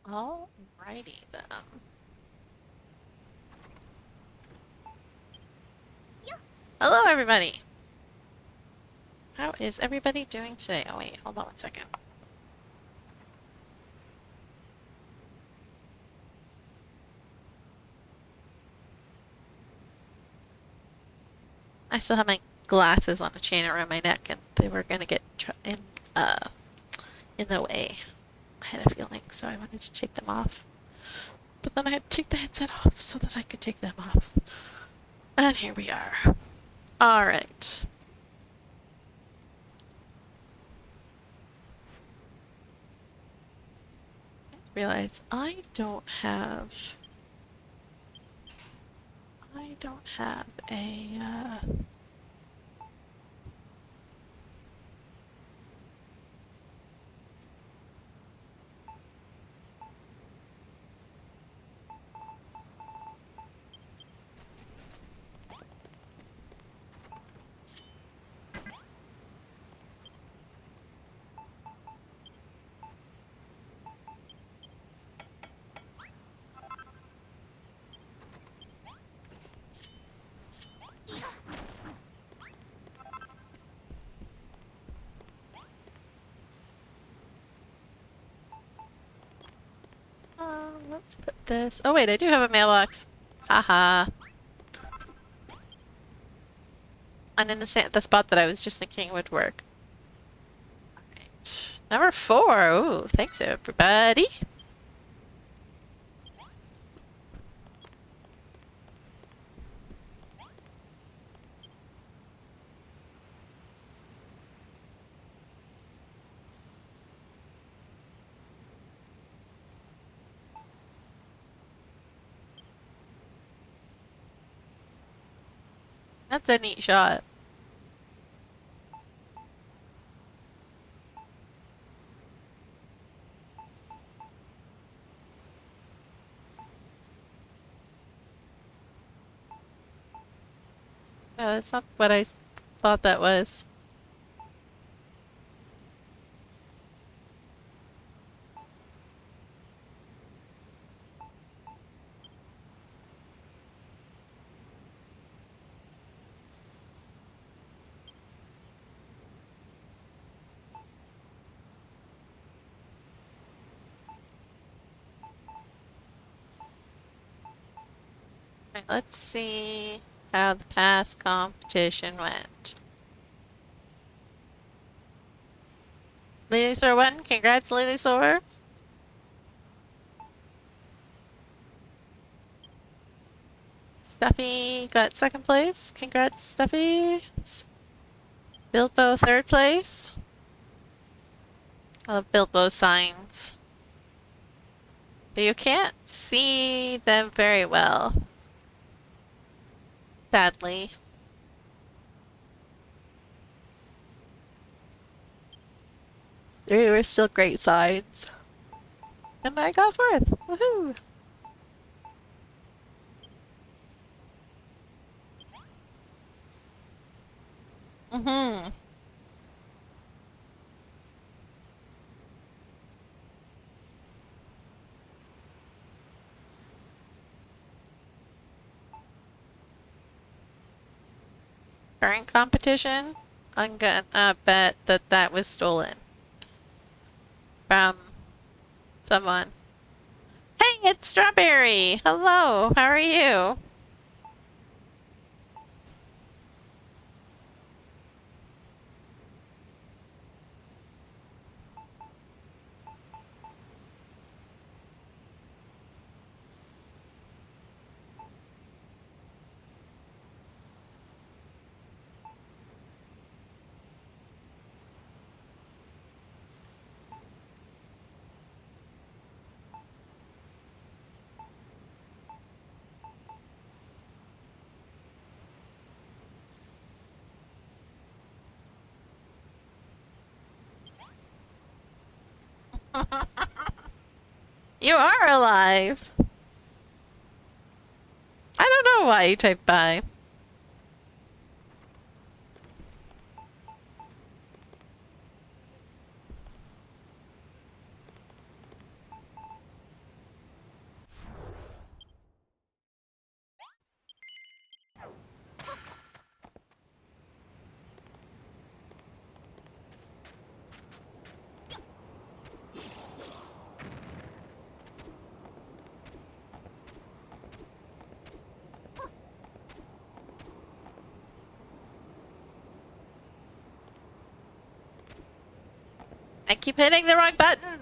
Alrighty then. Hello, everybody. How is everybody doing today? Oh wait, hold on one second. I still have my glasses on a chain around my neck, and they were gonna get uh in the way. I had a feeling, so I wanted to take them off. But then I had to take the headset off so that I could take them off. And here we are. Alright. I realize I don't have a, let's put this. Oh wait, I do have a mailbox. Haha. And in the spot that I was just thinking would work. Alright. Number 4. Ooh, thanks everybody. That's a neat shot. Yeah, that's not what I thought that was. Right, let's see how the past competition went. Lily won. Congrats, Lily. Stuffy got second place. Congrats, Stuffy. Bilbo third place. I love Bilbo signs. But you can't see them very well. Sadly. They were still great signs. And I got fourth. Woohoo! Mm-hmm. Current competition? I'm gonna bet that that was stolen from someone. Hey, it's Strawberry! Hello, how are you? You are alive! I don't know why you typed bye. keep hitting the wrong button.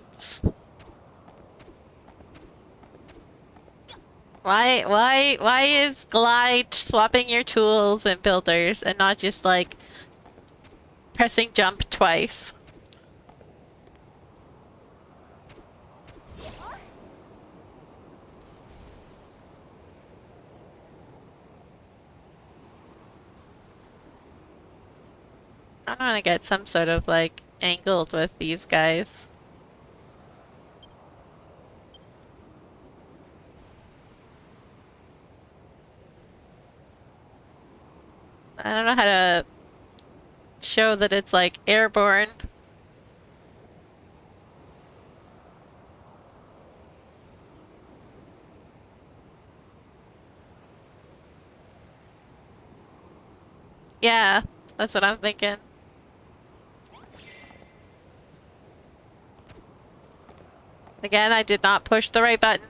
Why is glide swapping your tools and builders and not just like pressing jump twice? I want to get some sort of like angled with these guys. I don't know how to show that it's like airborne. Yeah, that's what I'm thinking. Again, I did not push the right button.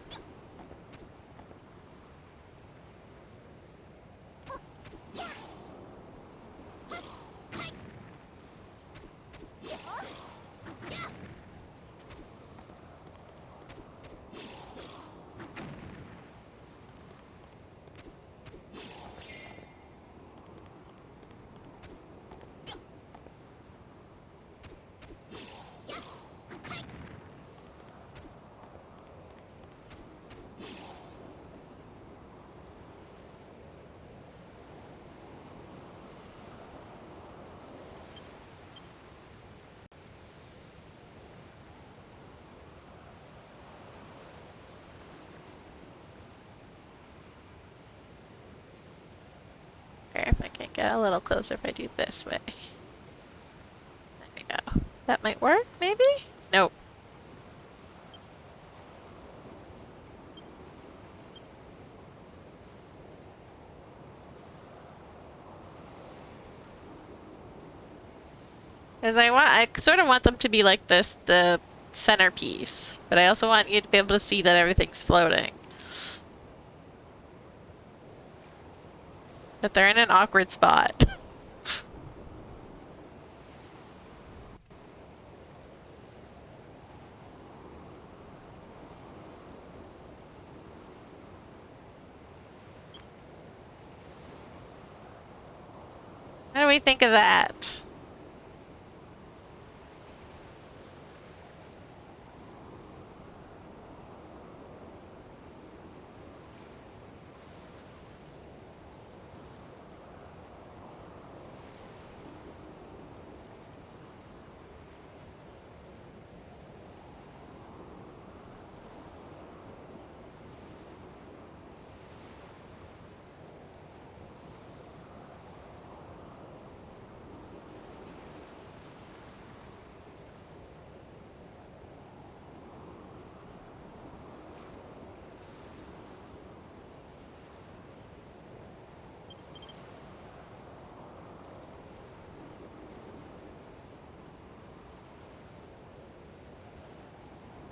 Or if I can get a little closer if I do this way. There we go. That might work, maybe? Nope. Because I sort of want them to be like this, the centerpiece. But I also want you to be able to see that everything's floating. But they're in an awkward spot. What do we think of that?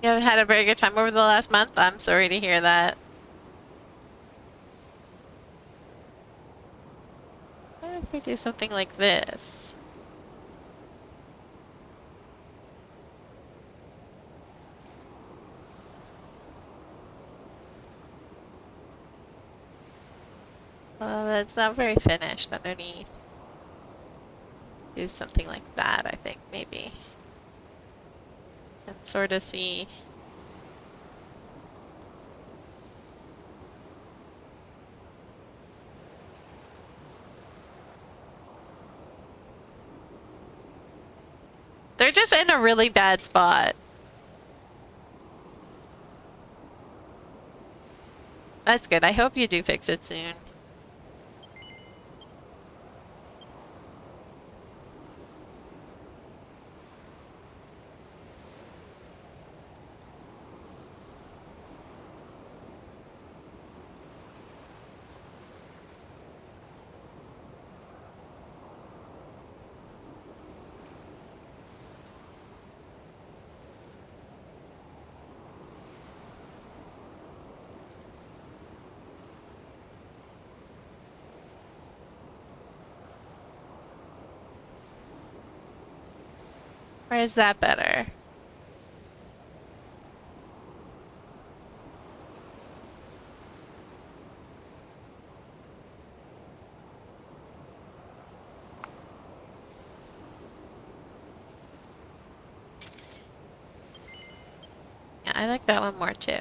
You haven't had a very good time over the last month? I'm sorry to hear that. What if we do something like this? Well, that's not very finished underneath. Do something like that, I think, maybe. And sort of see. They're just in a really bad spot. That's good. I hope you do fix it soon. Or is that better? I like that one more too.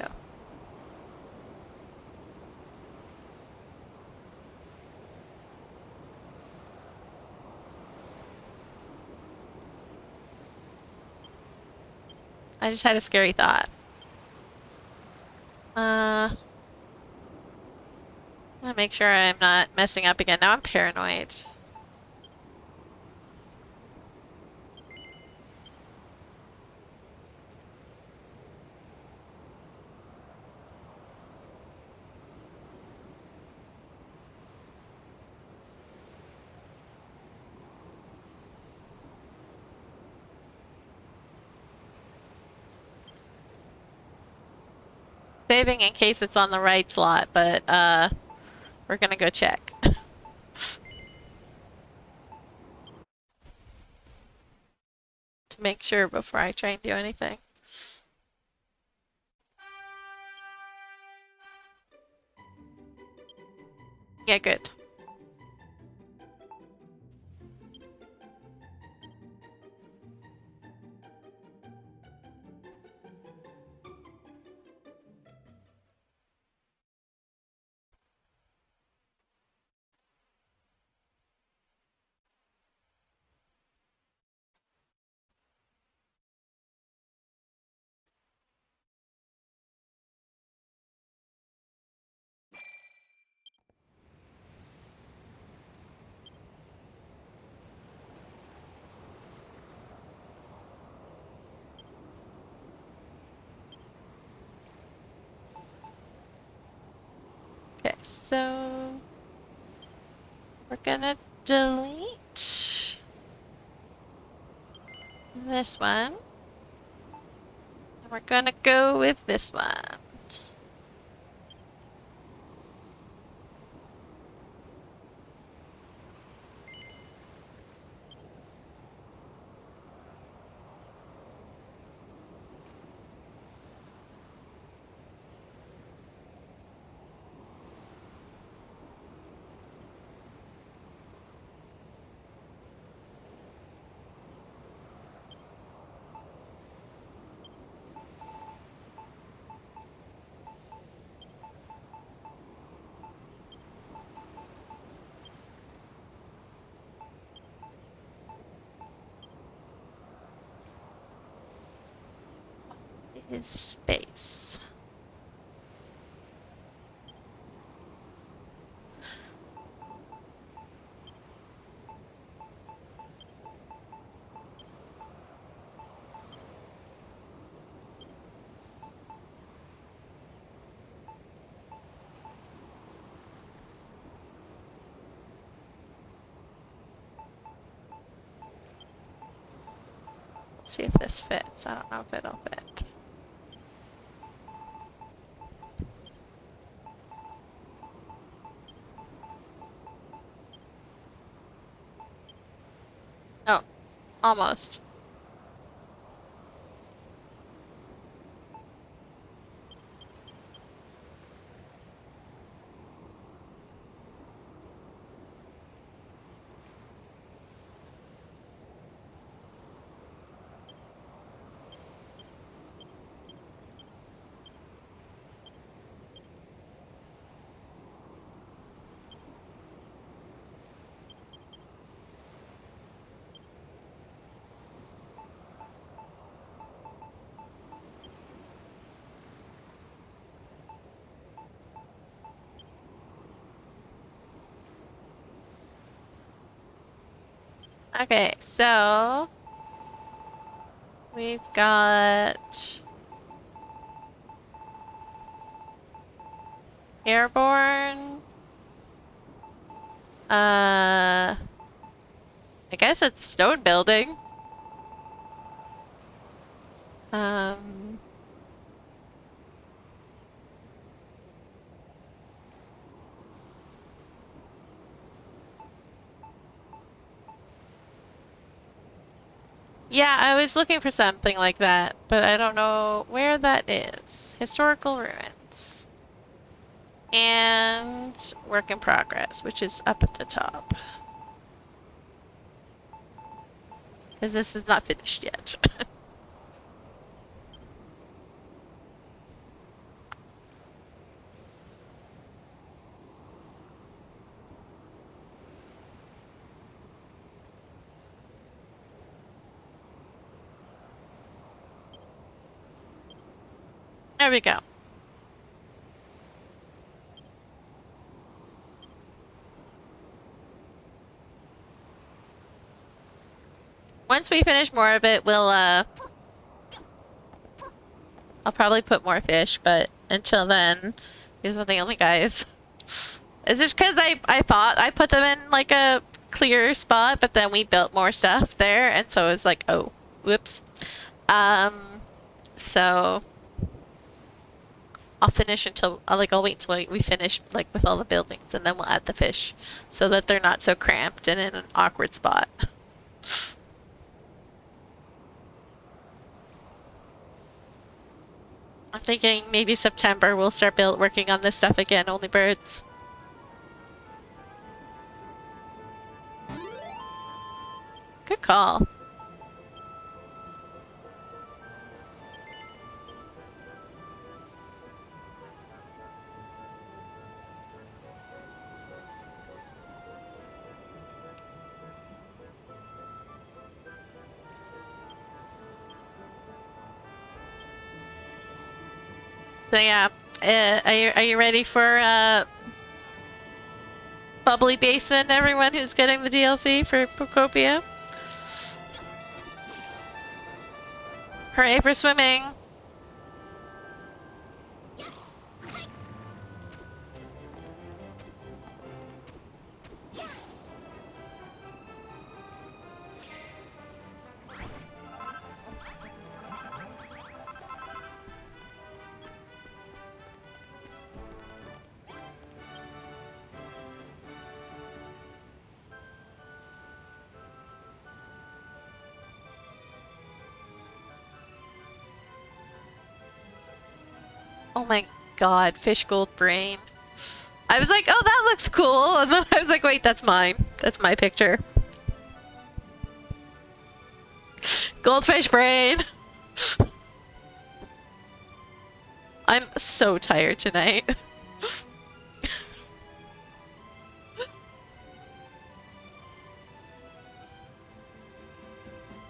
I just had a scary thought. I'm gonna make sure I'm not messing up again. Now I'm paranoid. Saving in case it's on the right slot, but we're gonna go check. To make sure before I try and do anything. Yeah, good. Okay, so we're gonna delete this one. And we're gonna go with this one. Is space. Let's see if this fits. I don't know if it'll fit. Oh, almost. Okay, so we've got airborne. I guess it's stone building. Um, yeah, I was looking for something like that, but I don't know where that is. Historical ruins. And work in progress, which is up at the top. Because this is not finished yet. There we go. Once we finish more of it, I'll probably put more fish, but until then, these are the only guys. It's just because I thought I put them in like a clear spot, but then we built more stuff there, and so it was like, oh, whoops. So I'll finish until, I'll wait until we finish like with all the buildings, and then we'll add the fish so that they're not so cramped and in an awkward spot. I'm thinking maybe September we'll start working on this stuff again, only birds. Good call. So yeah, are you ready for Bubbly Basin, everyone who's getting the DLC for Pocopia? Hooray for swimming! Oh my god, fish gold brain. I was like, oh, that looks cool. And then I was like, wait, that's mine. That's my picture. Goldfish brain. I'm so tired tonight.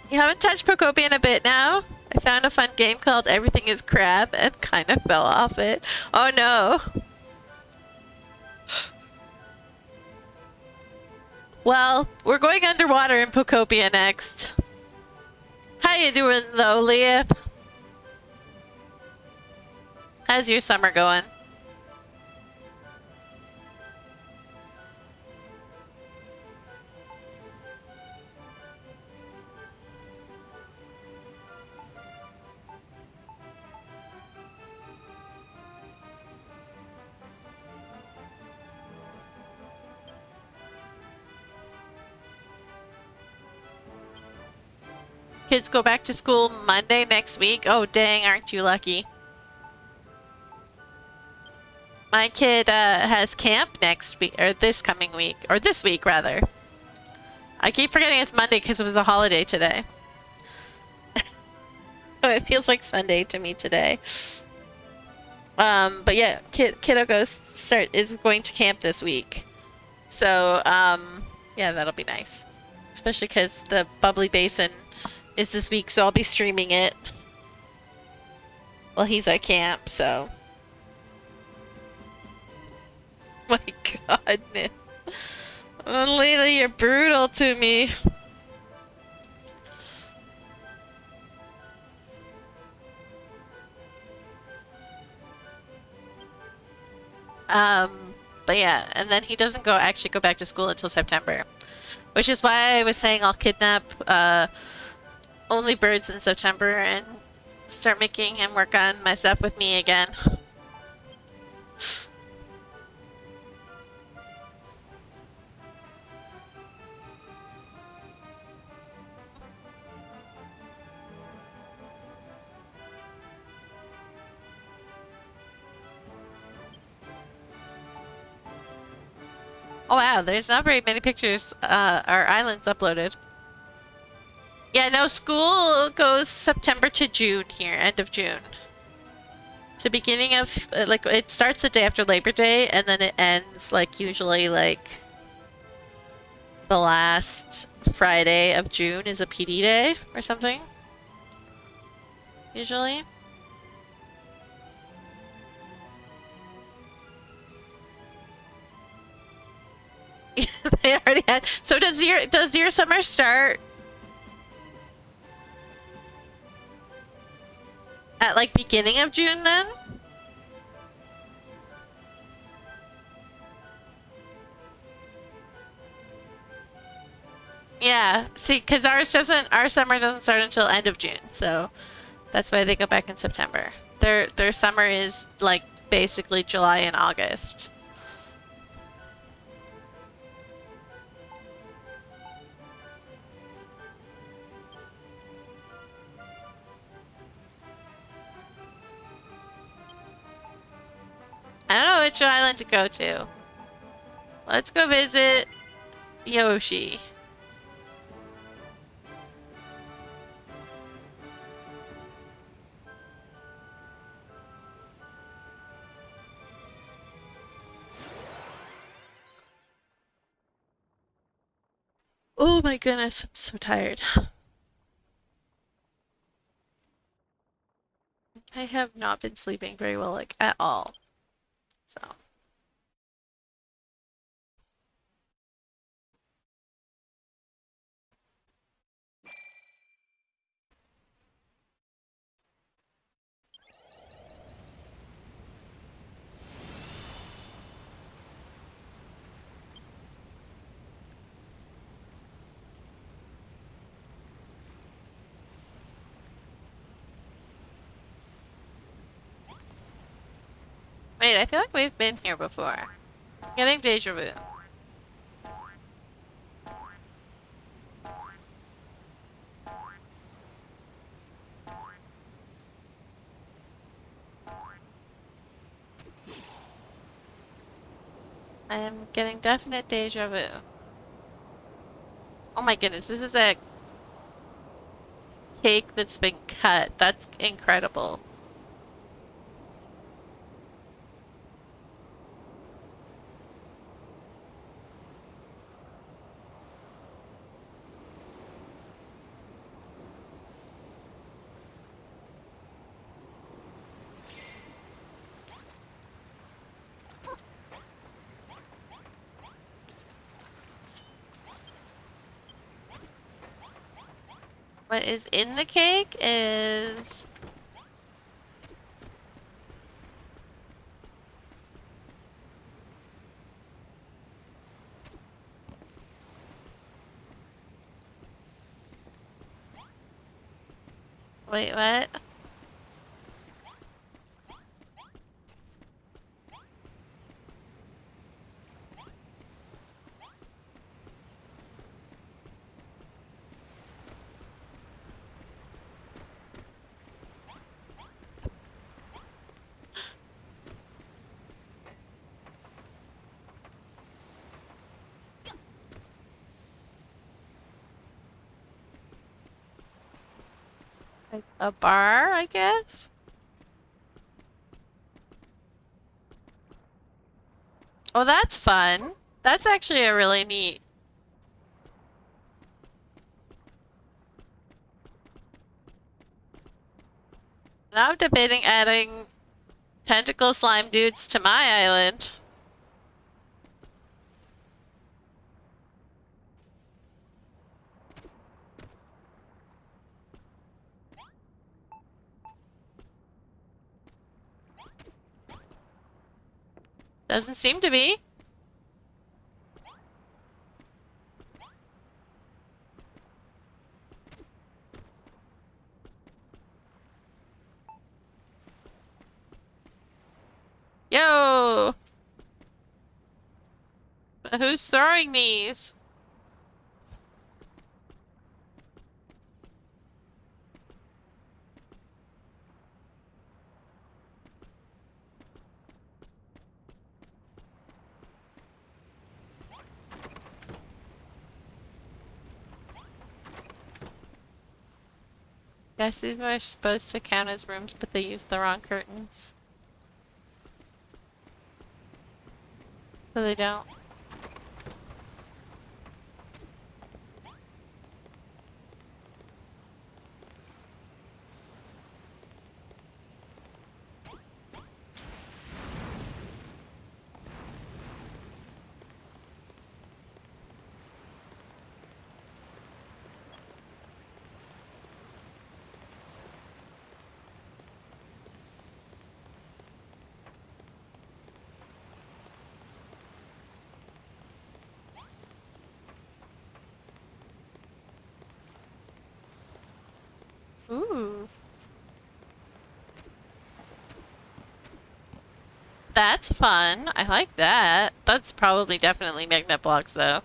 You haven't touched Pocopia in a bit now? I found a fun game called Everything is Crab and kind of fell off it. Oh no. Well, we're going underwater in Pocopia next. How you doing though, Leah? How's your summer going? Kids go back to school Monday next week. Oh, dang, aren't you lucky? My kid has camp next week, or this coming week, or this week, rather. I keep forgetting it's Monday because it was a holiday today. So it feels like Sunday to me today. But yeah, kiddo is going to camp this week. So, yeah, that'll be nice. Especially because the Bubbly Basin is this week, so I'll be streaming it while he's at camp, so. My goodness. Oh, Layla, you're brutal to me. But yeah, and then he doesn't actually go back to school until September. Which is why I was saying I'll kidnap, only birds in September and start making him work on my stuff with me again. Oh wow, there's not very many pictures, or islands uploaded. Yeah, no, school goes September to June here, end of June. So beginning of, like, it starts the day after Labor Day, and then it ends, like, usually, like, the last Friday of June is a PD day or something. Usually. They already had. So does your summer start at like beginning of June then? Yeah. See, because our summer doesn't start until end of June, so that's why they go back in September. Their summer is like basically July and August. I don't know which island to go to. Let's go visit Yoshi. Oh my goodness, I'm so tired. I have not been sleeping very well, like at all. So, wait, I feel like we've been here before. I'm getting deja vu. I am getting definite deja vu. Oh my goodness, this is a cake that's been cut. That's incredible. What is in the cake is... Wait, what? Like a bar, I guess? Oh, that's fun. That's actually a really neat... Now I'm debating adding tentacle slime dudes to my island. Doesn't seem to be. Yo! Who's throwing these? Guess these were supposed to count as rooms, but they used the wrong curtains. So they don't. Ooh. That's fun. I like that. That's probably definitely magnet blocks though.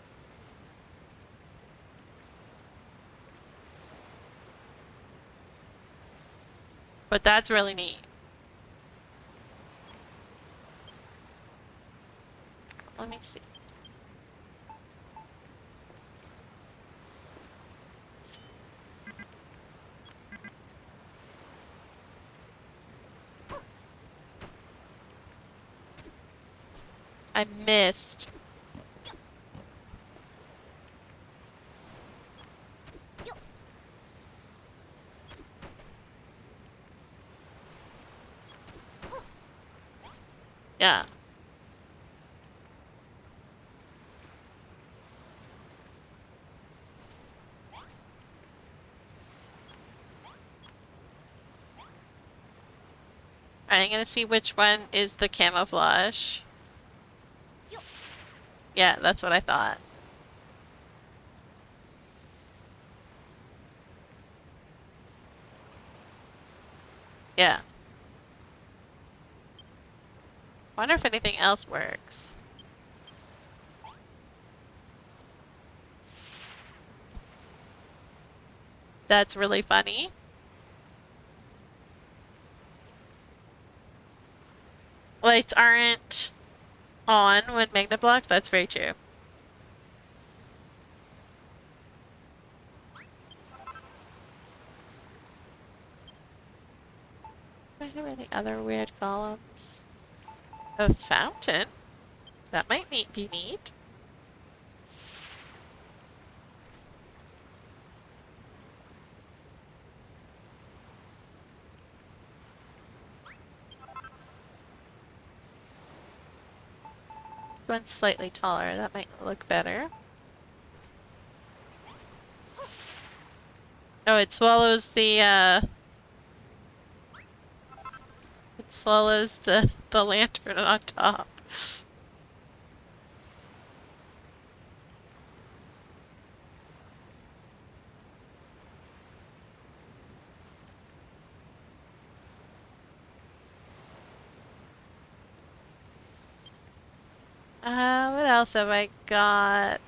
But that's really neat. Let me see. I missed. Yeah. I'm gonna see which one is the camouflage. Yeah, that's what I thought. Yeah. Wonder if anything else works. That's really funny. Lights aren't on when magnet blocked. That's very true. Do I have any other weird columns? A fountain? That might be neat. This one's slightly taller. That might look better. Oh, it swallows the lantern on top. What else have I got?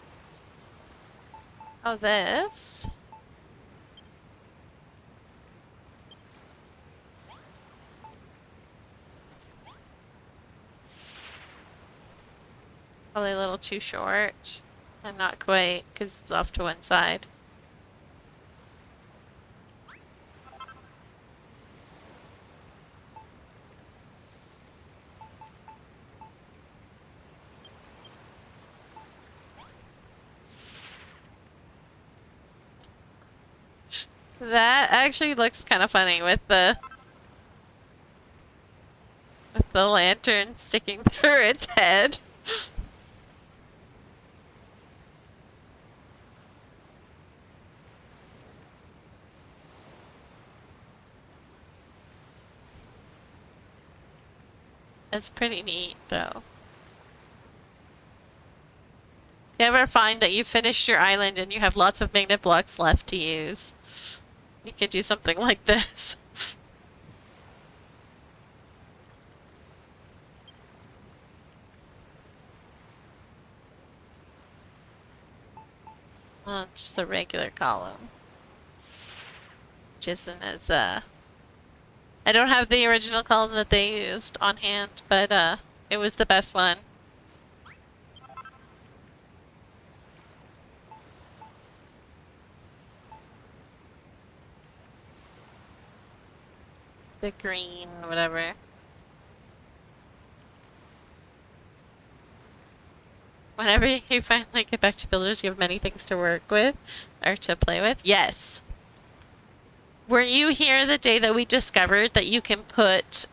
Oh, this. Probably a little too short. And not quite, because it's off to one side. That actually looks kind of funny with the lantern sticking through its head. It's pretty neat, though. If you ever find that you finished your island and you have lots of magnet blocks left to use, you could do something like this. Just a regular column. Which isn't as, I don't have the original column that they used on hand, but, it was the best one. The green, whatever. Whenever you finally get back to Builders, you have many things to work with or to play with. Yes. Were you here the day that we discovered that you can put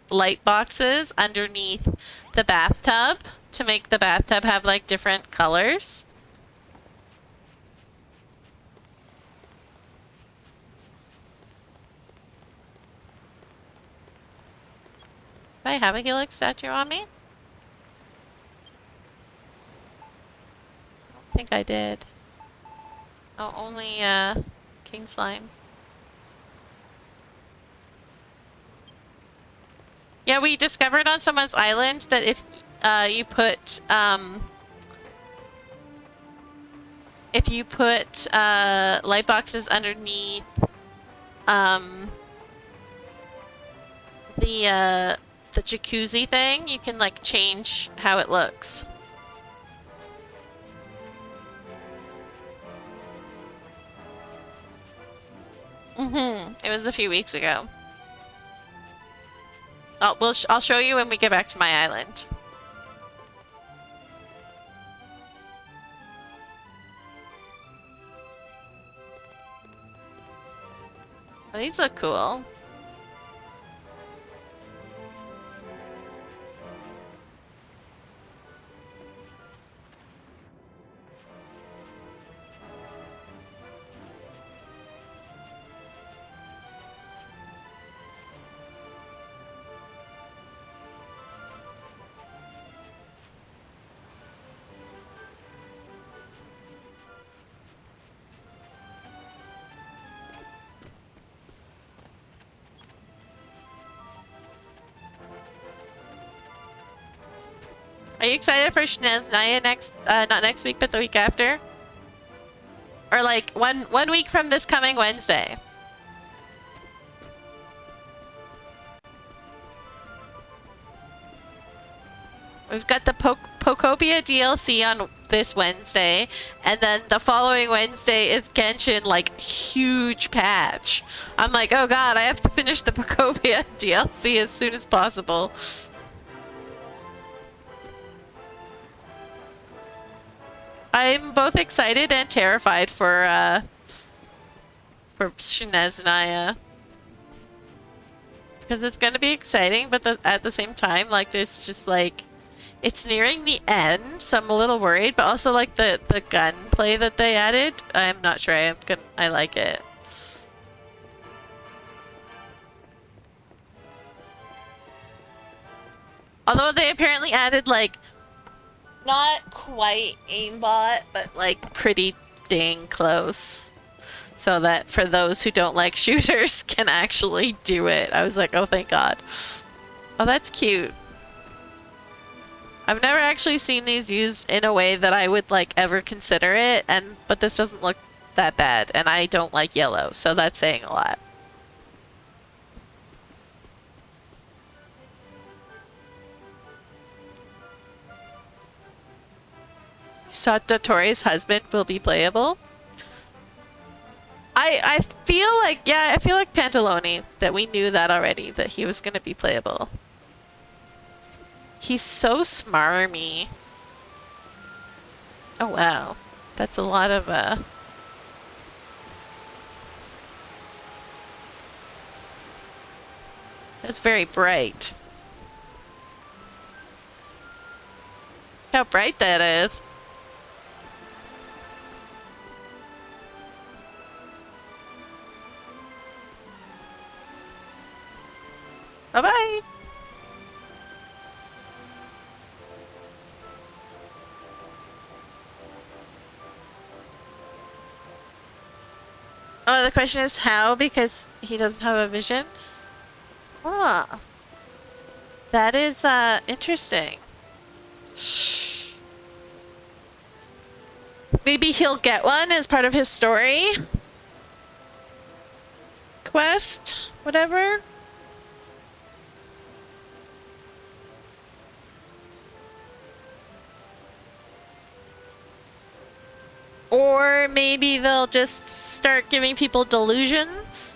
light boxes underneath the bathtub to make the bathtub have like different colors? Do I have a Helix statue on me? I don't think I did. Oh, only King Slime. Yeah, we discovered on someone's island that if you put light boxes underneath um, the jacuzzi thing, you can like change how it looks. It was a few weeks ago. I'll show you when we get back to my island. Oh, these look cool. Are you excited for Sneznaya not next week, but the week after? Or like one week from this coming Wednesday? We've got the Pokopia DLC on this Wednesday, and then the following Wednesday is Genshin, like, huge patch. I'm like, oh god, I have to finish the Pokopia DLC as soon as possible. I'm both excited and terrified for Sneznaya. Because it's gonna be exciting, but at the same time, like, it's just like... It's nearing the end, so I'm a little worried, but also like the gunplay that they added, I'm not sure I like it. Although they apparently added like not quite aimbot, but like pretty dang close. So that for those who don't like shooters can actually do it. I was like, oh thank god. Oh, that's cute. I've never actually seen these used in a way that I would like ever consider it, but this doesn't look that bad, and I don't like yellow, so that's saying a lot. So Dotori's husband will be playable? I feel like, yeah, I feel like Pantaloni, that we knew that already, that he was gonna be playable. He's so smarmy. Oh wow. That's a lot of That's very bright. How bright that is. Bye-bye. Oh, the question is how? Because he doesn't have a vision? Huh. That is, interesting. Maybe he'll get one as part of his story? Quest? Whatever? Or maybe they'll just start giving people delusions?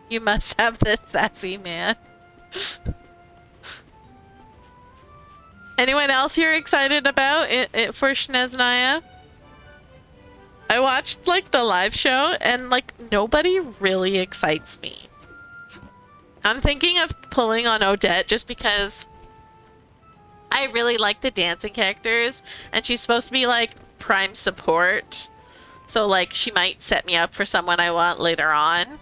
You must have this sassy man. Anyone else here excited about it for Sneznaya? I watched like the live show and like nobody really excites me. I'm thinking of pulling on Odette just because I really like the dancing characters and she's supposed to be like prime support. So like she might set me up for someone I want later on.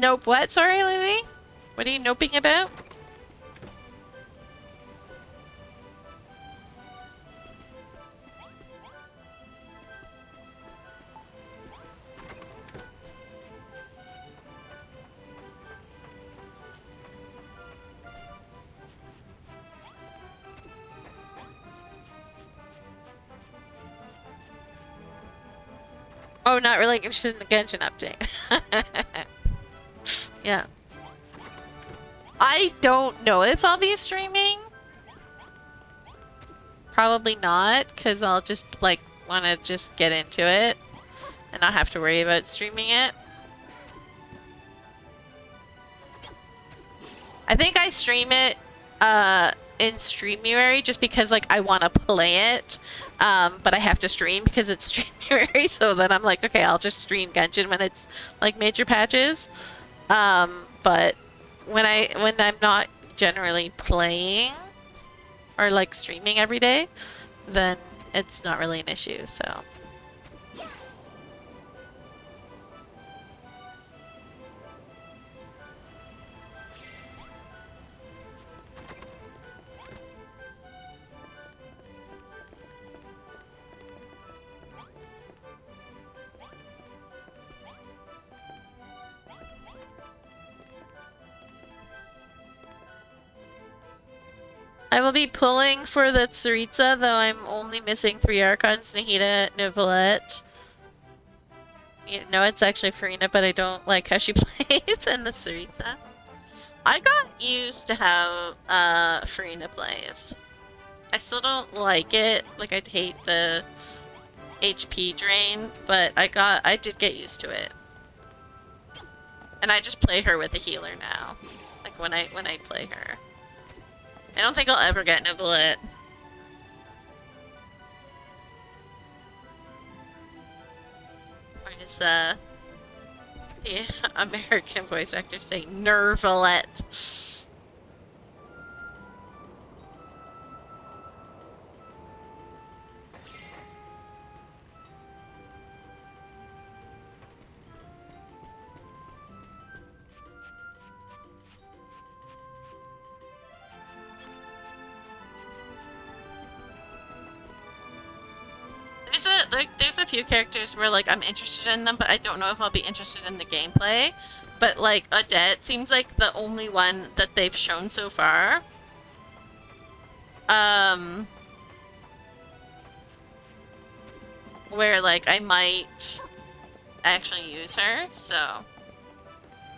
Nope, what? Sorry, Lily? What are you noping about? Oh, not really interested in the Genshin update. Yeah. I don't know if I'll be streaming. Probably not, because I'll just, like, want to just get into it and not have to worry about streaming it. I think I stream it in Streamuary just because, like, I want to play it, but I have to stream because it's Streamuary, so then I'm like, okay, I'll just stream Genshin when it's, like, major patches. But when I'm not generally playing or like streaming every day, then it's not really an issue, so. I will be pulling for the Tsaritsa, though I'm only missing 3 Archons, Nahida, Neuvillette. You know, it's actually Farina, but I don't like how she plays in the Tsaritsa. I got used to how Farina plays. I still don't like it. Like, I'd hate the HP drain, but I did get used to it. And I just play her with a healer now. Like, when I play her. I don't think I'll ever get Neuvillette. Or is the American voice actor say Nervillette? There's a few characters where, like, I'm interested in them, but I don't know if I'll be interested in the gameplay. But, like, Odette seems like the only one that they've shown so far. Where, like, I might actually use her, so.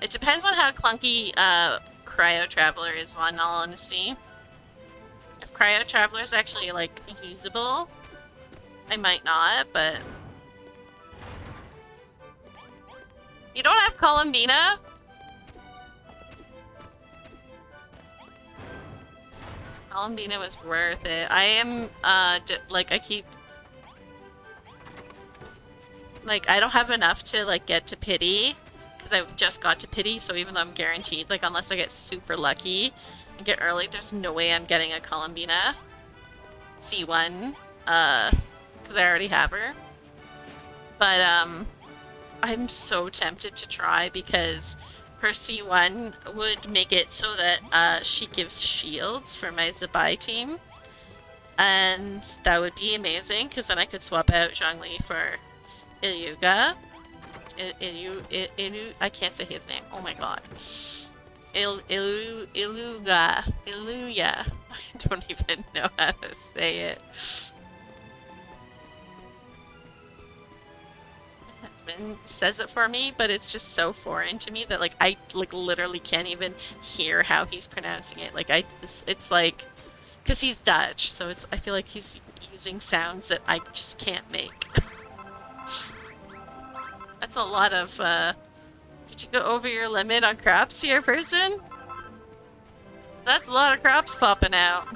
It depends on how clunky, Cryo Traveler is, in all honesty. If Cryo Traveler is actually, like, usable, I might not, but... You don't have Columbina? Columbina was worth it. I am, like, I keep... Like, I don't have enough to, like, get to Pity. Because I just got to Pity, so even though I'm guaranteed, like, unless I get super lucky and get early, there's no way I'm getting a Columbina C1. Because I already have her. But, I'm so tempted to try because her C1 would make it so that, she gives shields for my Zabai team. And that would be amazing, because then I could swap out Zhongli for Iluga. I can't say his name. Oh my god. Iluga. Iluya. I don't even know how to say it. Husband says it for me, but it's just so foreign to me that, like, I, like, literally can't even hear how he's pronouncing it. Like, it's like, because he's Dutch, so I feel like he's using sounds that I just can't make. That's a lot of, did you go over your limit on craps here, person? That's a lot of crops popping out.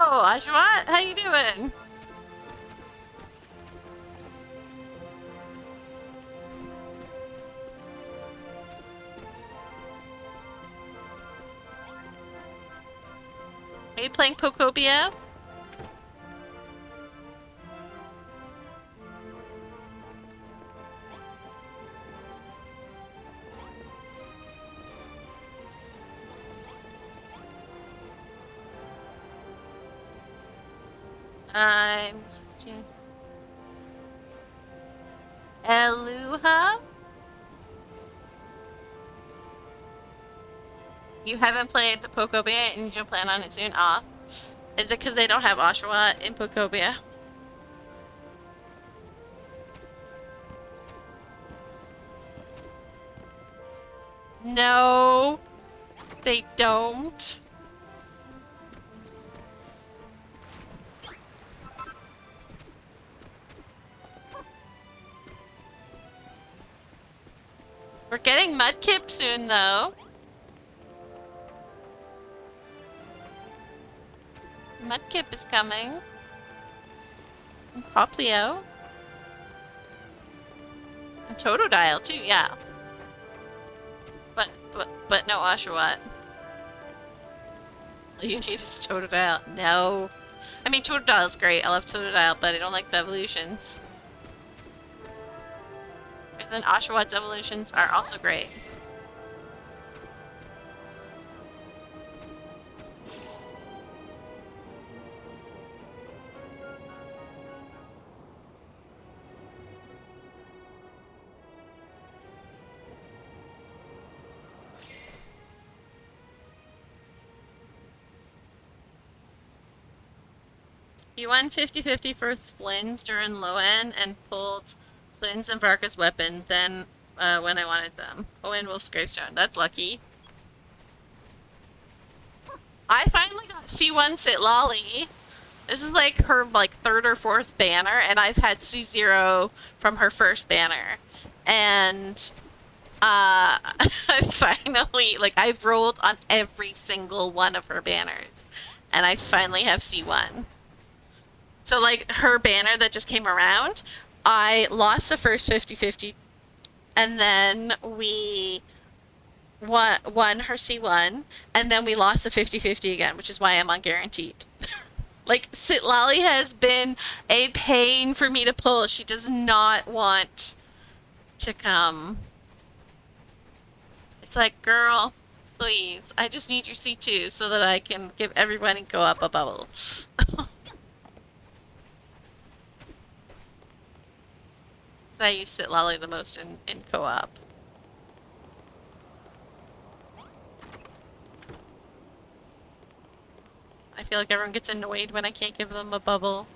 Oh, Ashwat, how you doing? Are you playing Pokobia? I'm... Eluha? You haven't played Pokobia and you don't plan on it soon? Ah. Is it because they don't have Oshawott in Pokobia? No, they don't. We're getting Mudkip soon, though. Mudkip is coming. And Poplio. And Totodile, too, yeah. But no Oshawott. All you need is Totodile. No. I mean, Totodile's great. I love Totodile, but I don't like the evolutions. And then Oshawott's evolutions are also great. You won 50-50 for Flynn's during low end and pulled Flynn's and Varka's weapon then when I wanted them. Owen Wolf's gravestone. That's lucky. I finally got C1 Sitlolly. This is like her third or fourth banner, and I've had C0 from her first banner. And I finally I've rolled on every single one of her banners. And I finally have C1. So, like, her banner that just came around, I lost the first 50-50, and then we won her C1, and then we lost the 50-50 again, which is why I'm on guaranteed. Like, Sitlali has been a pain for me to pull. She does not want to come. It's like, girl, please, I just need your C2 so that I can give everyone and go up a bubble. I use Sitlali the most in co-op. I feel like everyone gets annoyed when I can't give them a bubble.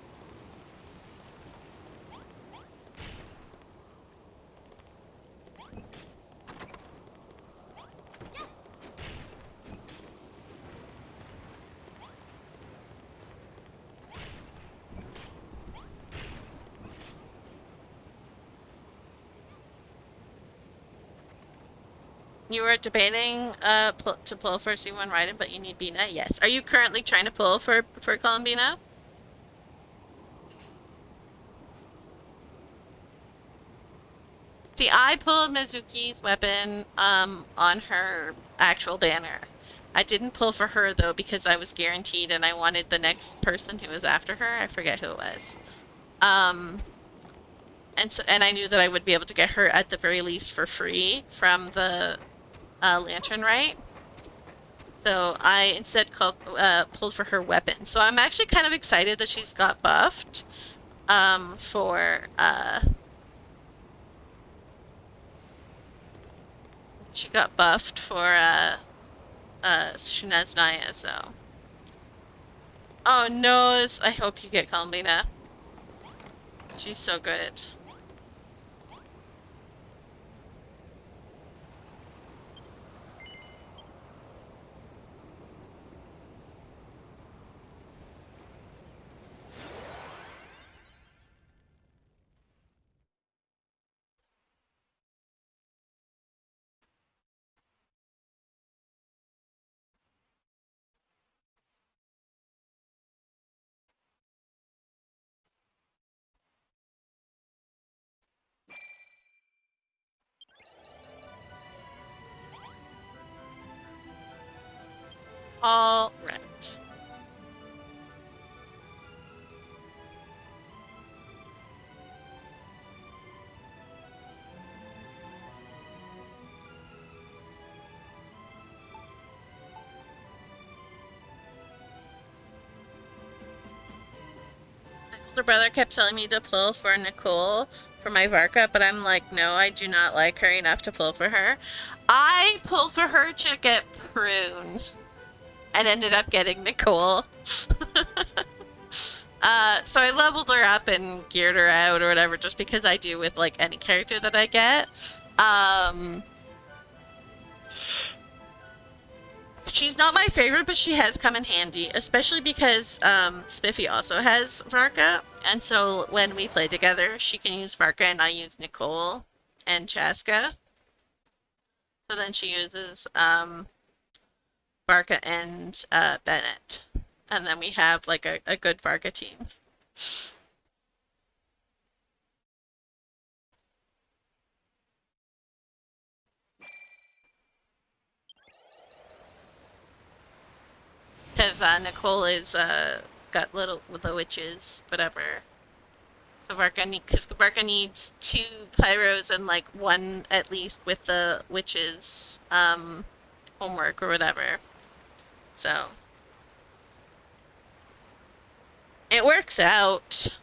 You were debating to pull for C1 Raiden, but you need Bina? Yes. Are you currently trying to pull for Columbina? See, I pulled Mizuki's weapon on her actual banner. I didn't pull for her though because I was guaranteed and I wanted the next person who was after her. I forget who it was. Um, and I knew that I would be able to get her at the very least for free from the Lantern Rite. So I instead pulled for her weapon. So I'm actually kind of excited that she's got buffed for she got buffed for Shinaznaya, so. Oh no, I hope you get Columbina. She's so good. All right. My older brother kept telling me to pull for Nicole for my Varka, but I'm like, no, I do not like her enough to pull for her. I pulled for her to get Prune and ended up getting Nicole. So I leveled her up and geared her out or whatever, just because I do with like any character that I get. Um, she's not my favorite, but she has come in handy, especially because Spiffy also has Varka, and so when we play together, she can use Varka and I use Nicole and Chaska. So then she uses Varka and Bennett, and then we have like a good Varka team. Because Nicole is got little with the witches, whatever. So because Varka needs two pyros and like one at least with the witches homework or whatever. So it works out.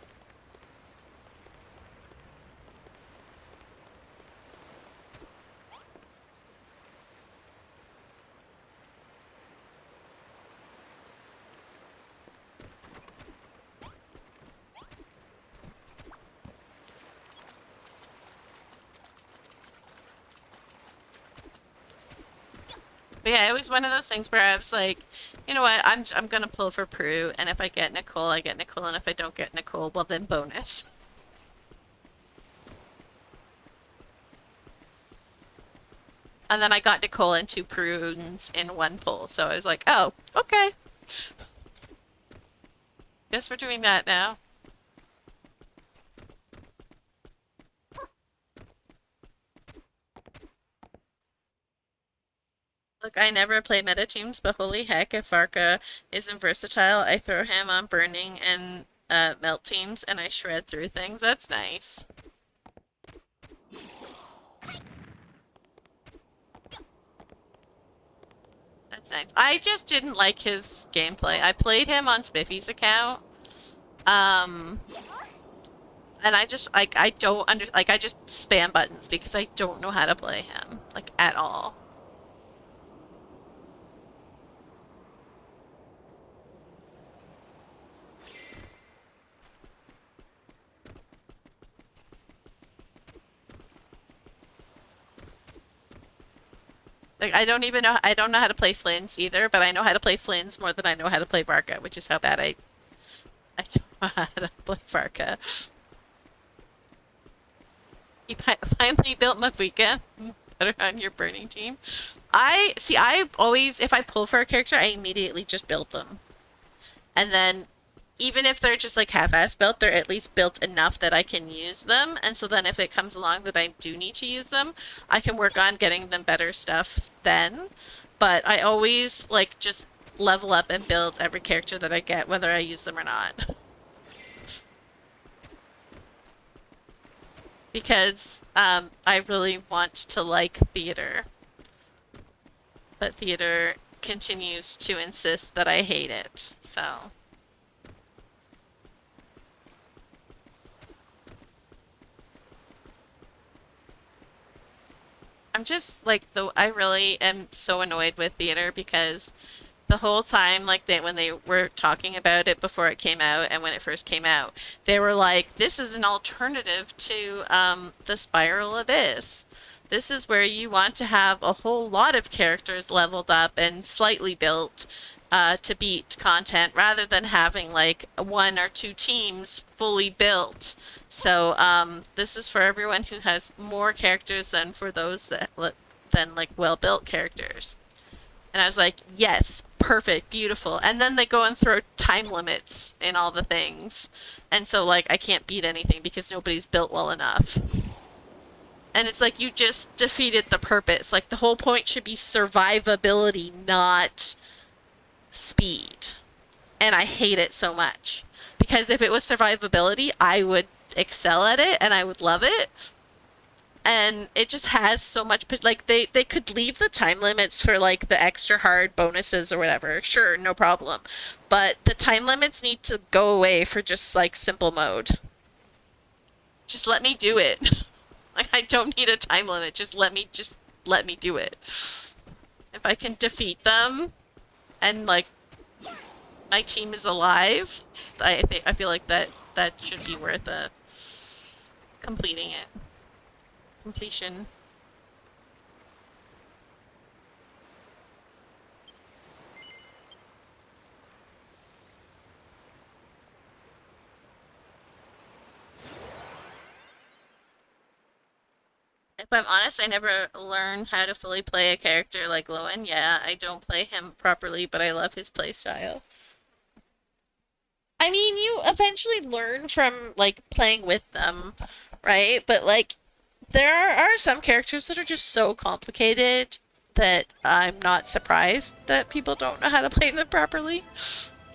But yeah, it was one of those things where I was like, you know what, I'm gonna pull for Prue, and if I get Nicole, I get Nicole, and if I don't get Nicole, well then bonus. And then I got Nicole and two prunes in one pull, so I was like, oh, okay. Guess we're doing that now. Look, I never play meta teams, but holy heck, if Varka isn't versatile, I throw him on burning and melt teams and I shred through things. That's nice. That's nice. I just didn't like his gameplay. I played him on Spiffy's account. Um, and I just like I don't under like I just spam buttons because I don't know how to play him like at all. Like I don't know how to play Flynn's either, but I know how to play Flynn's more than I know how to play Varka, which is how bad I don't know how to play Varka. You finally built Mafuika. Put her on your burning team. I always, if I pull for a character, I immediately just build them. And then, even if they're just like half-ass built, they're at least built enough that I can use them. And so then if it comes along that I do need to use them, I can work on getting them better stuff then. But I always like just level up and build every character that I get, whether I use them or not. Because I really want to like theater, but theater continues to insist that I hate it. So I'm just like I really am so annoyed with theater because the whole time like when they were talking about it before it came out and when it first came out, they were like, this is an alternative to the Spiral Abyss. This is where you want to have a whole lot of characters leveled up and slightly built to beat content rather than having like one or two teams fully built. So this is for everyone who has more characters than for those that than like well-built characters. And I was like, yes, perfect, beautiful. And then they go and throw time limits in all the things. And so, like, I can't beat anything because nobody's built well enough. And it's like you just defeated the purpose. Like, the whole point should be survivability, not speed. And I hate it so much. Because if it was survivability, I would excel at it and I would love it. And it just has so much, like they could leave the time limits for like the extra hard bonuses or whatever. Sure, no problem. But the time limits need to go away for just like simple mode. Just let me do it. Like I don't need a time limit. Just let me do it. If I can defeat them and like my team is alive, I feel like that should be worth completing it. Completion. If I'm honest, I never learned how to fully play a character like Lowen. Yeah, I don't play him properly, but I love his playstyle. I mean, you eventually learn from like playing with them, right? But like there are some characters that are just so complicated that I'm not surprised that people don't know how to play them properly.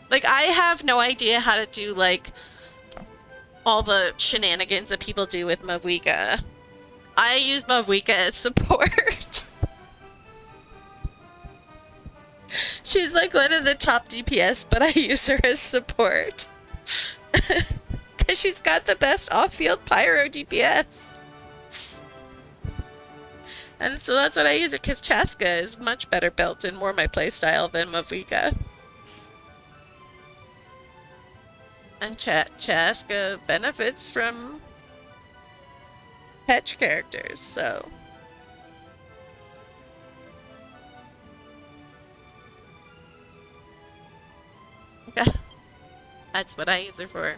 Like I have no idea how to do like all the shenanigans that people do with Mavuika. I use Mavuika as support. She's like one of the top DPS, but I use her as support. Because she's got the best off-field pyro DPS. And so that's what I use her, because Chaska is much better built and more my playstyle than Mavuika. And Chaska benefits from Petch characters, so... That's what I use her for.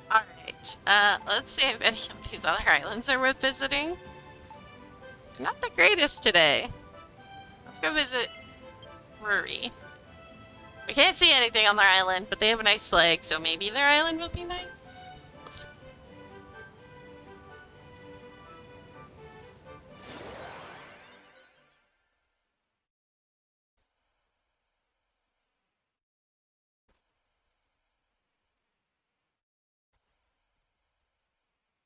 Alright, let's see if any of these other islands are worth visiting. Not the greatest today. Let's go visit Ruri. We can't see anything on their island, but they have a nice flag, so maybe their island will be nice. We'll see.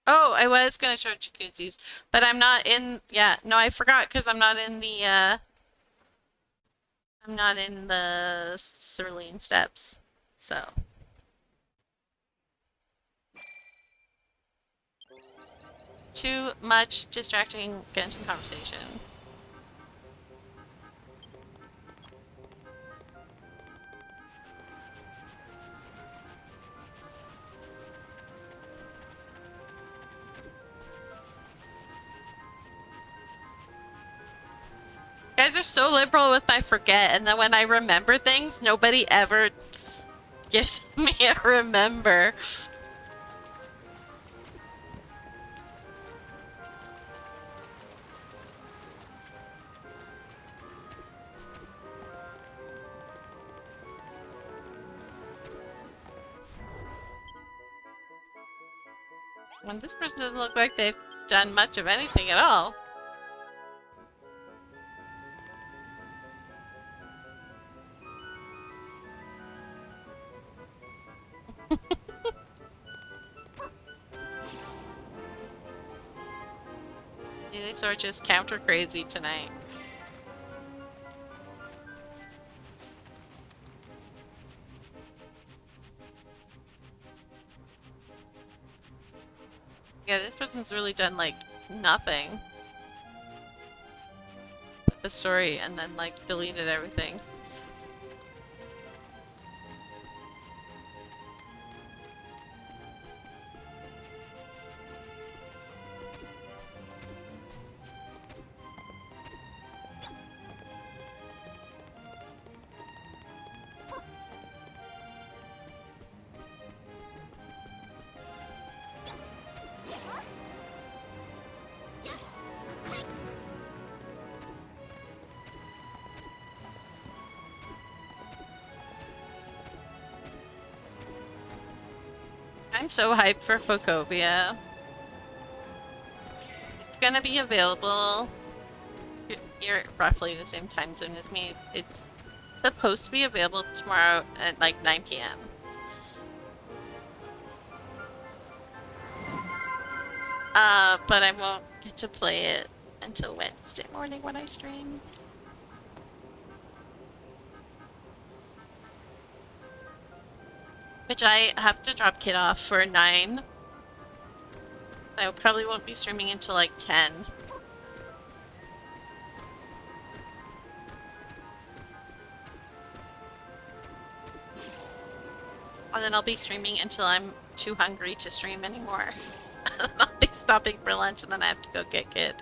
Oh, I was gonna show jacuzzis, but I'm not in. Yeah, no, I forgot because I'm not in the. I'm not in the Cerulean Steps, so. Too much distracting Genshin conversation. You guys are so liberal with my forget, and then when I remember things, nobody ever gives me a remember. When this person doesn't look like they've done much of anything at all. These are just counter crazy tonight. Yeah, this person's really done like nothing with the story and then like deleted everything. I'm so hyped for Phocobia. it's gonna be available. You're roughly the same time zone as me. It's supposed to be available tomorrow at like 9 p.m. But I won't get to play it until Wednesday morning when I stream. Which I have to drop Kid off for 9. So I probably won't be streaming until like 10. And then I'll be streaming until I'm too hungry to stream anymore. I'll be stopping for lunch and then I have to go get Kid.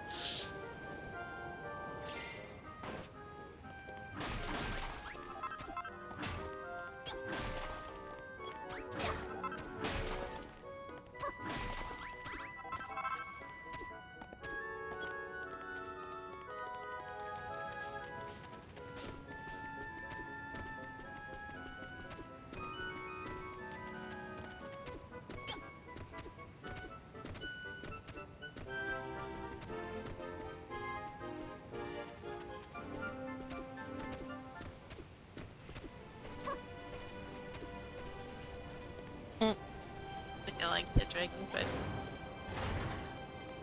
I like the Dragon Quest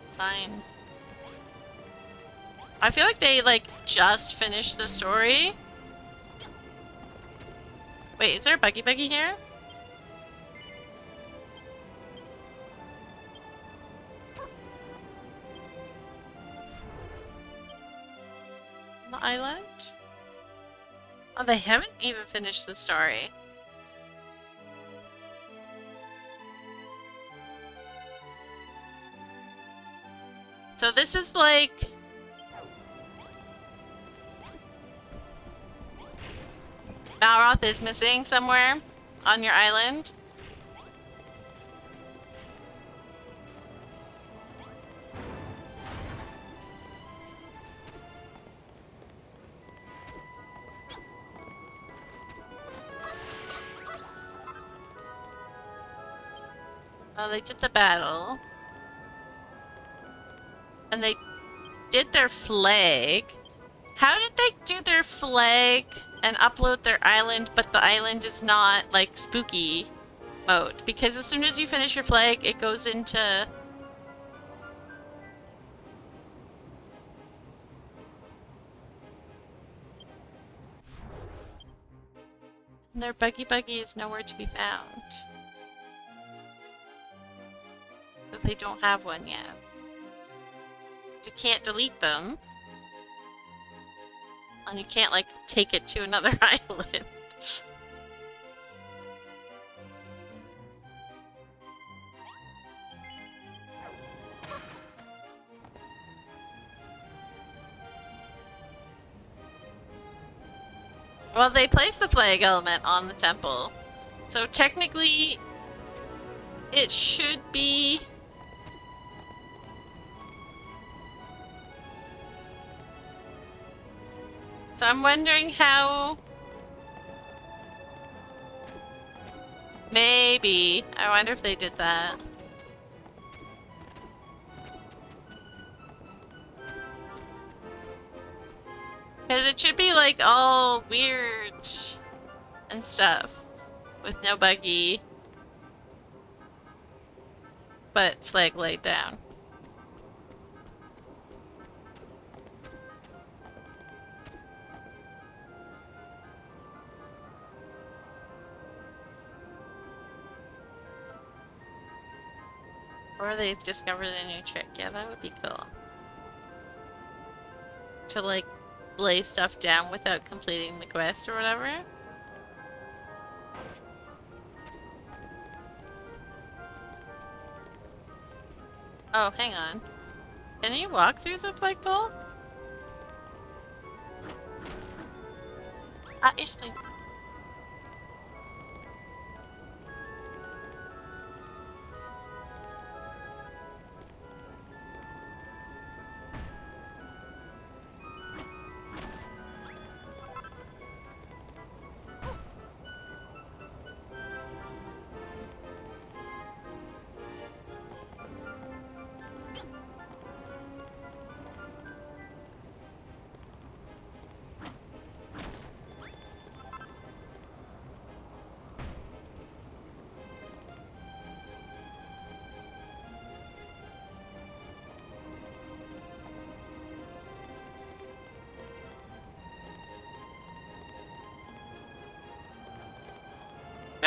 sign. I feel like they like just finished the story. Wait, is there a Buggy here? On the island? Oh, they haven't even finished the story. So this is like... Malroth is missing somewhere on your island. Oh, they did the battle. And they did their flag. How did they do their flag and upload their island, but the island is not, like, spooky mode? Because as soon as you finish your flag, it goes into... And their Buggy is nowhere to be found. So they don't have one yet. You can't delete them. And you can't, like, take it to another island. Well, they placed the flag element on the temple. So technically, it should be... So I'm wondering how... Maybe. I wonder if they did that. Because it should be like all weird and stuff. With no Buggy. But flag laid down. Or they've discovered a new trick. Yeah, that would be cool. To, like, lay stuff down without completing the quest or whatever. Oh, hang on. Can you walk through the flagpole? Ah, yes, please.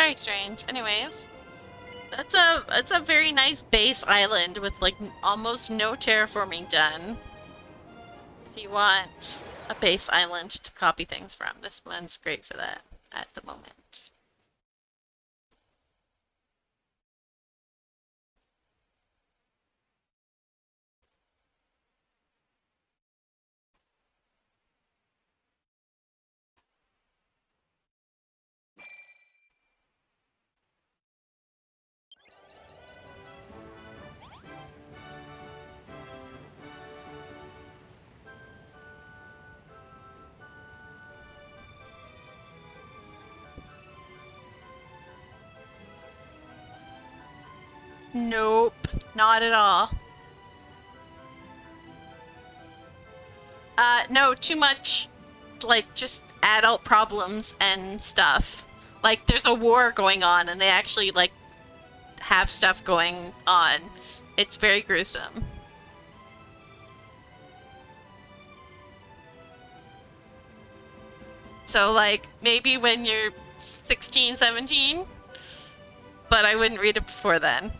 Very strange. Anyways, that's a very nice base island with like almost no terraforming done. If you want a base island to copy things from, this one's great for that at the moment. Nope, not at all. No, too much, like, just adult problems and stuff. Like, there's a war going on, and they actually, like, have stuff going on. It's very gruesome. So, like, maybe when you're 16, 17, but I wouldn't read it before then.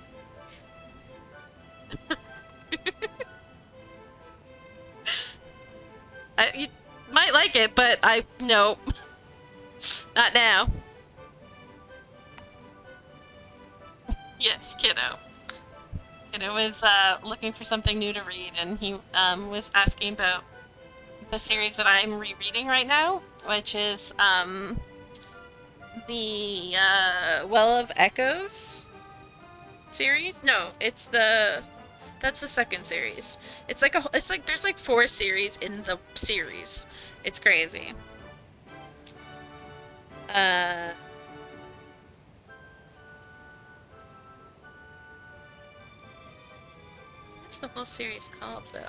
You might like it, but no, not now. Yes, kiddo. Kiddo was looking for something new to read, and he was asking about the series that I'm rereading right now, which is the Well of Echoes series. No, that's the second series. It's like there's like 4 series in the series. It's crazy. Uh what's the whole series called though?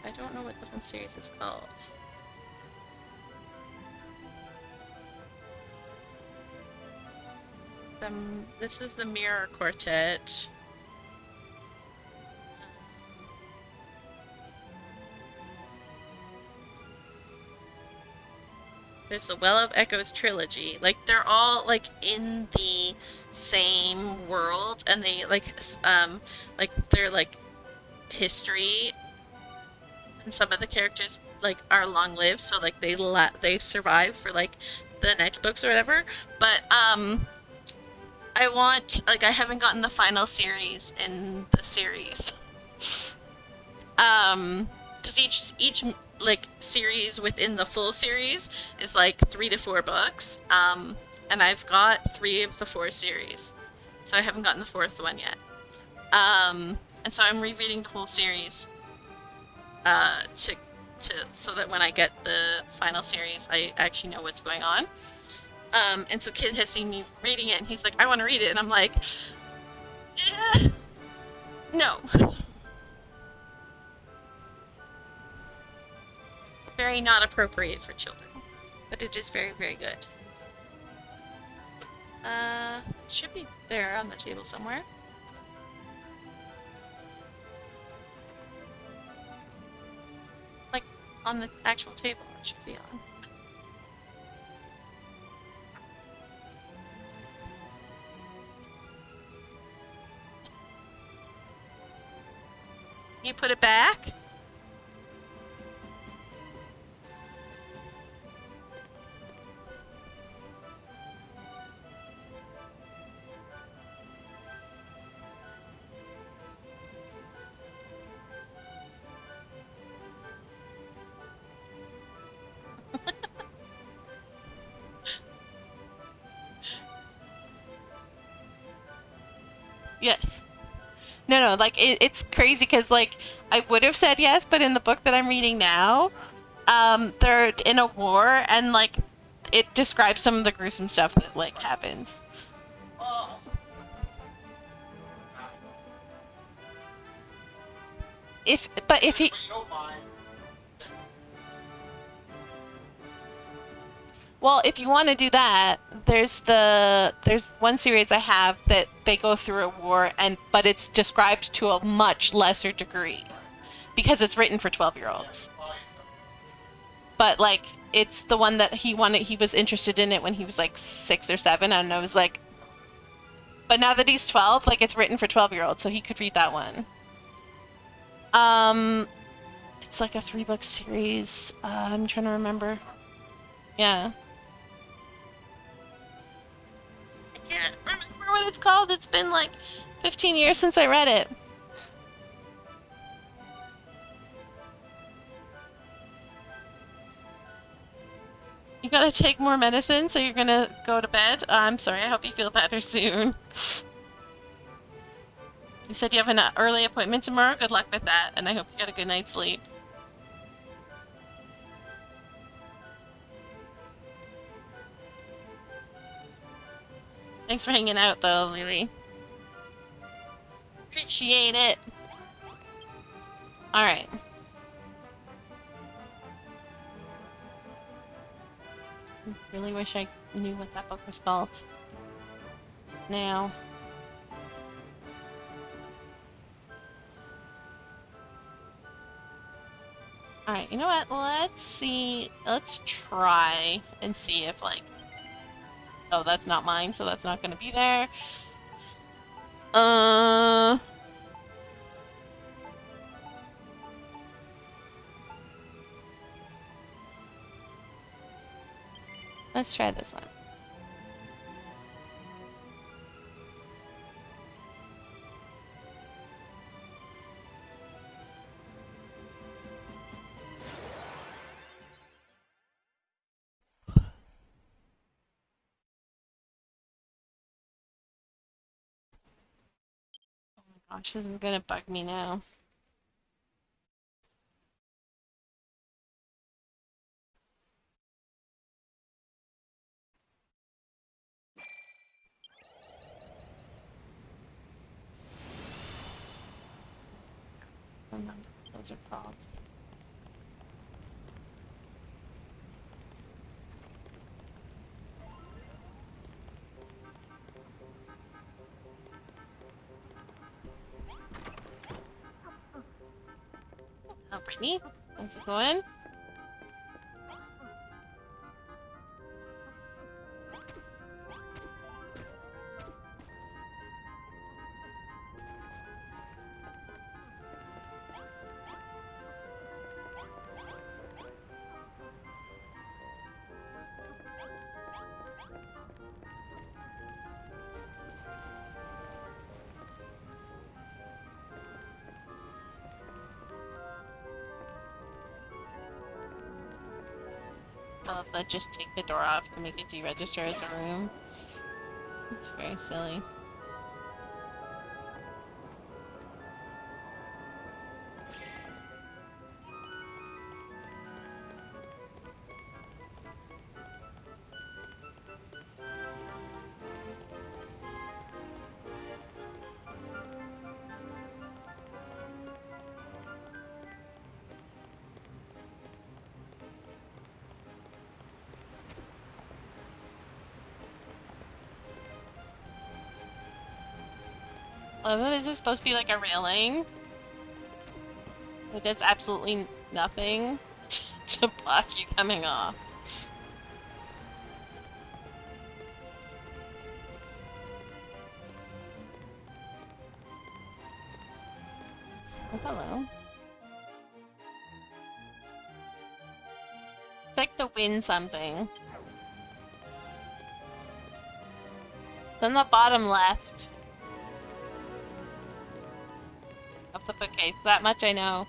I don't know what the whole series is called. This is the Mirror Quartet. There's the Well of Echoes trilogy. Like they're all like in the same world, and they like they're like history, and some of the characters like are long lived, so like they survive for like the next books or whatever. But I haven't gotten the final series in the series. Because each like series within the full series is like 3 to 4 books. And I've got 3 of the 4 series, so I haven't gotten the 4th one yet. And so I'm rereading the whole series, to so that when I get the final series, I actually know what's going on. And so Kid has seen me reading it, and he's like, I want to read it. And I'm like, no. Very not appropriate for children. But it is very, very good. Should be there on the table somewhere. Like, on the actual table it should be on. You put it back? Yes. No, like it's crazy because like I would have said yes, but in the book that I'm reading now, they're in a war, and like it describes some of the gruesome stuff that like happens. If he, well, if you want to do that, there's one series I have that they go through a war, but it's described to a much lesser degree because it's written for 12-year-olds. But like it's the one that he wanted. He was interested in it when he was like 6 or 7, and I was like, but now that he's 12, like it's written for 12-year-olds, so he could read that one. It's like a 3-book series. I'm trying to remember. Yeah. I can't remember what it's called. It's been like 15 years since I read it. You gotta take more medicine, so you're gonna go to bed? I'm sorry, I hope you feel better soon. You said you have an early appointment tomorrow? Good luck with that, and I hope you get a good night's sleep. Thanks for hanging out, though, Lily. Appreciate it. Alright. Really wish I knew what that book was called. Now. Alright, you know what? Let's see. Let's try and see if, like... Oh, that's not mine, so that's not gonna be there. Let's try this one. Gosh, this is gonna bug me now. I don't know what those are called. Oh, Brittany, how's it going? I love that just take the door off to make it deregister as a room. It's very silly. Although this is supposed to be like a railing, it does absolutely nothing to block you coming off. Oh, hello. It's like to win something. Then the bottom left of the bookcase. That much I know.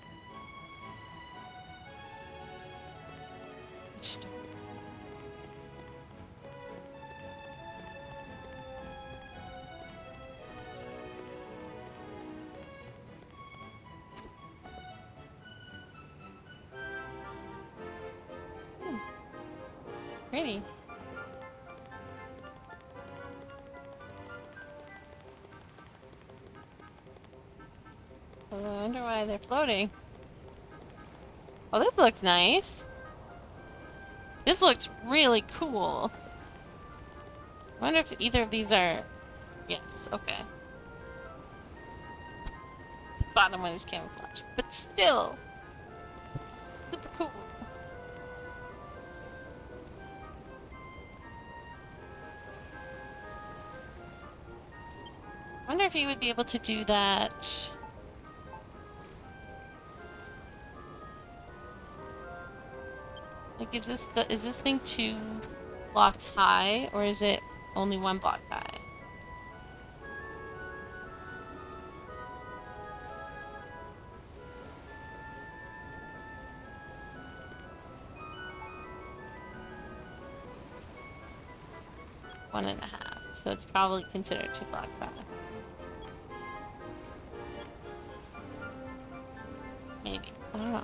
Pretty. I wonder why they're floating. Oh, this looks nice. This looks really cool. I wonder if either of these are... Yes, okay. The bottom one is camouflage, but still super cool. you would be able to do that. Like, is this thing 2 blocks high, or is it only 1 block high? One and a half. So it's probably considered 2 blocks high. Maybe. I don't know.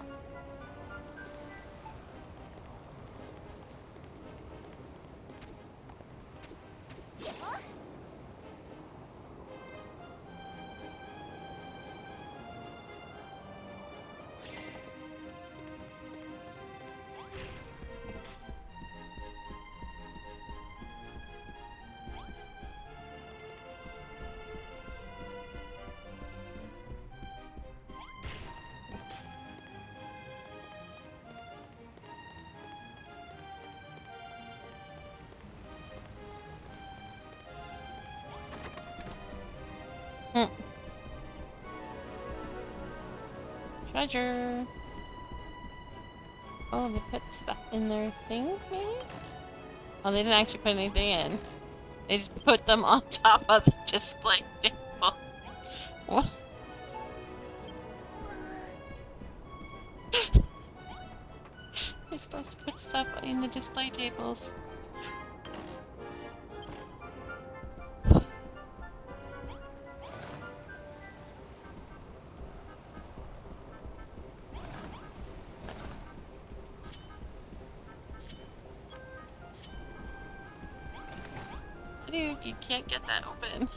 Treasure. Oh, they put stuff in their things, maybe? Oh, they didn't actually put anything in. They just put them on top of the display table. What? They're supposed to put stuff in the display tables. Dude, you can't get that open.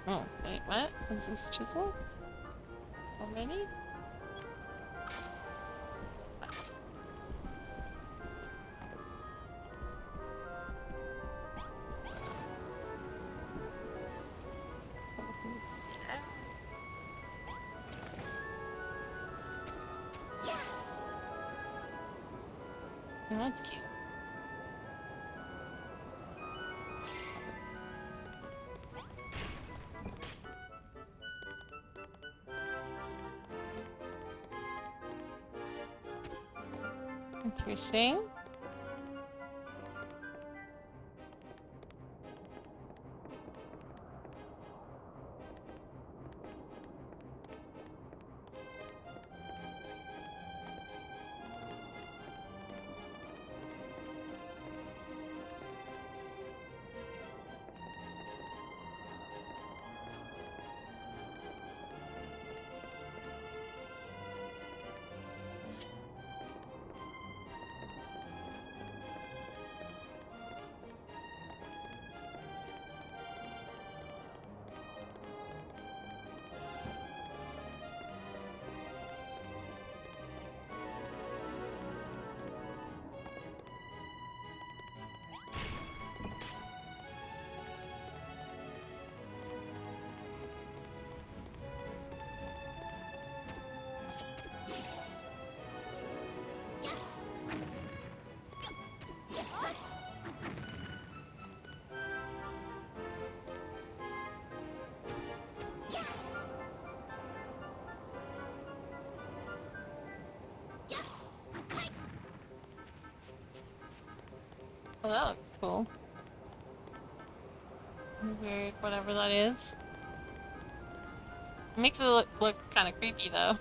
Oh, wait, what? Is this chiseled? Already? Oh, that's cute. Interesting. Oh, that looks cool. Weird, whatever that is. It makes it look kind of creepy, though.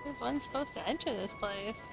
There's one supposed to enter this place.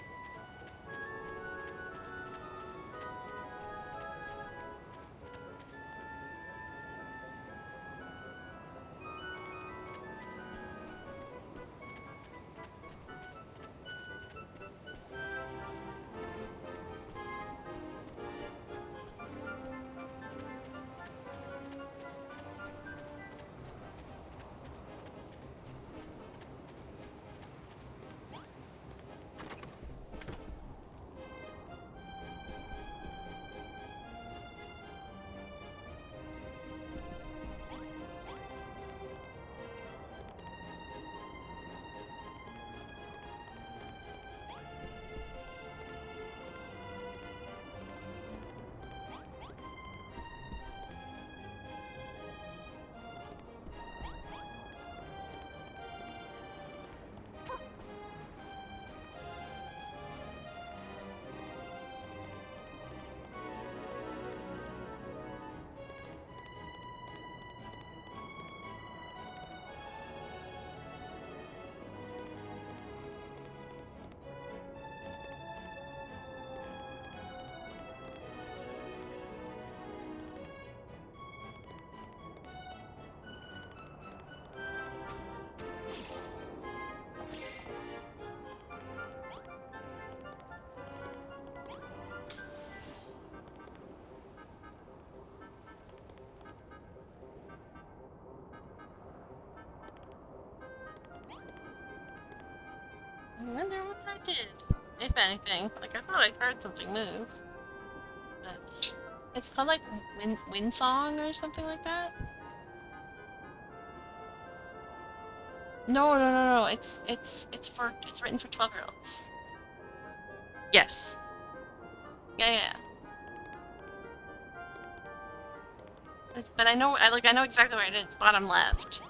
I wonder what that did, if anything. Like, I thought I heard something move. But it's called, like, wind song or something like that? No, no, no, no. It's written for 12-year-olds. Yes. Yeah, yeah, yeah. But I know exactly where it is. Bottom left.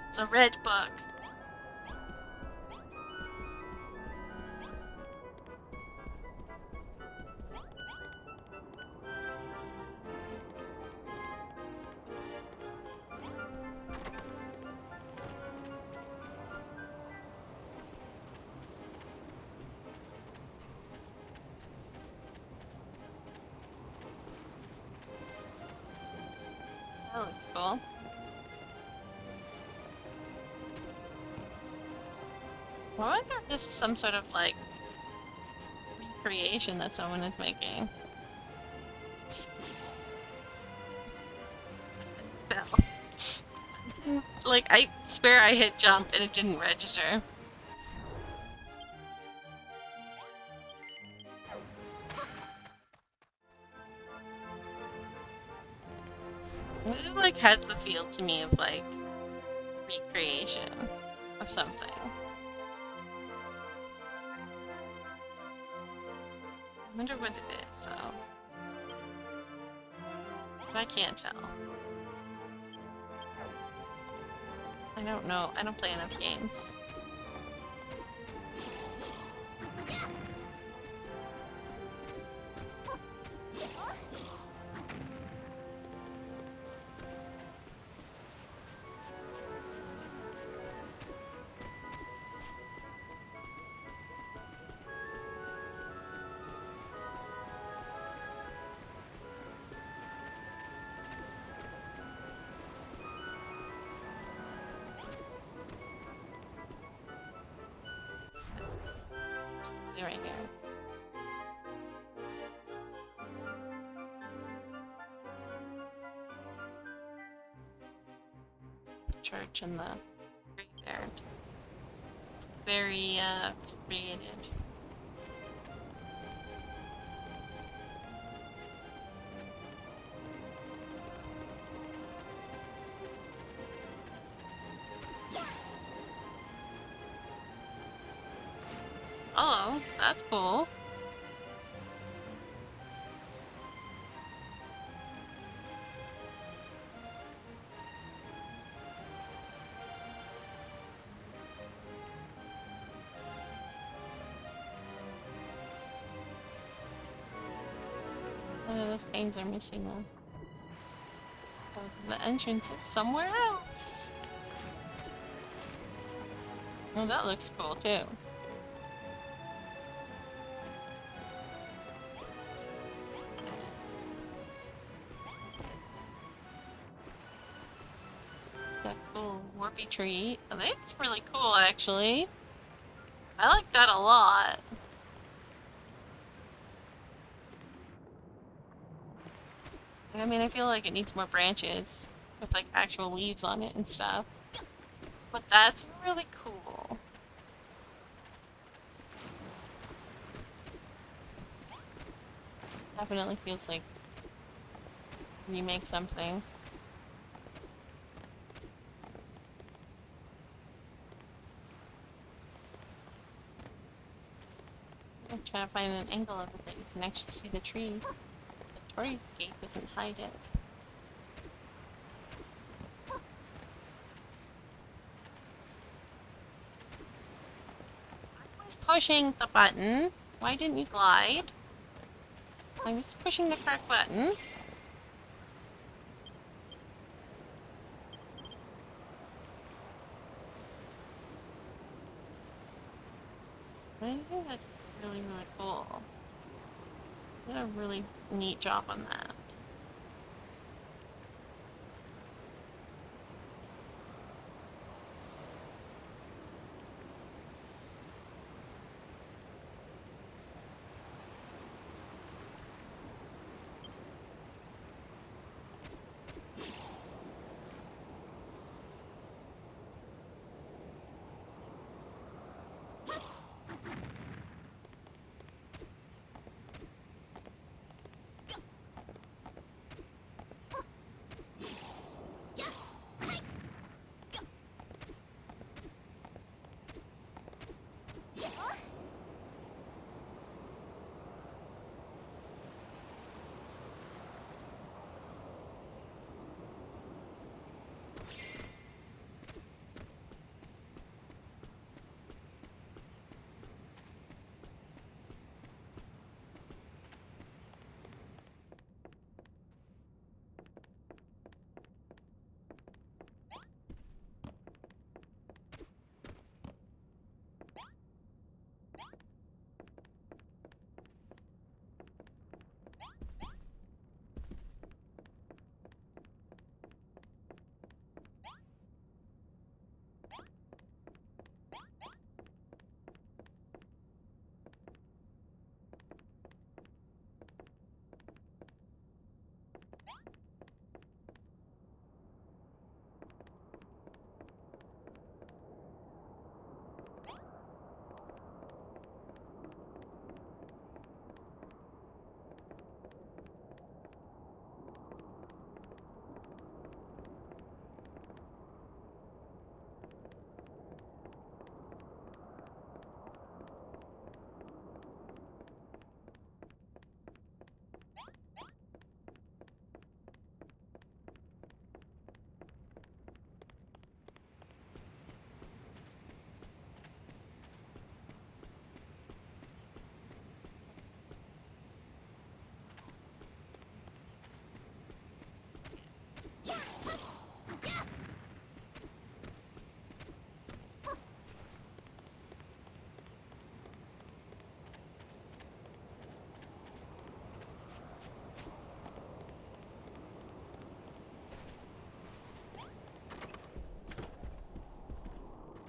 It's a red book. That looks cool. I wonder if this is some sort of, like, recreation that someone is making. Oops. Bell. Like, I swear I hit jump and it didn't register. It, like, has the feel to me of, like, recreation of something. I wonder what it is, though. I can't tell. I don't know. I don't play enough games. It's right here. Church and the graveyard. Very, created. Oh, that's cool. Oh, those panes are missing though. Oh, the entrance is somewhere else. Well, that looks cool too. That cool warpy tree. Oh, that's really cool, actually. I like that a lot. I mean, I feel like it needs more branches with like actual leaves on it and stuff. But that's really cool. Definitely feels like remake something. I'm trying to find an angle of it that you can actually see the tree. The torii gate doesn't hide it. I was pushing the button. Why didn't you glide? I was pushing the correct button. I think that's really, really cool. You did a really neat job on that.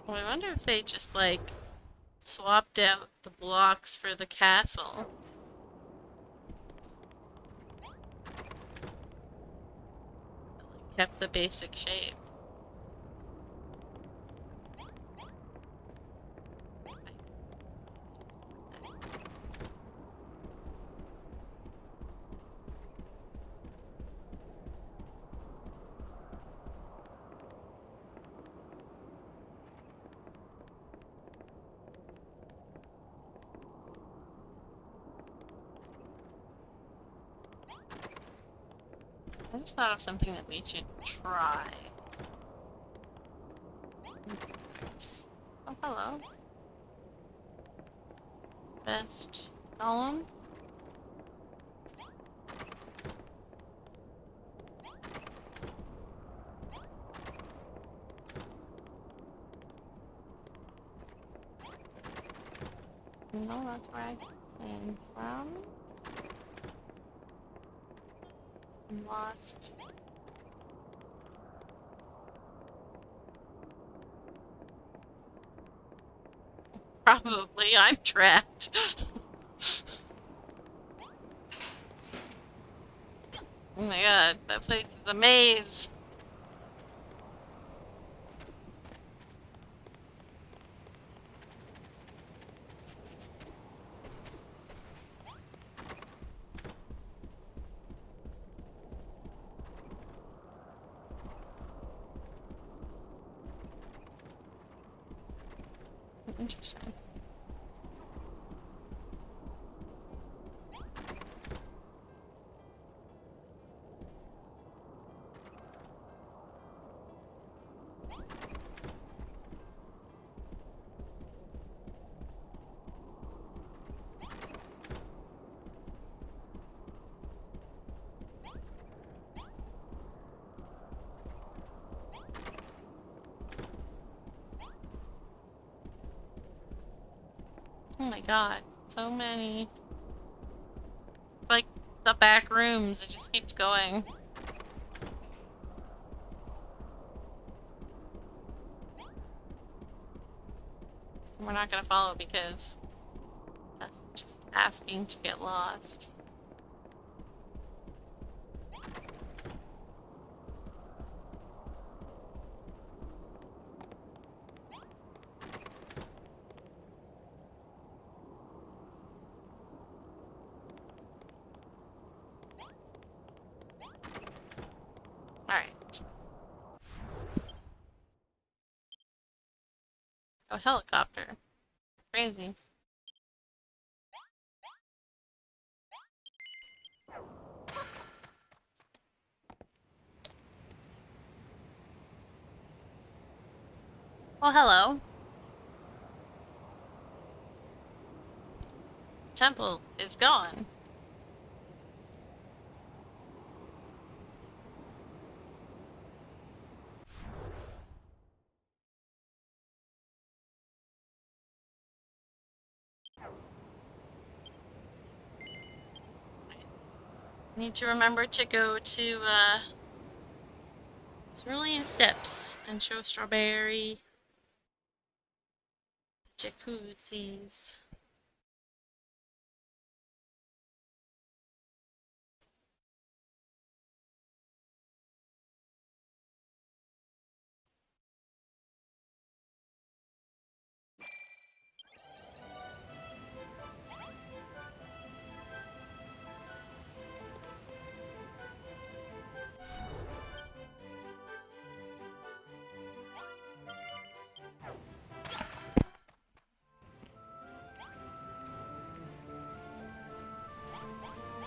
Well, I wonder if they just like swapped out the blocks for the castle. Kept the basic shape. I just thought of something that we should try. Oh, hello. Best column? No, that's where I came from. I'm lost. Probably, I'm trapped. Oh my god, that place is a maze. Interesting. Oh my god, so many. It's like the back rooms, it just keeps going. We're not gonna follow because that's just asking to get lost. Alright. Oh, helicopter. Crazy. Oh, hello. Temple is gone. Need to remember to go to, Cerulean Steps and show Strawberry jacuzzis.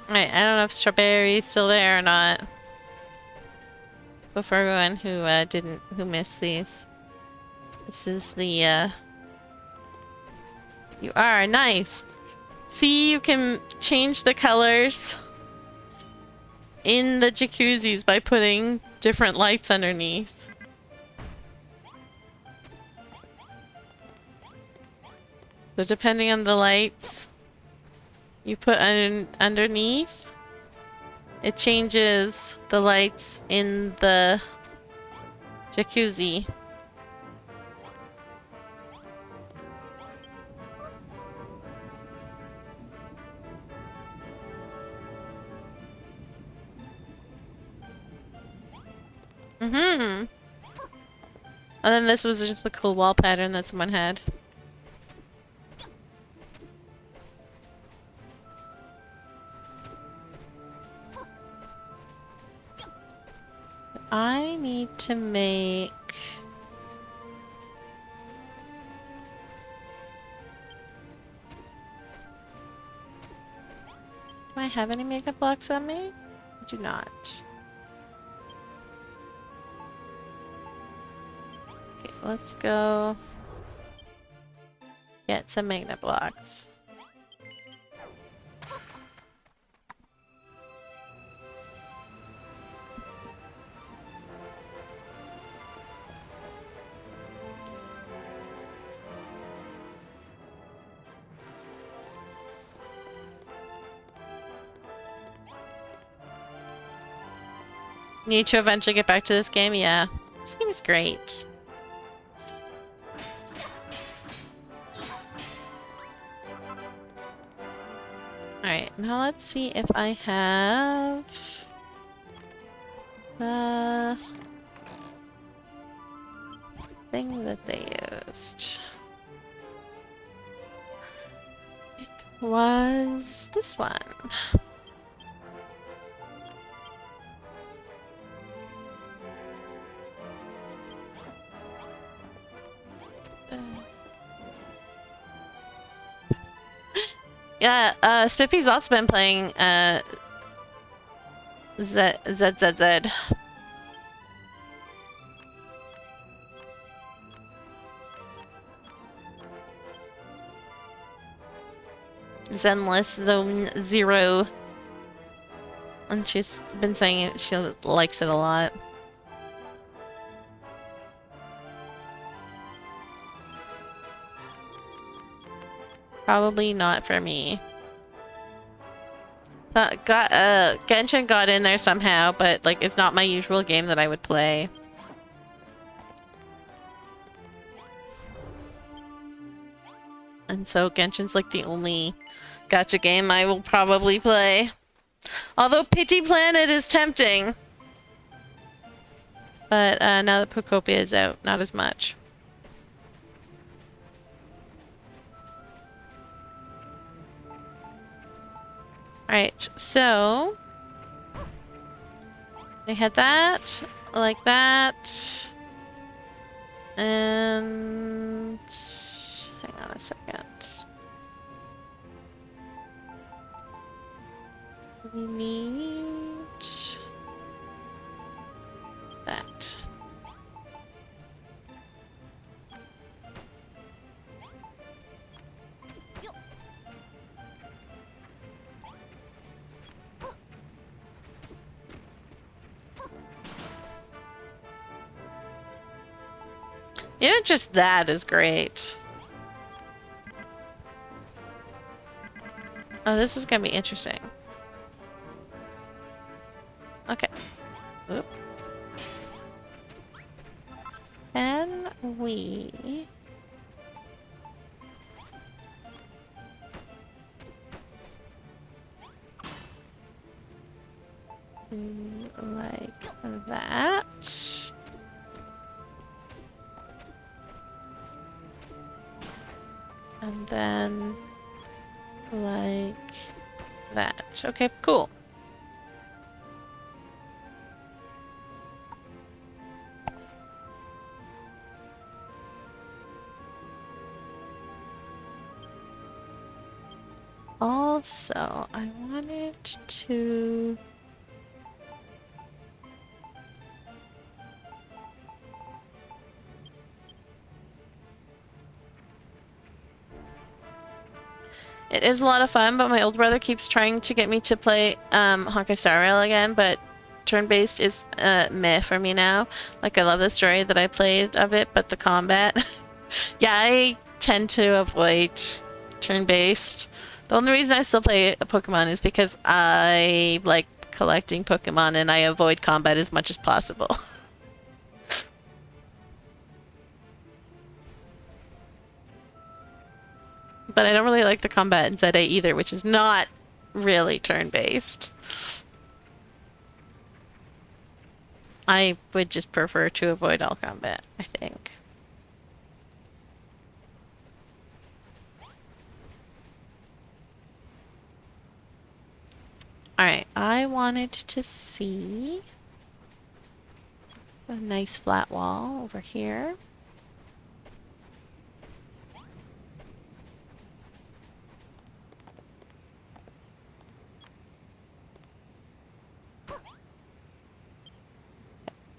Alright, I don't know if Strawberry's still there or not. But for everyone who missed these. This is the, You are, nice! See, you can change the colors in the jacuzzis by putting different lights underneath. So depending on the lights you put underneath, it changes the lights in the jacuzzi. Mm-hmm. And then this was just a cool wall pattern that someone had. I need to make... Do I have any makeup blocks on me? I do not. Okay, let's go get some magnet blocks. Need to eventually get back to this game? Yeah. This game is great. Alright, now let's see if I have... the thing that they used. It was this one. Yeah, Spiffy's also been playing ZZZ. Zenless Zone Zero. And she's been saying she likes it a lot. Probably not for me. Genshin got in there somehow, but like it's not my usual game that I would play. And so Genshin's like the only gacha game I will probably play. Although Pity Planet is tempting. But now that Pocopia is out, not as much. Alright, so... they had that, like that. And... hang on a second. We need... that. Even just that is great. Oh, this is gonna be interesting. Okay. Oop. Can we... do like that? And then like that. Okay, cool. Also, I wanted to... it is a lot of fun, but my older brother keeps trying to get me to play Honkai Star Rail again, but turn-based is meh for me now. Like, I love the story that I played of it, but the combat... yeah, I tend to avoid turn-based. The only reason I still play Pokemon is because I like collecting Pokemon and I avoid combat as much as possible. But I don't really like the combat in ZA either, which is not really turn-based. I would just prefer to avoid all combat, I think. Alright, I wanted to see a nice flat wall over here.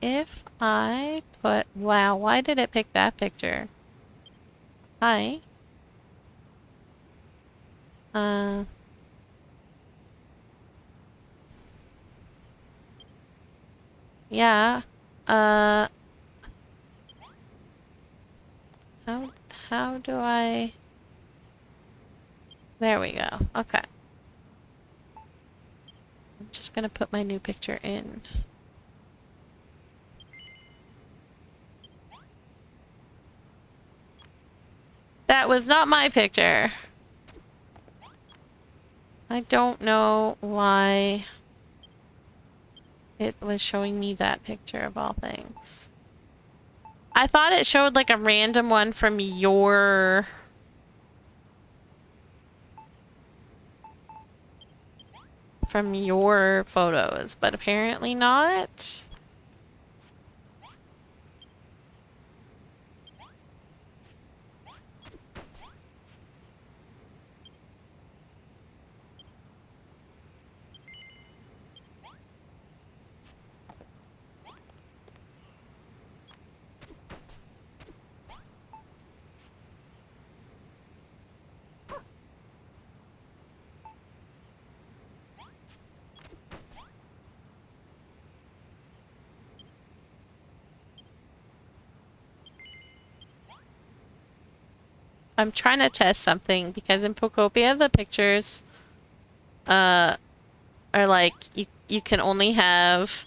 If I put... Wow, why did it pick that picture? Hi. Yeah. Uh... How do I... There we go. Okay. I'm just gonna put my new picture in. That was not my picture. I don't know why it was showing me that picture of all things. I thought it showed like a random one from your... photos, but apparently not. I'm trying to test something because in Pocopia the pictures are like you can only have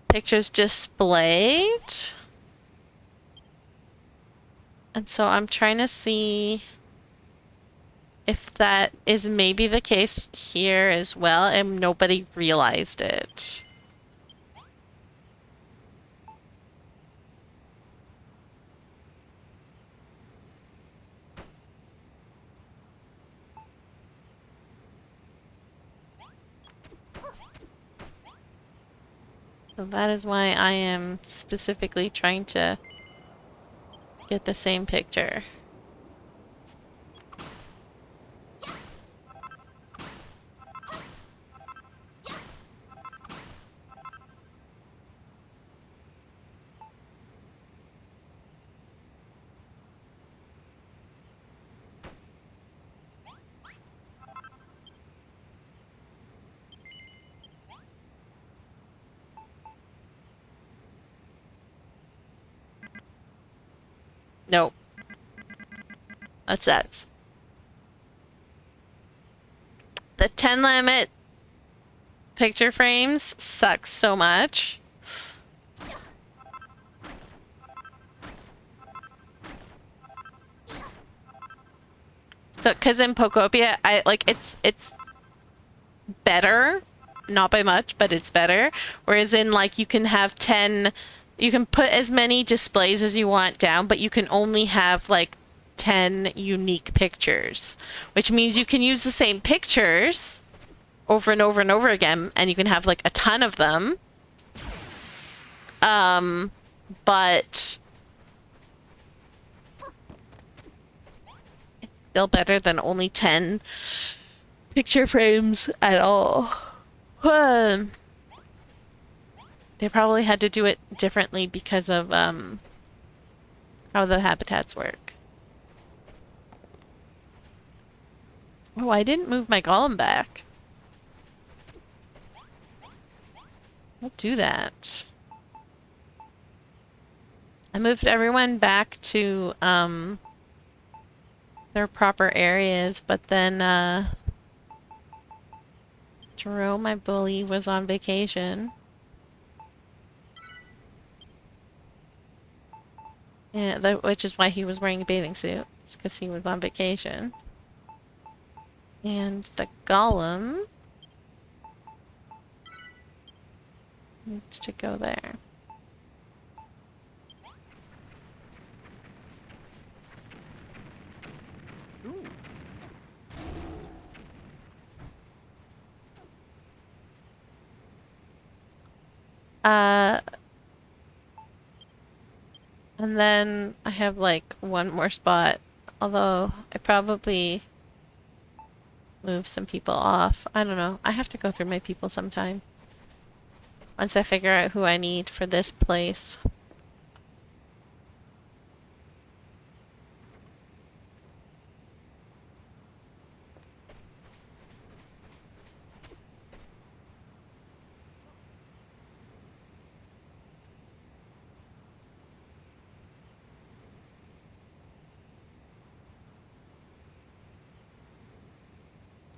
pictures displayed. And so I'm trying to see if that is maybe the case here as well and nobody realized it. So that is why I am specifically trying to get the same picture. Nope. That sucks. The 10 limit picture frames sucks so much. So, cause in Pocopia, it's better, not by much, but it's better. Whereas in like you can have 10, you can put as many displays as you want down, but you can only have like 10 unique pictures, which means you can use the same pictures over and over and over again, and you can have like a ton of them. But it's still better than only 10 picture frames at all. They probably had to do it differently because of how the habitats work. Oh, I didn't move my golem back. I'll do that. I moved everyone back to their proper areas, but then Jerome, my bully, was on vacation. Yeah, which is why he was wearing a bathing suit. It's because he was on vacation. And the golem needs to go there. Ooh. And then I have like one more spot, although I probably move some people off. I don't know. I have to go through my people sometime. Once I figure out who I need for this place.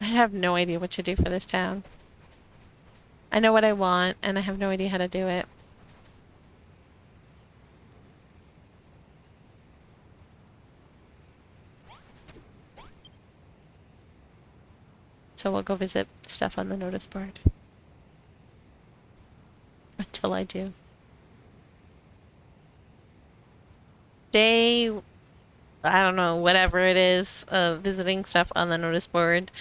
I have no idea what to do for this town. I know what I want, and I have no idea how to do it. So we'll go visit stuff on the notice board. Until I do. Day, I don't know, whatever it is, of visiting stuff on the notice board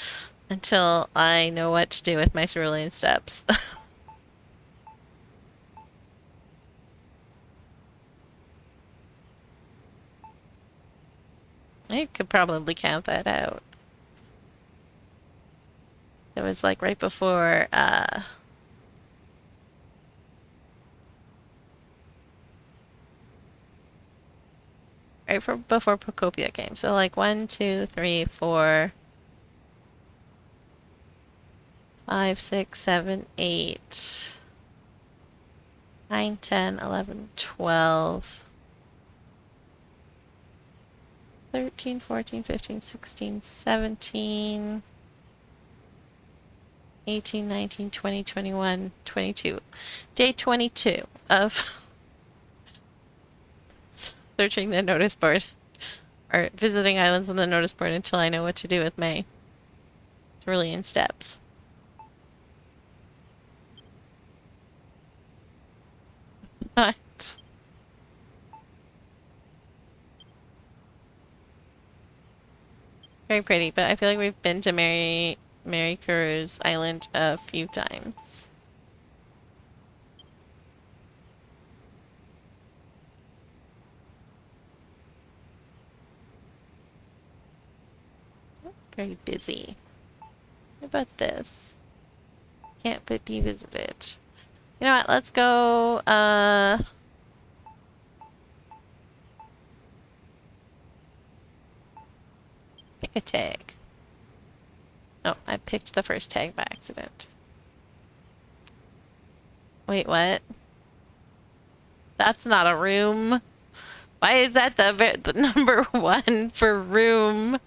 until I know what to do with my cerulean steps. I could probably count that out. It was like right before, before Procopia came. So like 1, 2, 3, 4, 5, 6, 7, 8, 9, 10, 11, 12, 13, 14, 15, 16, 17, 18, 19, 20, 21, 22. Day 22 of searching the notice board. Or visiting islands on the notice board until I know what to do with my cerulean steps. But very pretty, but I feel like we've been to Mary Carews Island a few times. It's very busy. What about this? Can't but be visited. You know what? Let's go, pick a tag. Oh, I picked the first tag by accident. Wait, what? That's not a room. Why is that the number 1 for room?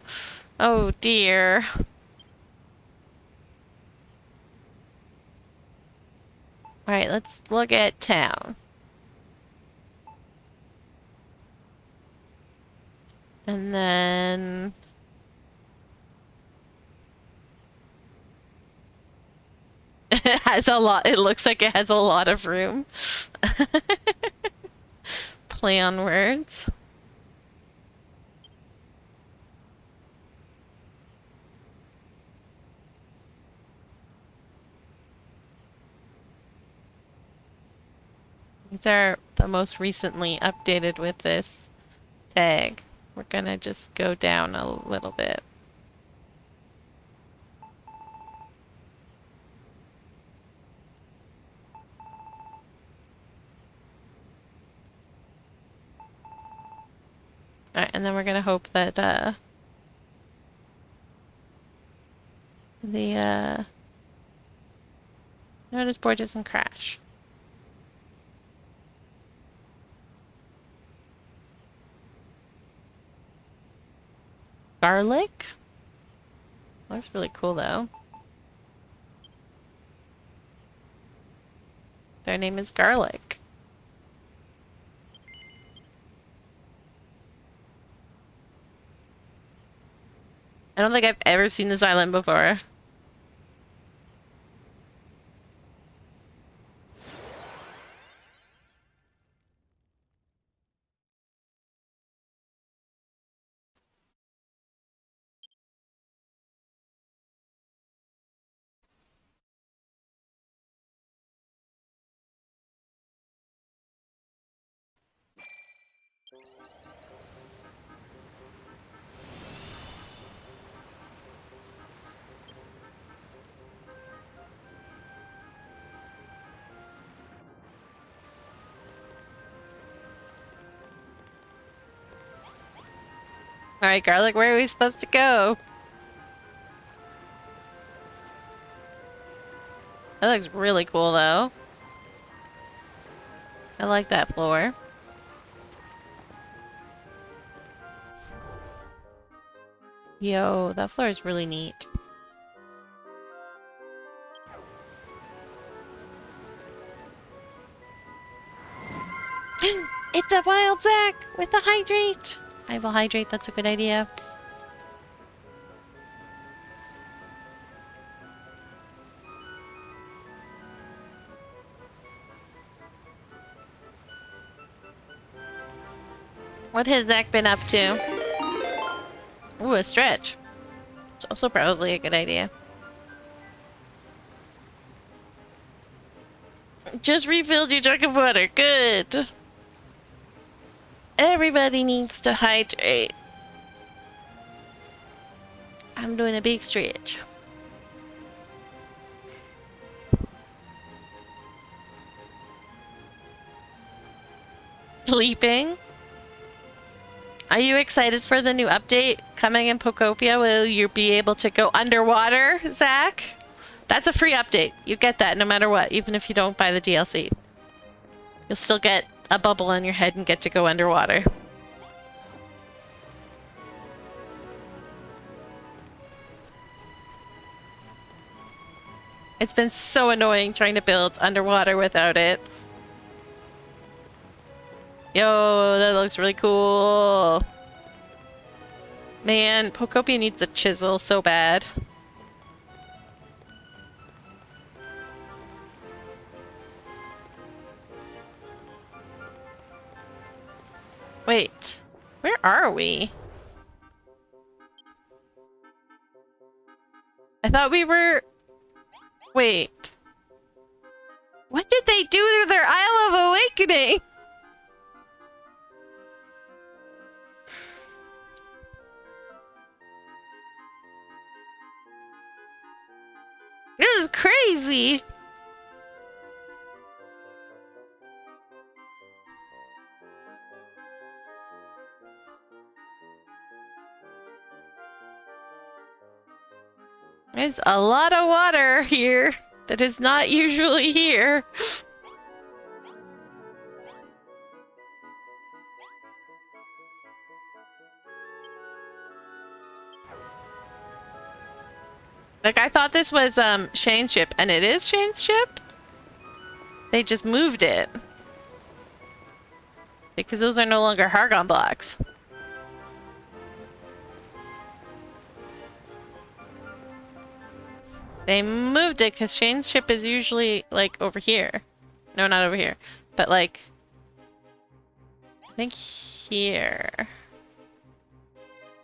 Oh dear. Alright, let's look at town. And then it has a lot, it looks like it has a lot of room. Play on words. These are the most recently updated with this tag. We're gonna just go down a little bit. Alright, and then we're gonna hope that the notice board doesn't crash. Garlic? Looks really cool though. Their name is Garlic. I don't think I've ever seen this island before. Alright, Garlic, where are we supposed to go? That looks really cool, though. I like that floor. Yo, that floor is really neat. It's a wild Zack with a hydrate! I will hydrate, that's a good idea. What has Zack been up to? Ooh, a stretch. It's also probably a good idea. Just refilled your jug of water. Good. Everybody needs to hydrate. I'm doing a big stretch. Sleeping. Are you excited for the new update coming in Pokopia? Will you be able to go underwater, Zack? That's a free update. You get that no matter what, even if you don't buy the DLC. You'll still get a bubble on your head and get to go underwater. It's been so annoying trying to build underwater without it. Yo, that looks really cool. Man, Pokopia needs a chisel so bad. Wait, where are we? I thought we were... Wait. What did they do to their Isle of Awakening? This is crazy! There's a lot of water here that is not usually here. Like, I thought this was Shane's ship, and it is Shane's ship? They just moved it. Because those are no longer Hargon blocks. They moved it because Shane's ship is usually, like, over here. No, not over here. But, like, I think here.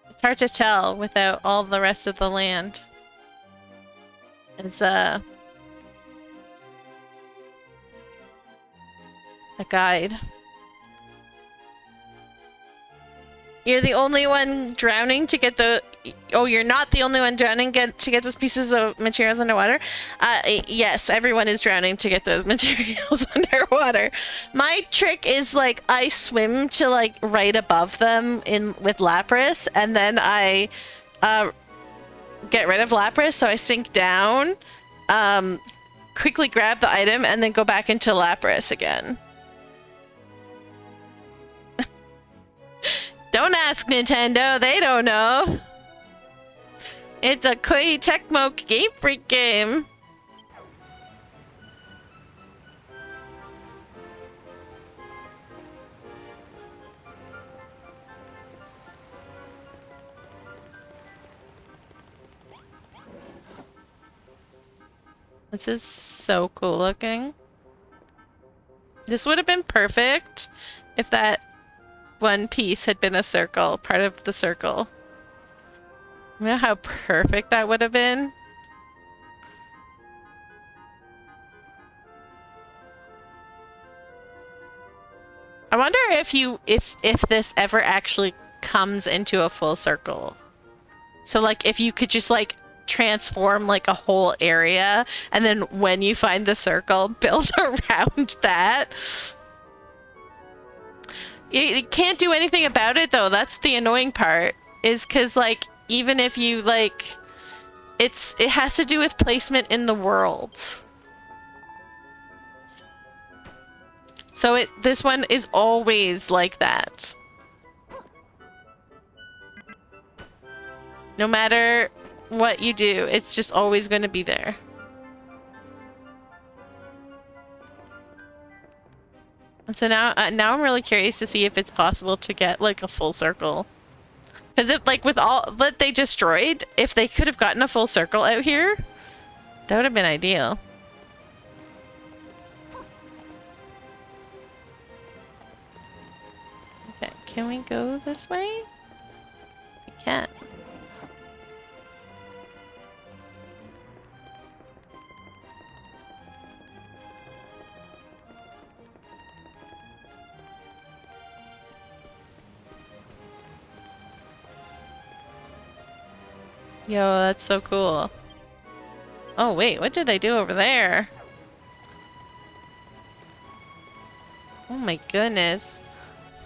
It's hard to tell without all the rest of the land. It's, a guide. You're the only one drowning to get the... Oh, you're not the only one drowning to get those pieces of materials underwater? Yes, everyone is drowning to get those materials underwater. My trick is, like, I swim to, like, right above them with Lapras, and then I get rid of Lapras, so I sink down, quickly grab the item, and then go back into Lapras again. Don't ask Nintendo, they don't know. It's a Koei Tecmo Game Freak game. This is so cool looking. This would have been perfect if that one piece had been a circle, part of the circle. You know how perfect that would have been? I wonder if this ever actually comes into a full circle. So like if you could just like transform like a whole area and then when you find the circle, build around that. You can't do anything about it though. That's the annoying part, is because like even if you like, it has to do with placement in the world. So this one is always like that. No matter what you do, it's just always going to be there. And so now I'm really curious to see if it's possible to get like a full circle. Because if like with all that they destroyed, if they could have gotten a full circle out here, that would have been ideal. Okay, can we go this way? We can. Yo, that's so cool. Oh wait, what did they do over there? Oh my goodness.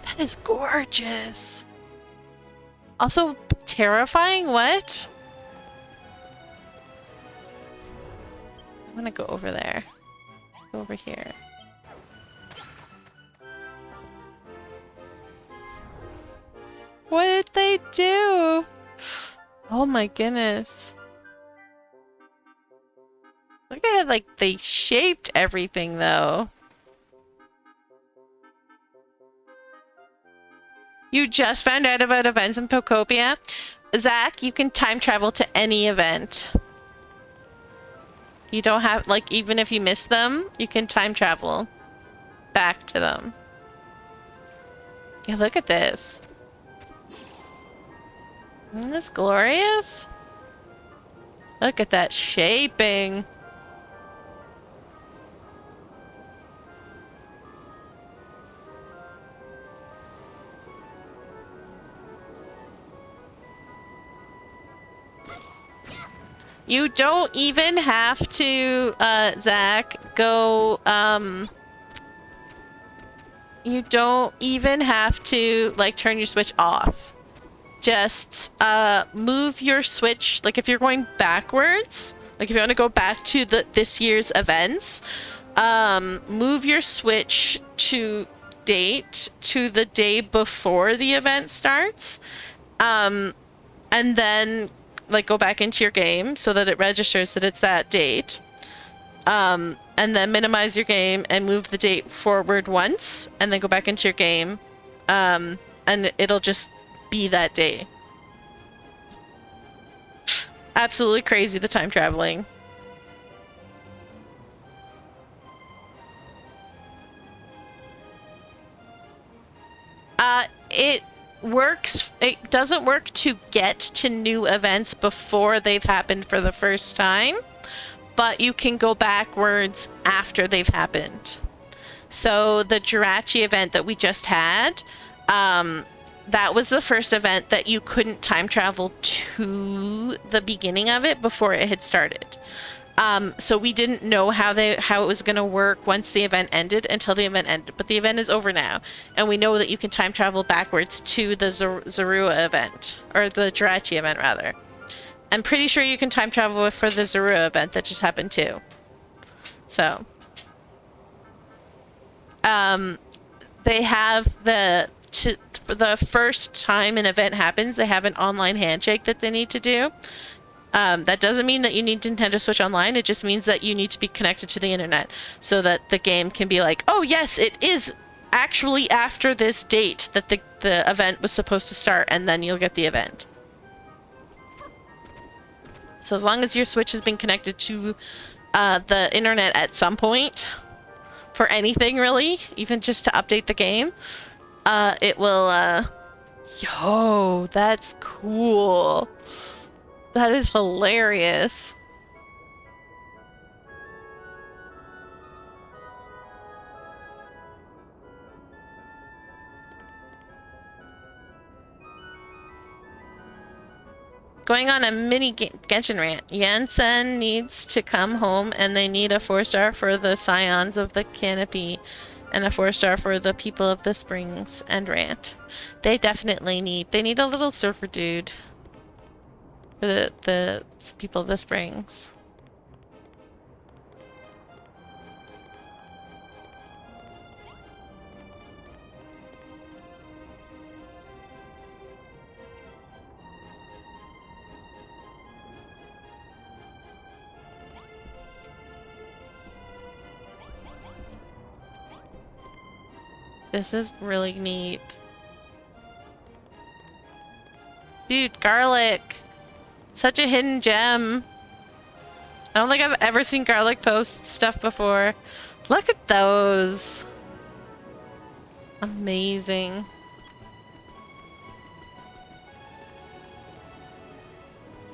That is gorgeous. Also terrifying, what? I'm gonna go over there. Go over here. What did they do? Oh my goodness. Look at it, like they shaped everything though. You just found out about events in Pocopia? Zach, you can time travel to any event. You don't have, like, even if you miss them, you can time travel back to them. Yeah, look at this. Isn't this glorious? Look at that shaping. You don't even have to, Zach, go, you don't even have to, like, turn your Switch off. Just, move your Switch, like, if you're going backwards, like, if you want to go back to this year's events, move your Switch to date to the day before the event starts, and then like go back into your game so that it registers that it's that date, and then minimize your game and move the date forward once and then go back into your game, and it'll just be that day. Absolutely crazy, the time traveling. It works. It doesn't work to get to new events before they've happened for the first time, but you can go backwards after they've happened. So the Jirachi event that we just had, that was the first event that you couldn't time travel to the beginning of it before it had started. So we didn't know how it was going to work once the event ended until the event ended. But the event is over now, and we know that you can time travel backwards to the Zorua event, or the Jirachi event rather. I'm pretty sure you can time travel for the Zorua event that just happened too. So, they have for the first time an event happens, they have an online handshake that they need to do. That doesn't mean that you need Nintendo Switch Online. It just means that you need to be connected to the internet so that the game can be like, oh yes, it is actually after this date that the event was supposed to start, and then you'll get the event. So as long as your Switch has been connected to the internet at some point, for anything really, even just to update the game, it will, yo, that's cool. That is hilarious. going on a mini Genshin rant. Yansen needs to come home and they need a 4-star for the Scions of the Canopy and a 4-star for the people of the Springs and rant. They definitely need a little surfer dude for the people of the Springs. This is really neat. Dude, garlic! Such a hidden gem. I don't think I've ever seen garlic post stuff before. Look at those! Amazing.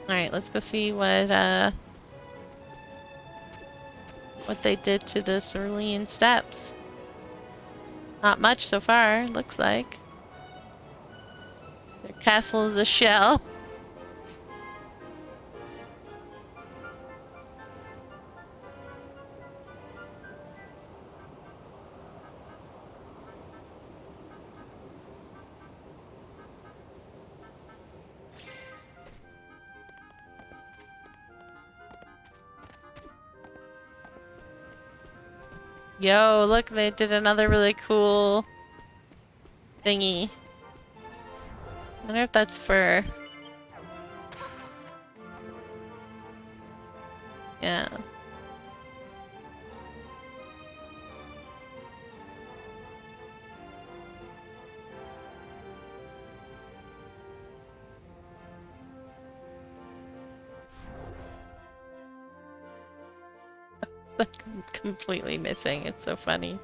Alright, let's go see what they did to the Cerulean Steps. Not much so far, looks like. Their castle is a shell. Yo, look, they did another really cool thingy. I wonder if that's for... Yeah. Completely missing. It's so funny.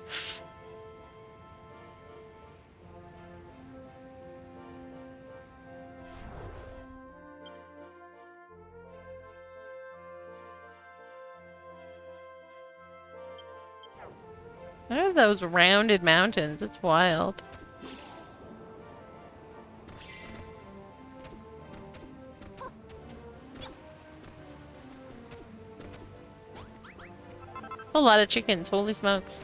What are those rounded mountains? It's wild. A lot of chickens, holy smokes.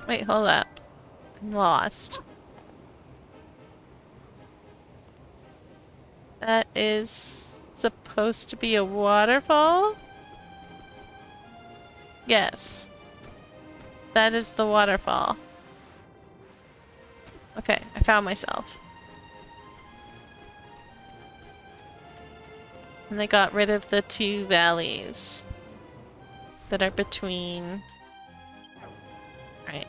Wait, hold up. I'm lost. That is supposed to be a waterfall? Yes. That is the waterfall. Okay, I found myself. And they got rid of the 2 valleys that are between. Right.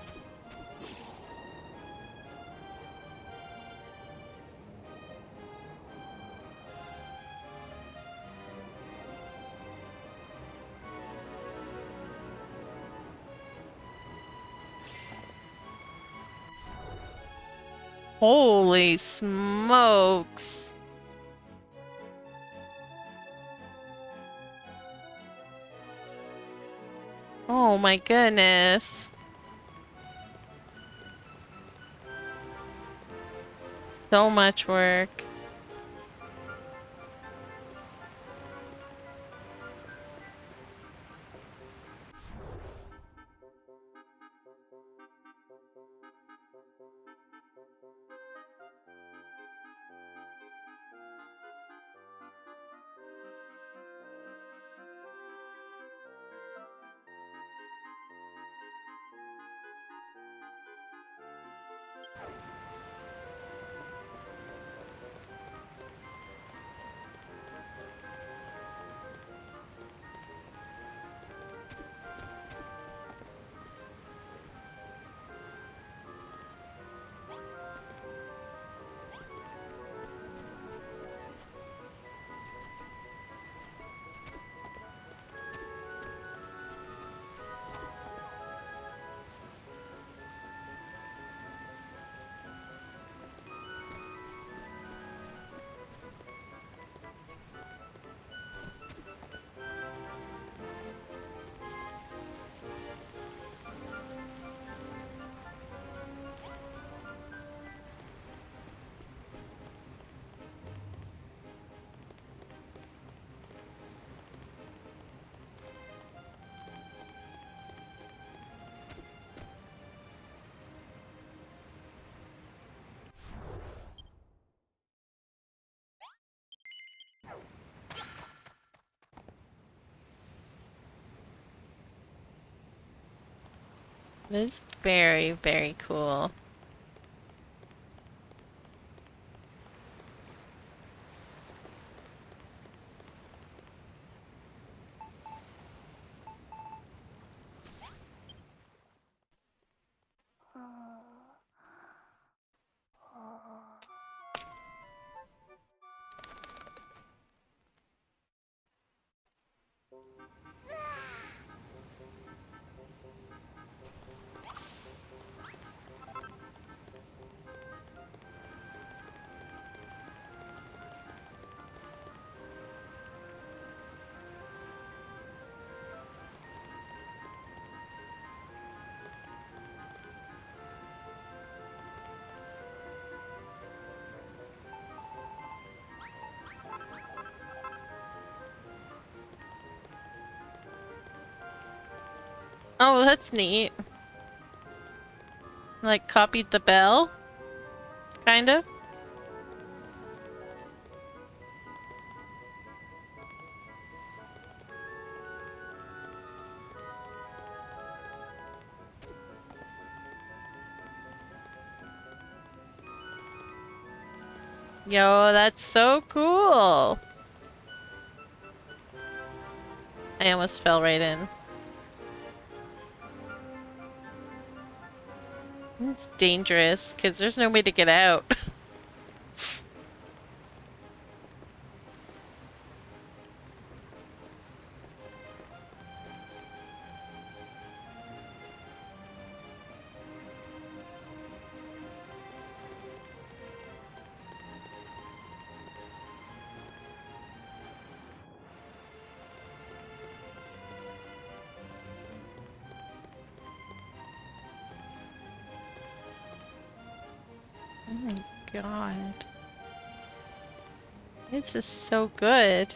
Holy smokes. Oh my goodness. So much work. It is very, very cool. Oh, that's neat. Like, copied the bell? Kind of? Yo, that's so cool! I almost fell right in. It's dangerous, because there's no way to get out. Oh my god. This is so good.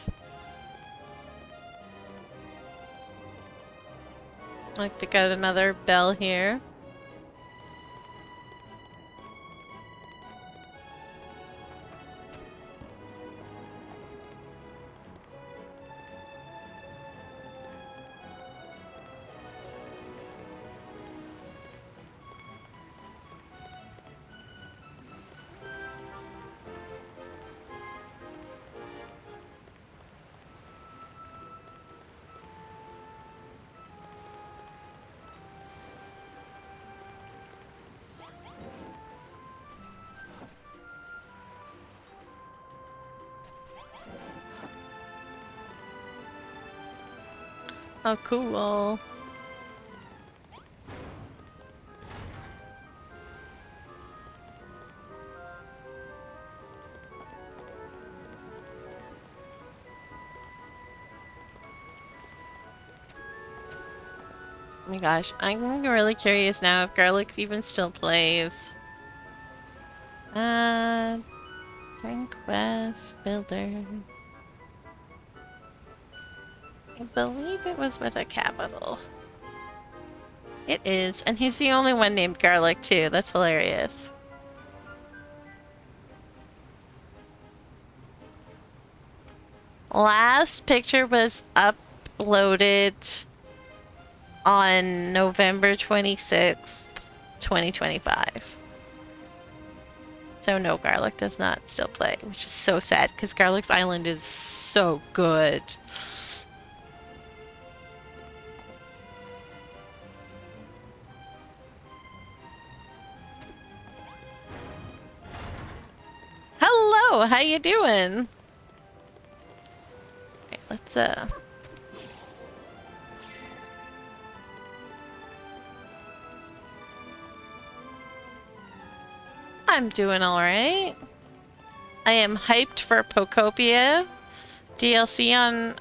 Like, they got another bell here. Oh, cool. Oh my gosh, I'm really curious now if Garlic even still plays. Conquest Builder. I believe it was with a capital. It is, and he's the only one named Garlic too. That's hilarious. Last picture was uploaded on November 26th, 2025. So no, Garlic does not still play, which is so sad because Garlic's Island is so good. Hello, how you doing? Right, let's I'm doing all right. I am hyped for Pokopia DLC on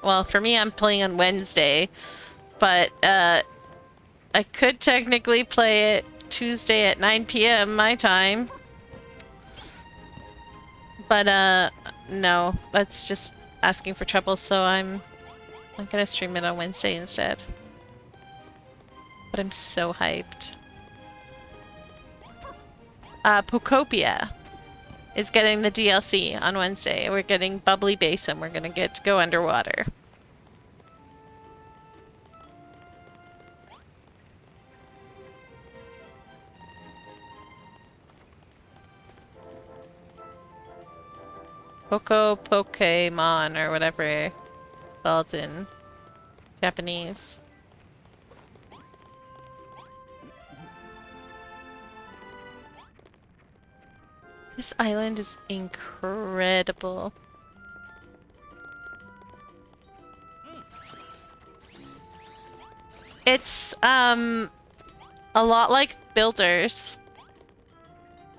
well, for me I'm playing on Wednesday, but I could technically play it Tuesday at 9 p.m. my time. But no, that's just asking for trouble, so I'm gonna stream it on Wednesday instead. But I'm so hyped. Pokopia is getting the DLC on Wednesday. We're getting Bubbly Basin. We're gonna get to go underwater. Pokemon or whatever it's called in Japanese. This island is incredible. It's a lot like Builders.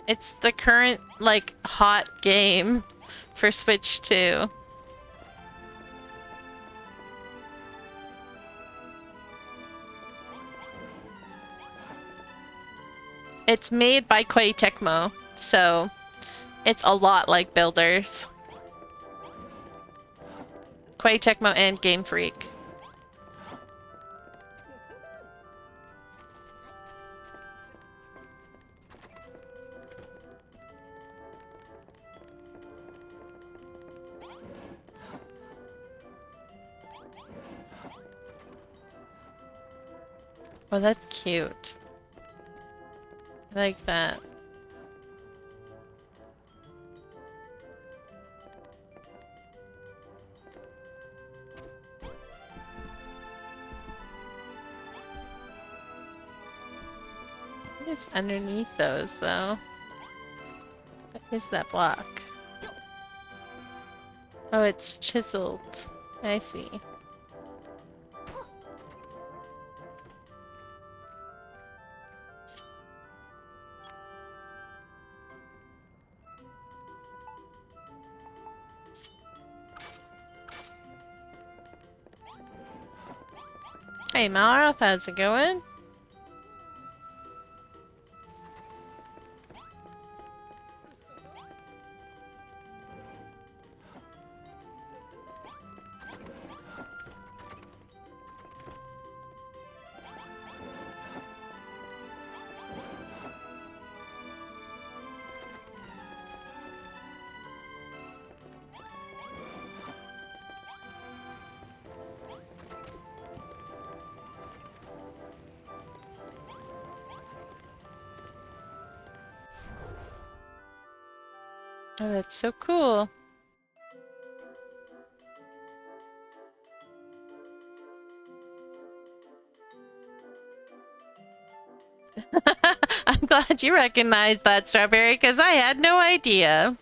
It's the current like hot game for Switch 2. It's made by Koei Tecmo, so it's a lot like Builders. Koei Tecmo and Game Freak. Oh, that's cute. I like that. What is underneath those, though? What is that block? Oh, it's chiseled. I see. Hey Malroth, how's it going? Oh, that's so cool. I'm glad you recognized that, Strawberry, because I had no idea.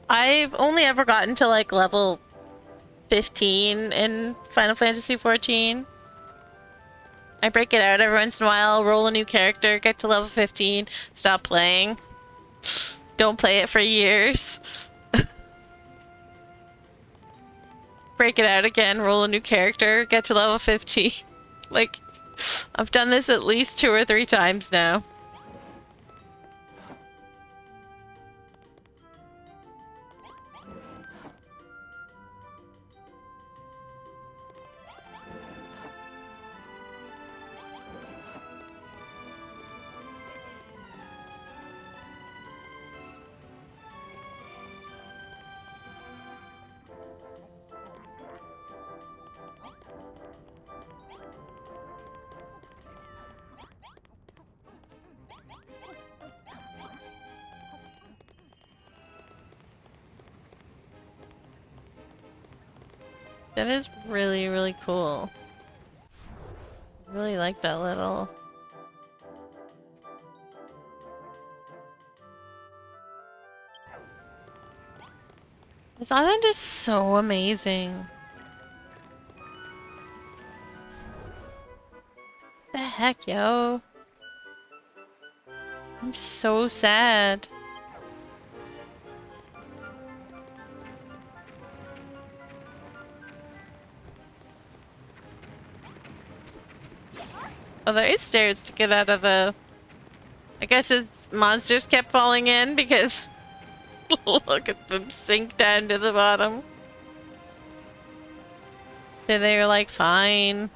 I've only ever gotten to like level 15 in Final Fantasy XIV. I break it out every once in a while, roll a new character, get to level 15, stop playing. Don't play it for years. Break it out again, roll a new character, get to level 15. Like, I've done this at least 2 or 3 times now. That is really, really cool. I really like that little... This island is so amazing. The heck, yo? I'm so sad. Oh, there is stairs to get out of the... I guess it's monsters kept falling in because... Look at them sink down to the bottom. Then they were like, fine.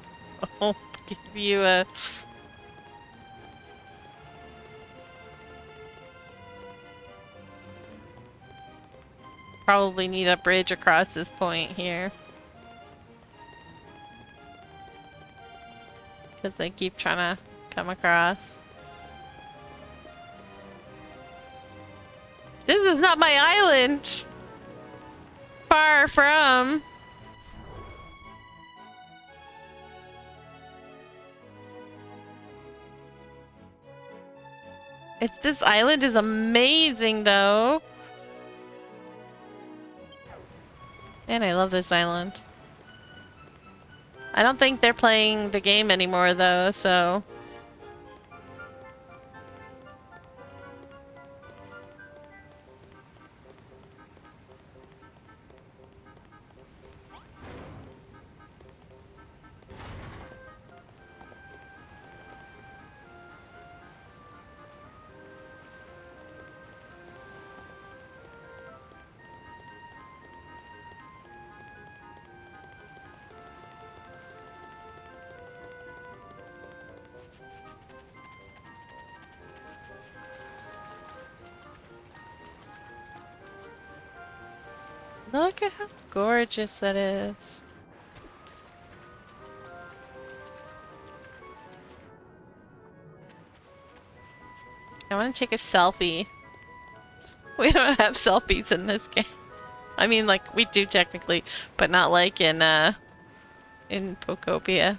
I'll give you a probably need a bridge across this point here. Because they keep trying to come across. This is not my island! Far from. This island is amazing though. And I love this island. I don't think they're playing the game anymore though, so. Look at how gorgeous that is. I want to take a selfie. We don't have selfies in this game. I mean, like, we do technically, but not like in Pocopia.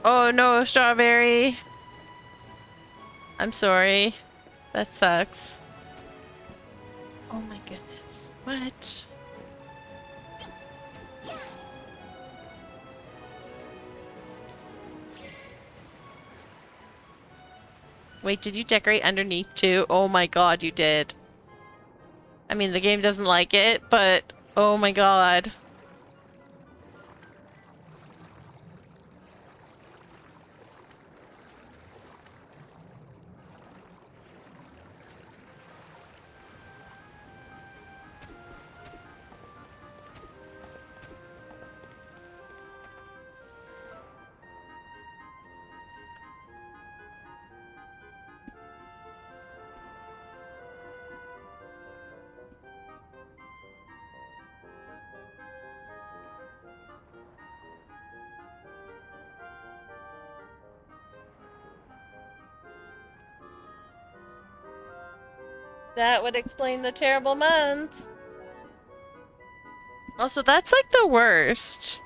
Oh no, strawberry. I'm sorry. That sucks. Oh my goodness. What? Wait, did you decorate underneath too? Oh my god, you did. I mean, the game doesn't like it, but oh my god. That would explain the terrible month. Also, that's like the worst.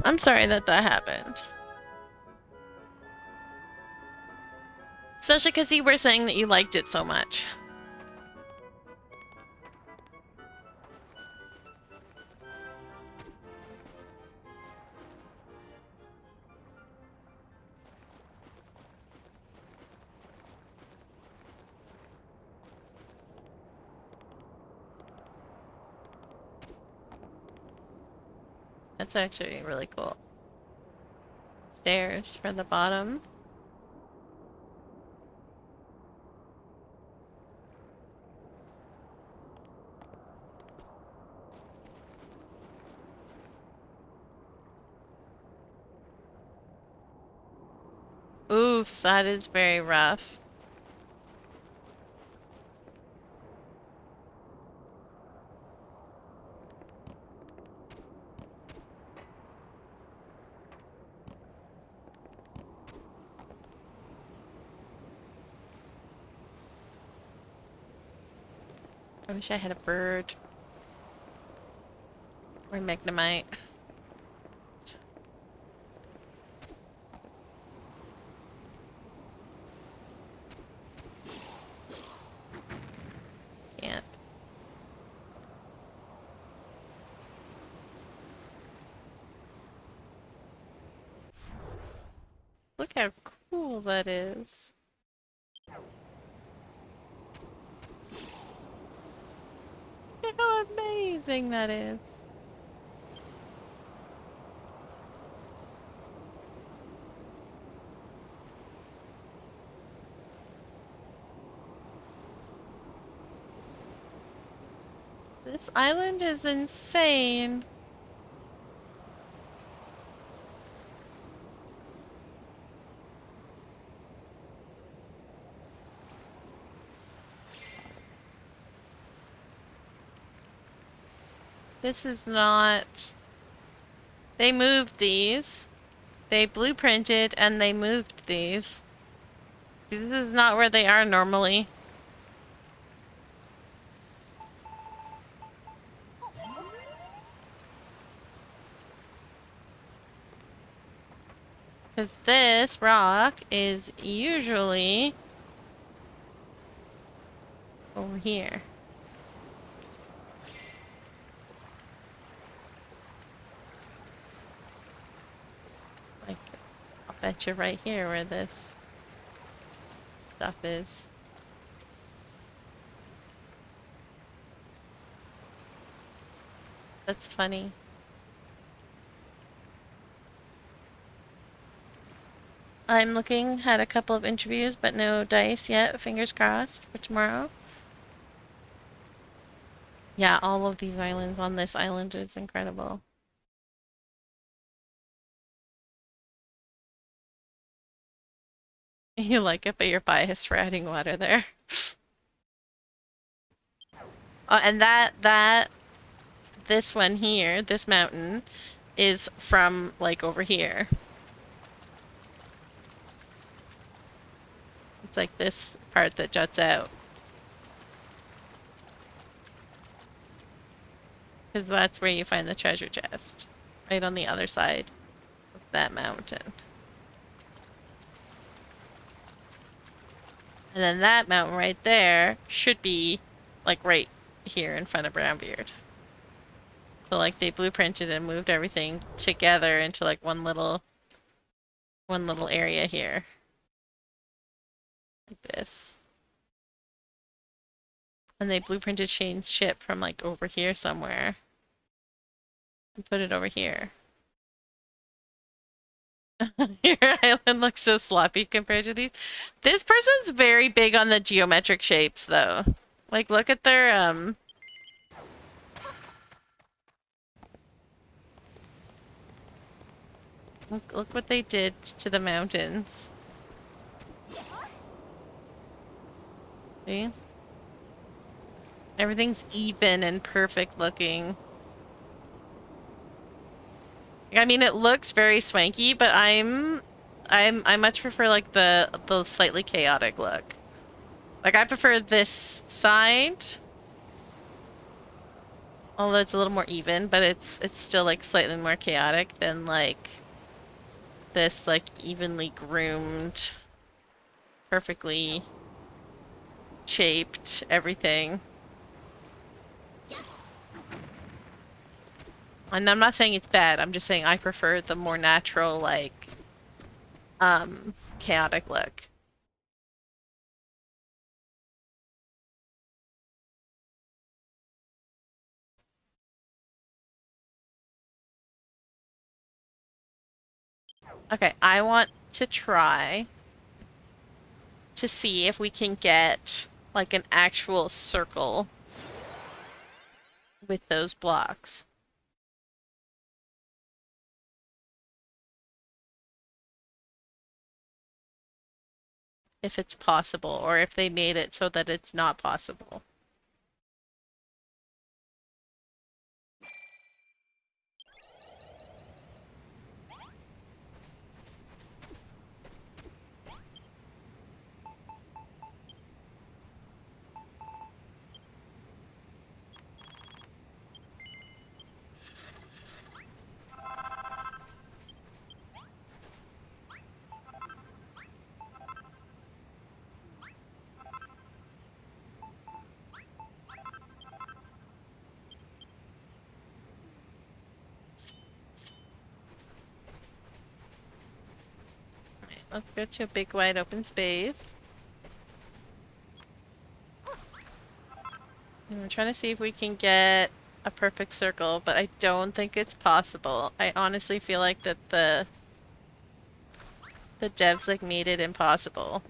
I'm sorry that that happened. Especially because you were saying that you liked it so much. That's actually really cool. Stairs for the bottom. Oof, that is very rough. I wish I had a bird. Or Magnemite. Can't. Look how cool that is. Look how amazing that is. This island is insane. This is not... They moved these. They blueprinted and they moved these. This is not where they are normally. Because this rock is usually over here. Like, I'll bet you right here where this stuff is. That's funny. I'm looking at a couple of interviews, but no dice yet. Fingers crossed for tomorrow. Yeah, all of these islands on this island is incredible. You like it, but you're biased for adding water there. And this one here, this mountain, is from, like, over here. It's like this part that juts out. Because that's where you find the treasure chest. Right on the other side of that mountain. And then that mountain right there should be, like, right here in front of Brownbeard. So, like, they blueprinted and moved everything together into, like, one little area here. Like this. And they blueprinted Shane's ship from, like, over here somewhere. And put it over here. Your island looks so sloppy compared to these. This person's very big on the geometric shapes, though. Like, look at their, Look what they did to the mountains. See? Everything's even and perfect looking. I mean, it looks very swanky, but I much prefer, like, the slightly chaotic look. Like, I prefer this side, although it's a little more even, but it's still, like, slightly more chaotic than, like, this, like, evenly groomed, perfectly shaped everything. And I'm not saying it's bad, I'm just saying I prefer the more natural, like, chaotic look. Okay, I want to try to see if we can get, like, an actual circle with those blocks. If it's possible, or if they made it so that it's not possible. let's go to a big wide open space. And we're trying to see if we can get a perfect circle, but I don't think it's possible. I honestly feel like that the devs like made it impossible.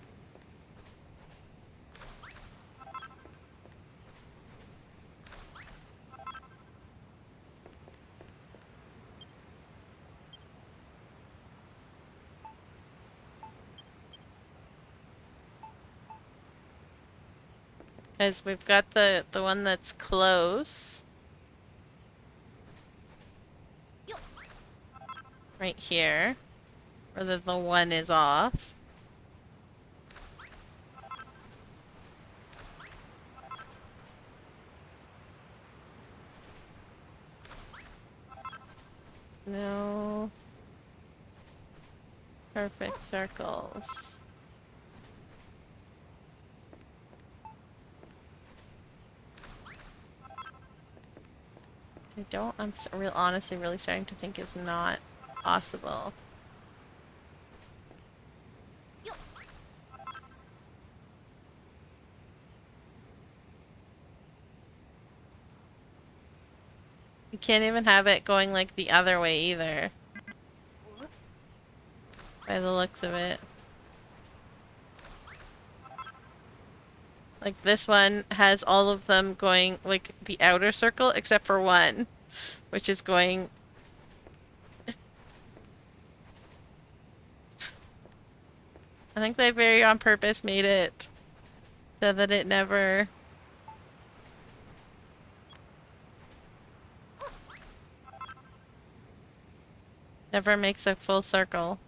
Because we've got the one that's close. Right here. Or the one is off. No. Perfect circles. I'm honestly really starting to think it's not possible. You can't even have it going like the other way either. By the looks of it. Like this one has all of them going like the outer circle except for one, which is going... I think they very on purpose made it so that it never makes a full circle.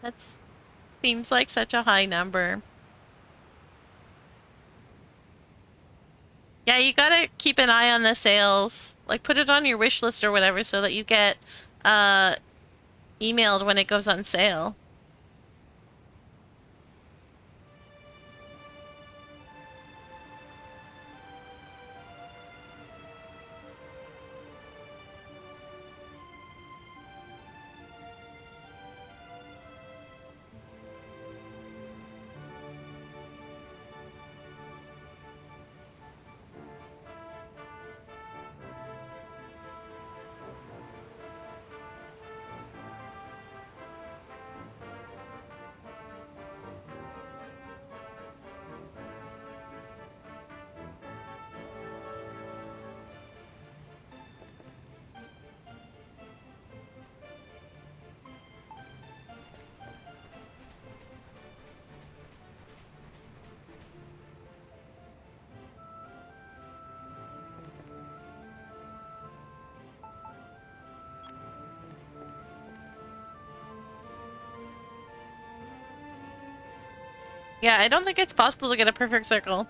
That seems like such a high number. Yeah, you gotta keep an eye on the sales. Like, put it on your wish list or whatever so that you get emailed when it goes on sale. Yeah, I don't think it's possible to get a perfect circle.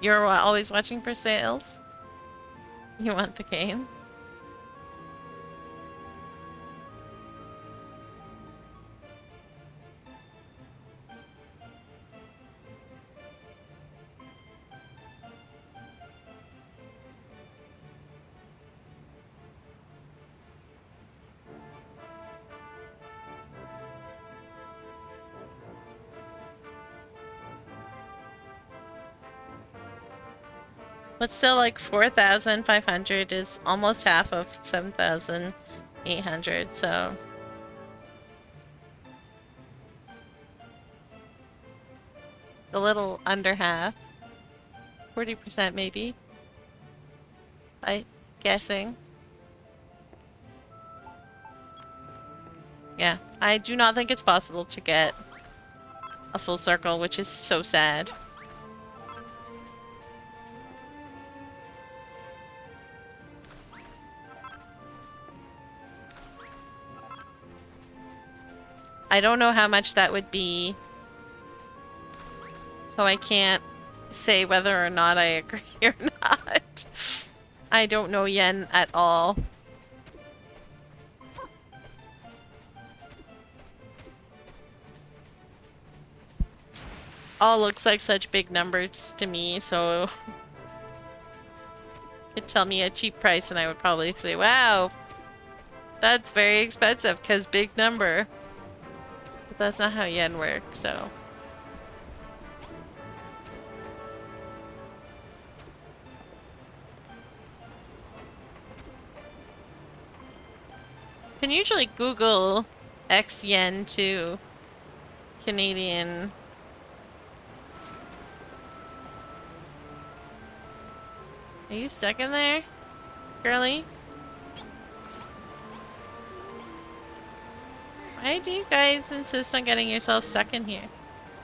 You're always watching for sales? You want the game? But still, like 4,500 is almost half of 7,800, so... a little under half. 40% maybe. I guessing. Yeah, I do not think it's possible to get a full circle, which is so sad. I don't know how much that would be, so I can't say whether or not I agree or not. I don't know yen at all. All looks like such big numbers to me, so it'd tell me a cheap price and I would probably say, wow, that's very expensive because big number. But that's not how yen works, so. You can usually Google X yen to Canadian. Are you stuck in there, girly? Why do you guys insist on getting yourself stuck in here?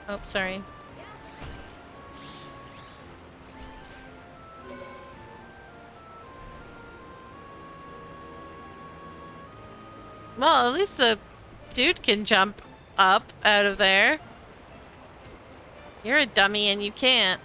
Oh, sorry. Well, at least the dude can jump up out of there. You're a dummy and you can't.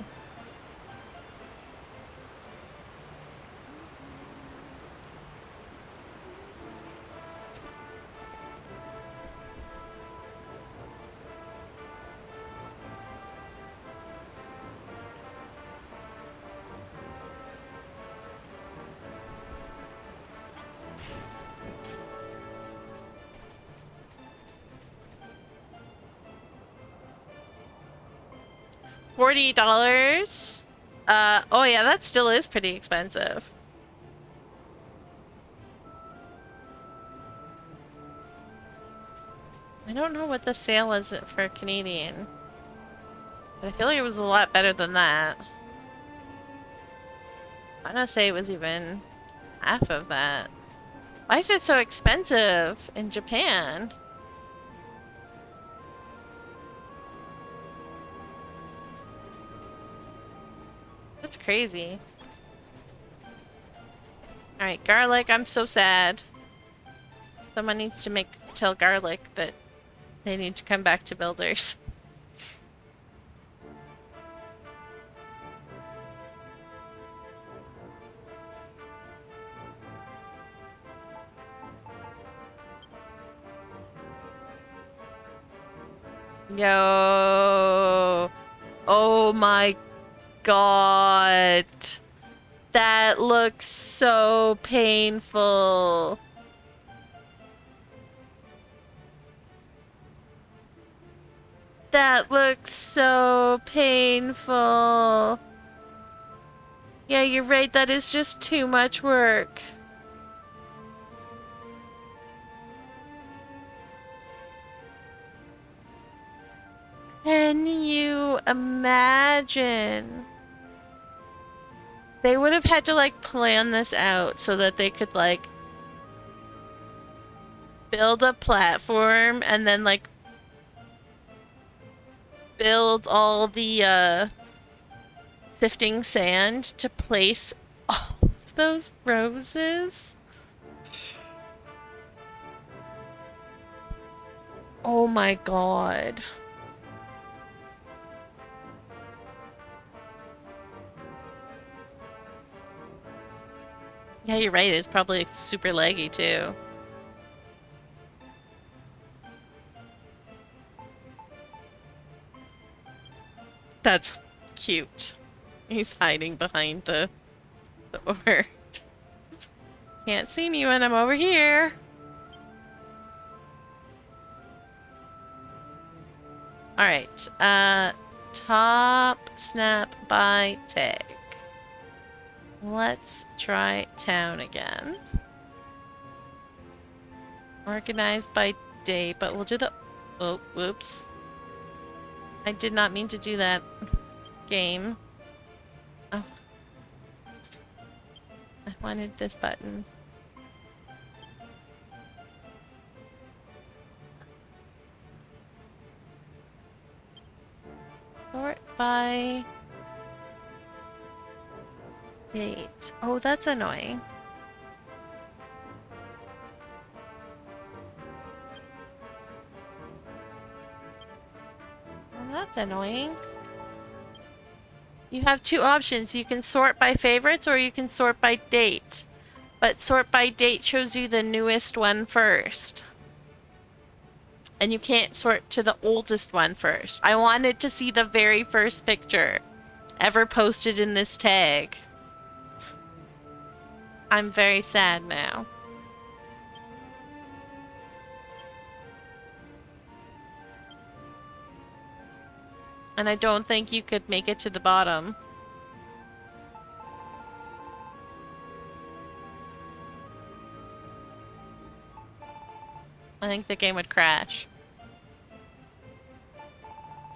$40. Oh yeah, that still is pretty expensive. I don't know what the sale was for Canadian, but I feel like it was a lot better than that. I'm gonna say it was even half of that. Why is it so expensive in Japan? That's crazy. Alright, garlic, I'm so sad. Someone needs to tell garlic that they need to come back to builders. Yo. Oh my god. That looks so painful. That looks so painful. Yeah, you're right. That is just too much work. Can you imagine? They would have had to like plan this out so that they could like build a platform and then like build all the sifting sand to place all of those roses. Oh my god. Yeah, you're right. It's probably super laggy too. That's cute. He's hiding behind the door. Can't see me when I'm over here. Alright. Top snap by tag. Let's try town again. Organized by day, but we'll do the... Oh, whoops. I did not mean to do that. Game. Oh. I wanted this button. Sort by date. Oh, that's annoying. Well, that's annoying. You have two options. You can sort by favorites or you can sort by date. But sort by date shows you the newest one first. And you can't sort to the oldest one first. I wanted to see the very first picture ever posted in this tag. I'm very sad now. And I don't think you could make it to the bottom. I think the game would crash.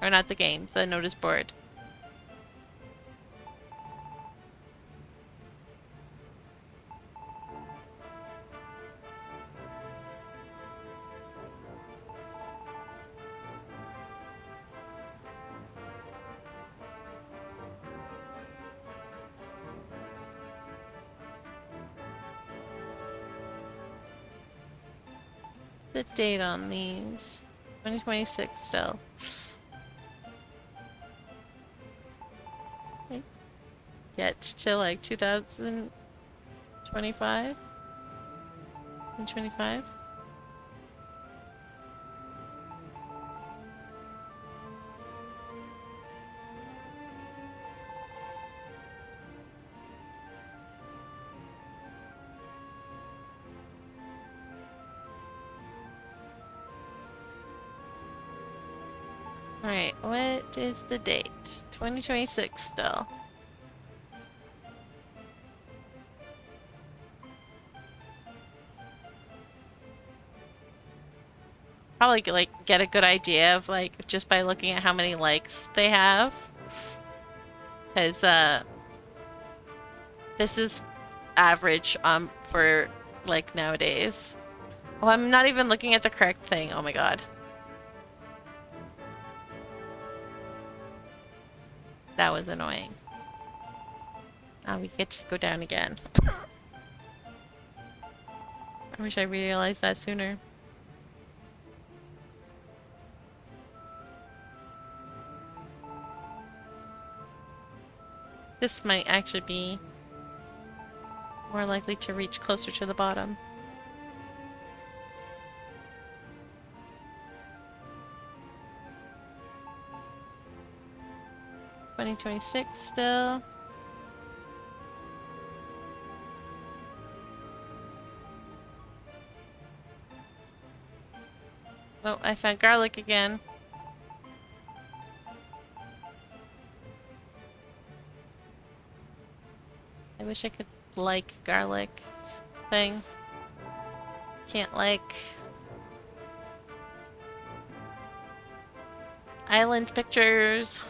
Or not the game, the notice board. The date on these. 2026 still. Get to like 2025? 2025? Alright, what is the date? 2026 still. Probably like get a good idea of like just by looking at how many likes they have. Cause this is average for like nowadays. Oh, I'm not even looking at the correct thing. Oh my god. That was annoying. Now we get to go down again. I wish I realized that sooner. This might actually be more likely to reach closer to the bottom. $2026 still. Oh, I found garlic again. I wish I could like garlic thing. Can't like. Island pictures.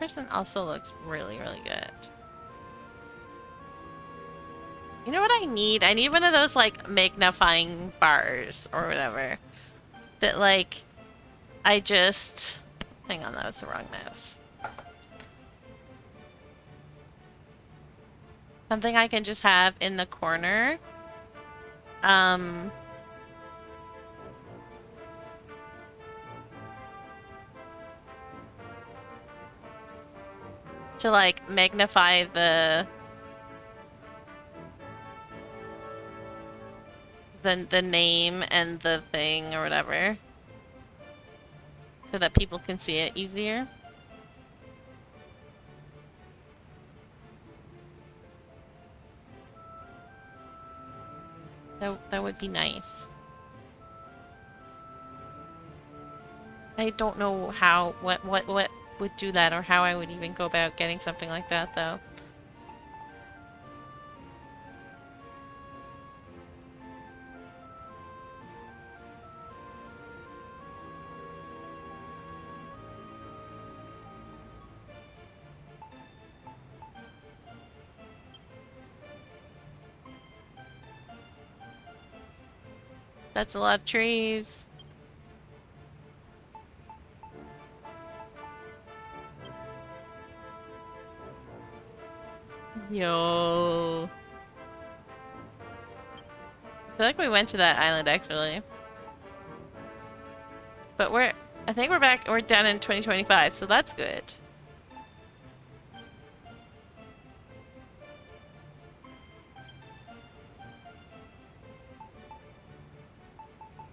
Person also looks really, really good. You know what I need? I need one of those like magnifying bars or whatever. That like I just hang on, that was the wrong mouse. Something I can just have in the corner. To like magnify the name and the thing or whatever. so that people can see it easier. That would be nice. I don't know how, what would do that, or how I would even go about getting something like that, though. That's a lot of trees. Yo. I feel like we went to that island, actually. But I think we're down in 2025, so that's good.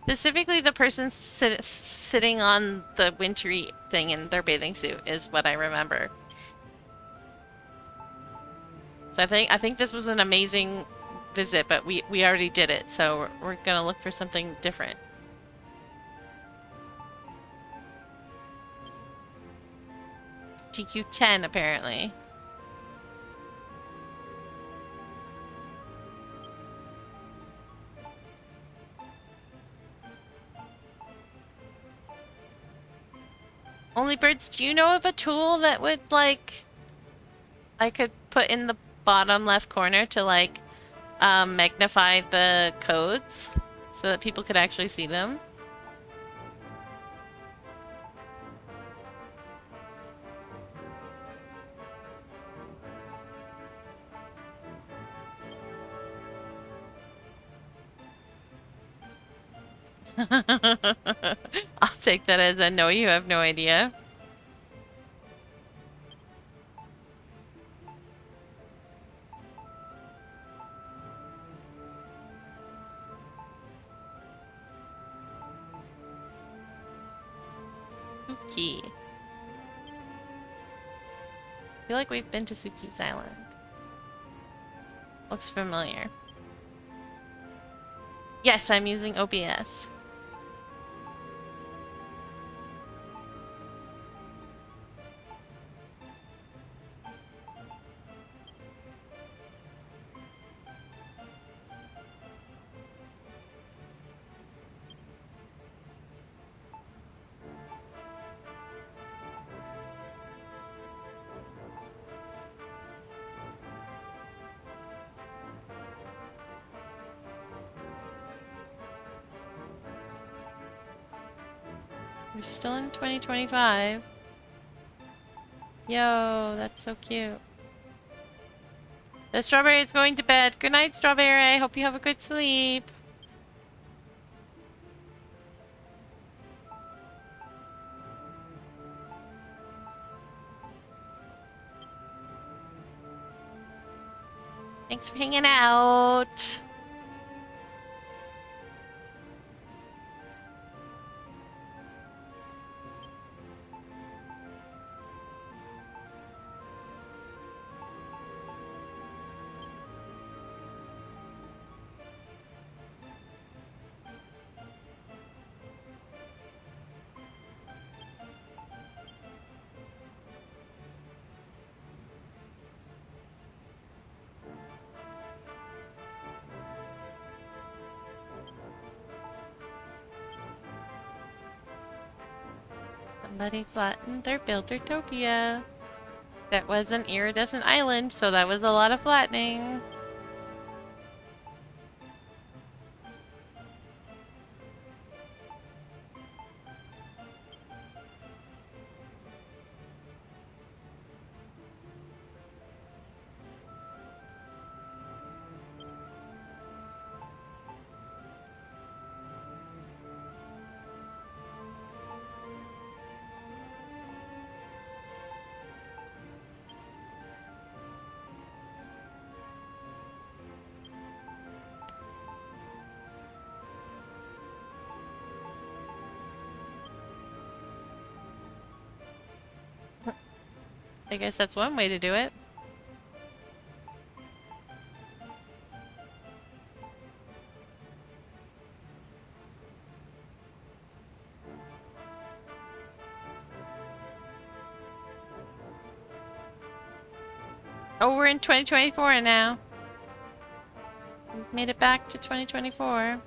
Specifically, the person sitting on the wintry thing in their bathing suit is what I remember. So I think this was an amazing visit, but we already did it, so we're gonna look for something different. DQ10, apparently. Only Birds, do you know of a tool that would, like, I could put in the bottom left corner to, like, magnify the codes so that people could actually see them? I'll take that as a no, you have no idea. Suki. I feel like we've been to Suki's Island. Looks familiar. Yes, I'm using OBS. We're still in 2025. Yo, that's so cute. The strawberry is going to bed. Good night, strawberry. I hope you have a good sleep. Thanks for hanging out. Somebody flattened their Buildertopia. That was an iridescent island, so that was a lot of flattening. I guess that's one way to do it. Oh, we're in 2024 now. We've made it back to 2024.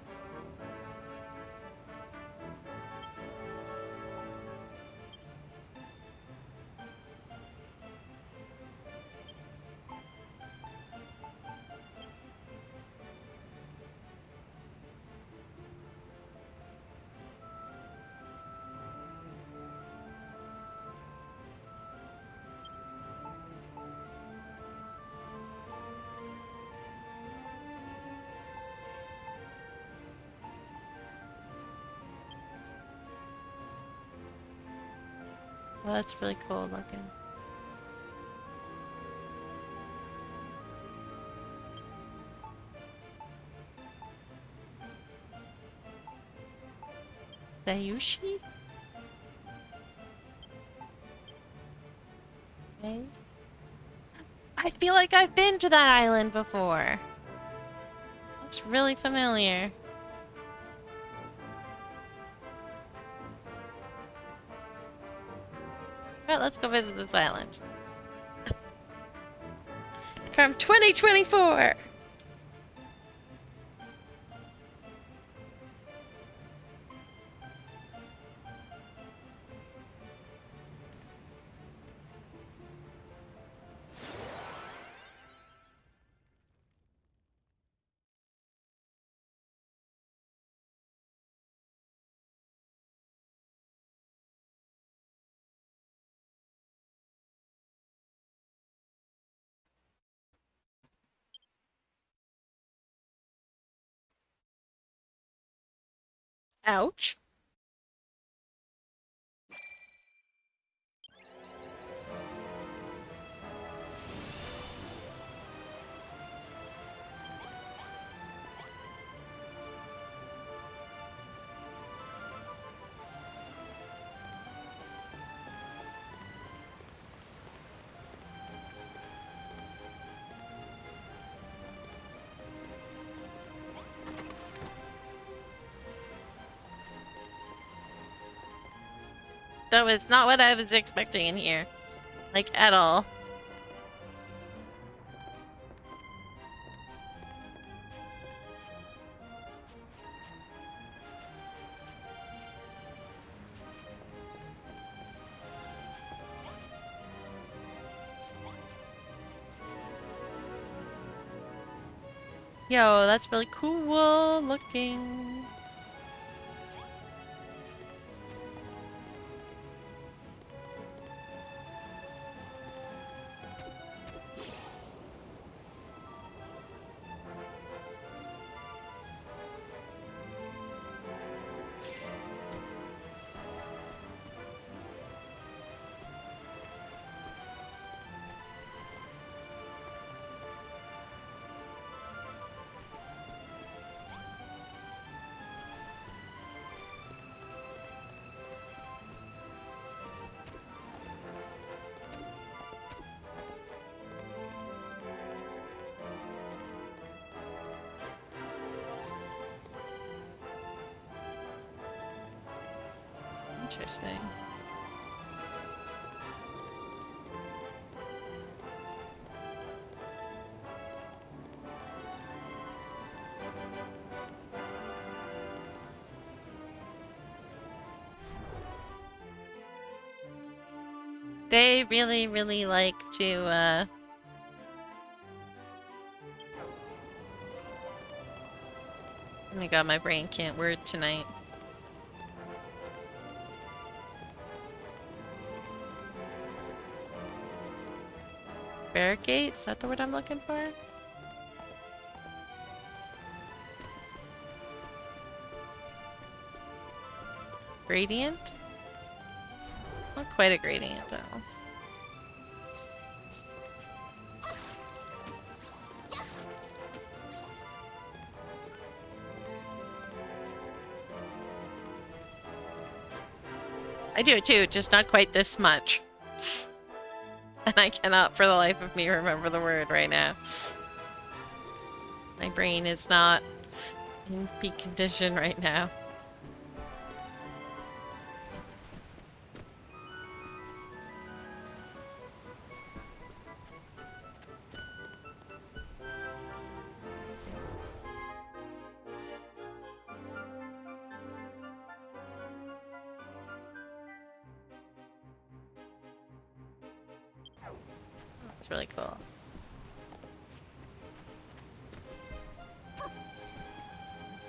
Well, that's really cool looking. Sayushi? Okay. I feel like I've been to that island before. Looks really familiar. Alright, let's go visit this island. From 2024! Ouch. That was not what I was expecting in here. Like, at all. Yo, that's really cool looking. Interesting. They really, really like to, oh my god, my brain can't word tonight. Barricade? Is that the word I'm looking for? Gradient? Not quite a gradient, though. I do it too, just not quite this much. And I cannot for the life of me remember the word right now. My brain is not in peak condition right now. It's really cool.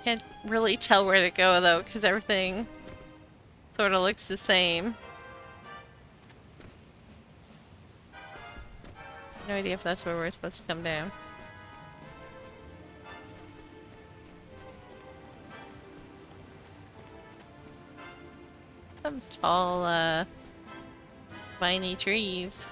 Can't really tell where to go though, because everything sort of looks the same. No idea if that's where we're supposed to come down. Some tall, viney trees.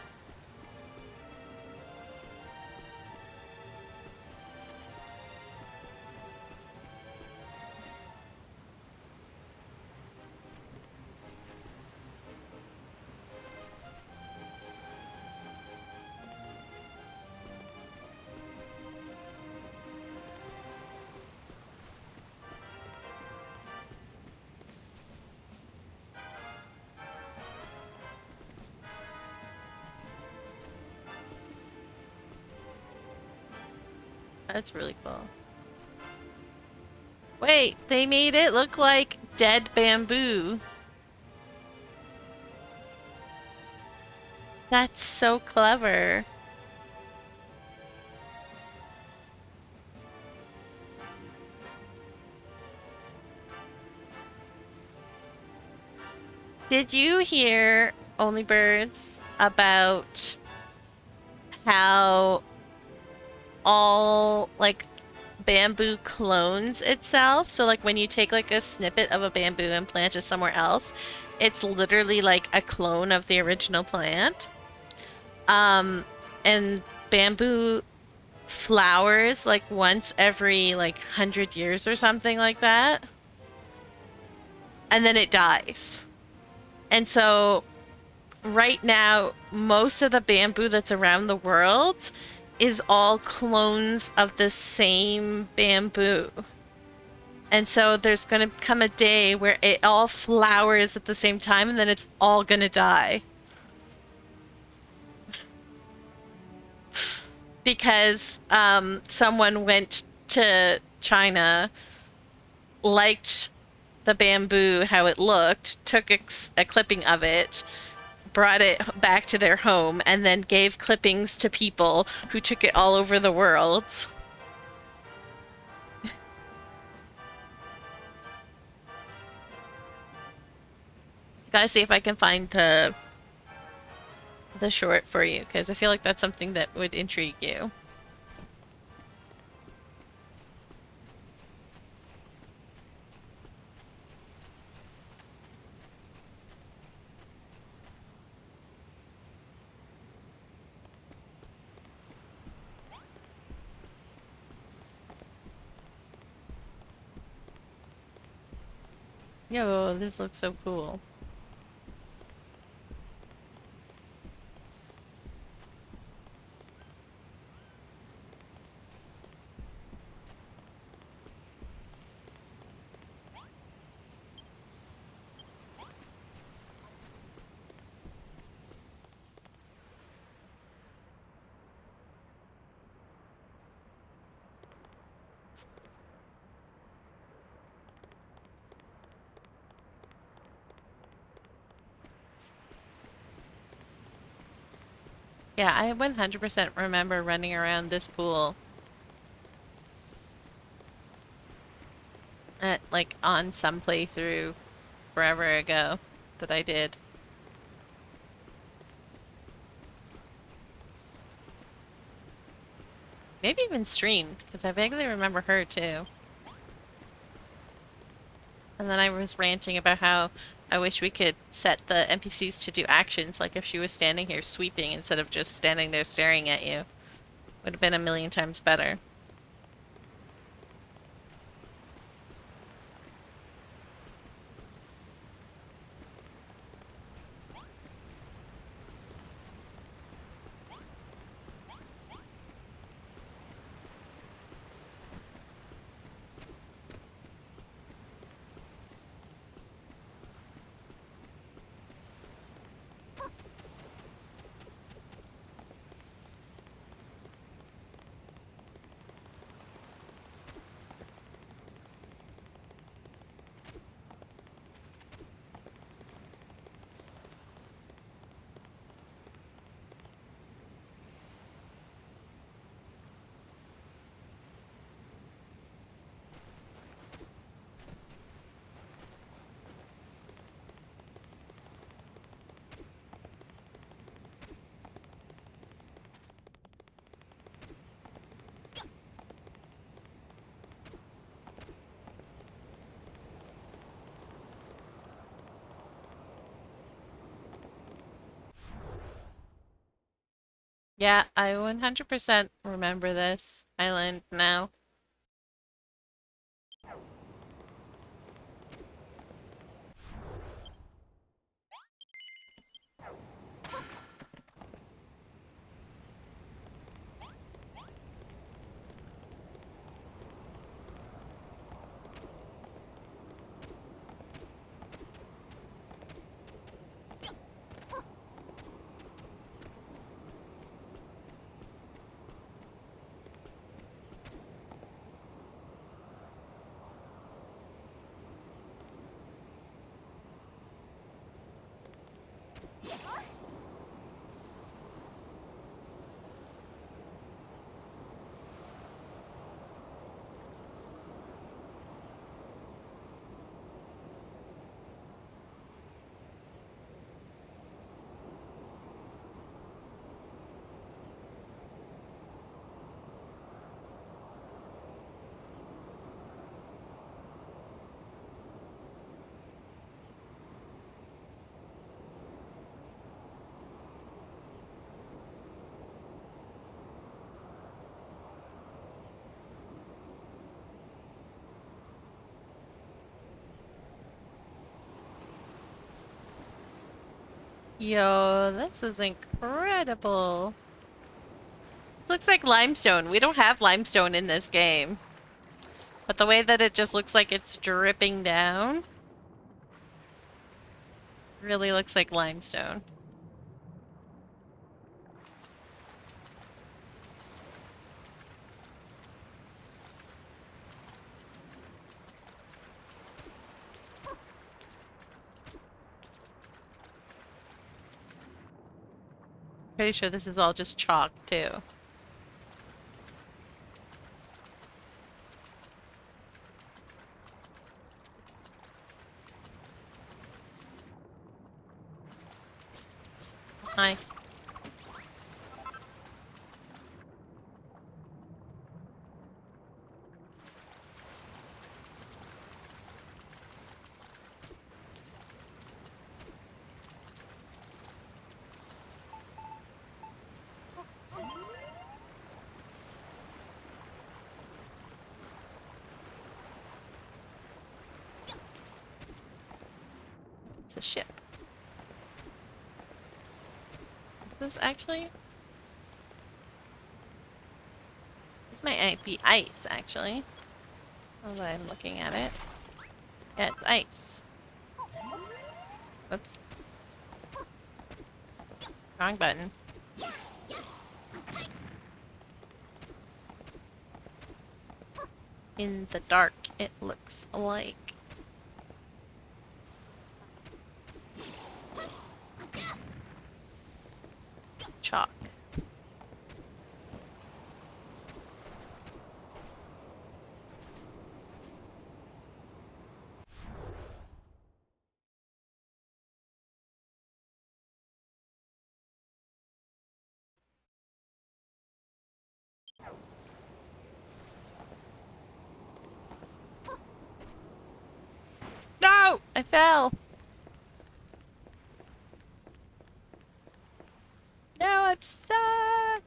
That's really cool. Wait, they made it look like dead bamboo. That's so clever. Did you hear, Only Birds, about how all, like, bamboo clones itself? So, like, when you take, like, a snippet of a bamboo and plant it somewhere else, it's literally, like, a clone of the original plant. And bamboo flowers, like, once every, like, 100 years or something like that. And then it dies. And so right now, most of the bamboo that's around the world is all clones of the same bamboo. And so there's going to come a day where it all flowers at the same time and then it's all going to die. Because someone went to China, liked the bamboo, how it looked, took a clipping of it, brought it back to their home, and then gave clippings to people who took it all over the world. Gotta see if I can find the short for you, because I feel like that's something that would intrigue you. Yo, this looks so cool. Yeah, I 100% remember running around this pool at, like, on some playthrough forever ago that I did. Maybe even streamed, because I vaguely remember her too. And then I was ranting about how I wish we could set the NPCs to do actions, like if she was standing here sweeping instead of just standing there staring at you. Would have been a million times better. Yeah, I 100% remember this island now. Yo, this is incredible. This looks like limestone. We don't have limestone in this game. But the way that it just looks like it's dripping down really looks like limestone. Pretty sure this is all just chalk, too. Hi. It's a ship. This actually... This might be ice, actually. Although I'm looking at it. Yeah, it's ice. Whoops. Wrong button. In the dark, it looks like... chalk. No! I fell! No, I'm stuck!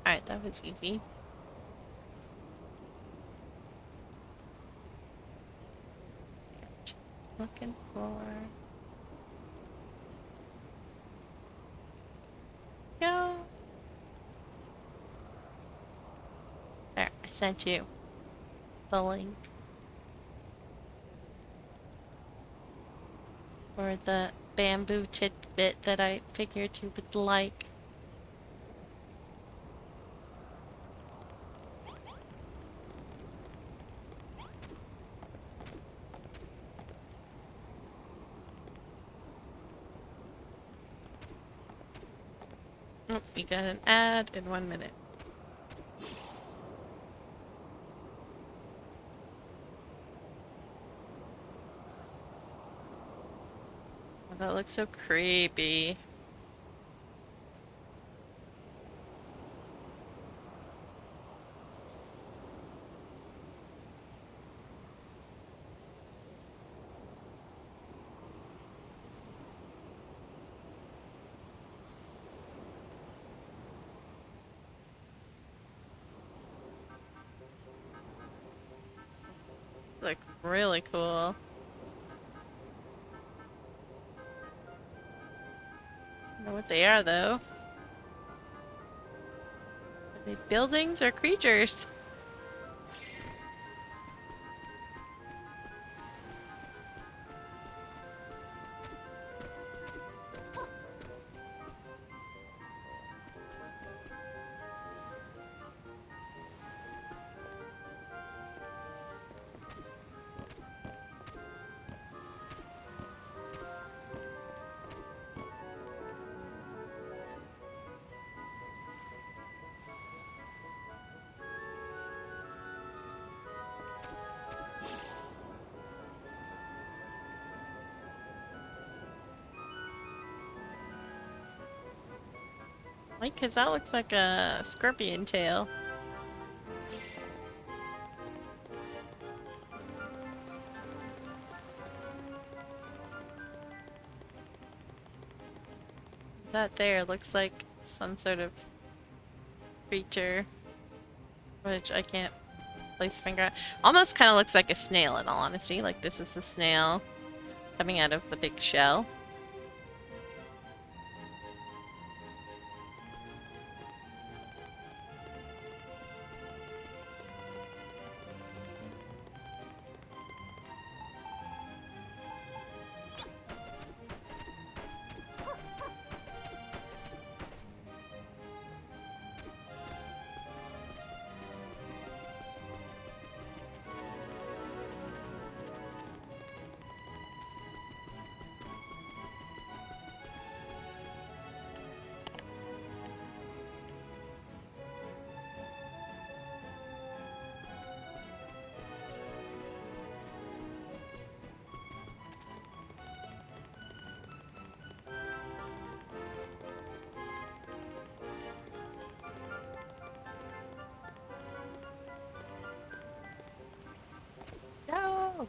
Alright, that was easy. Just looking for... Go! There, I sent you the link. Or the bamboo tidbit that I figured you would like. Oh, we got an ad in 1 minute. Oh, that looks so creepy. Look really cool. I don't know what they are though. Are they buildings or creatures? Like, 'cause that looks like a scorpion tail. That there looks like some sort of creature, which I can't place a finger on. Almost kind of looks like a snail in all honesty. Like this is the snail coming out of the big shell. No!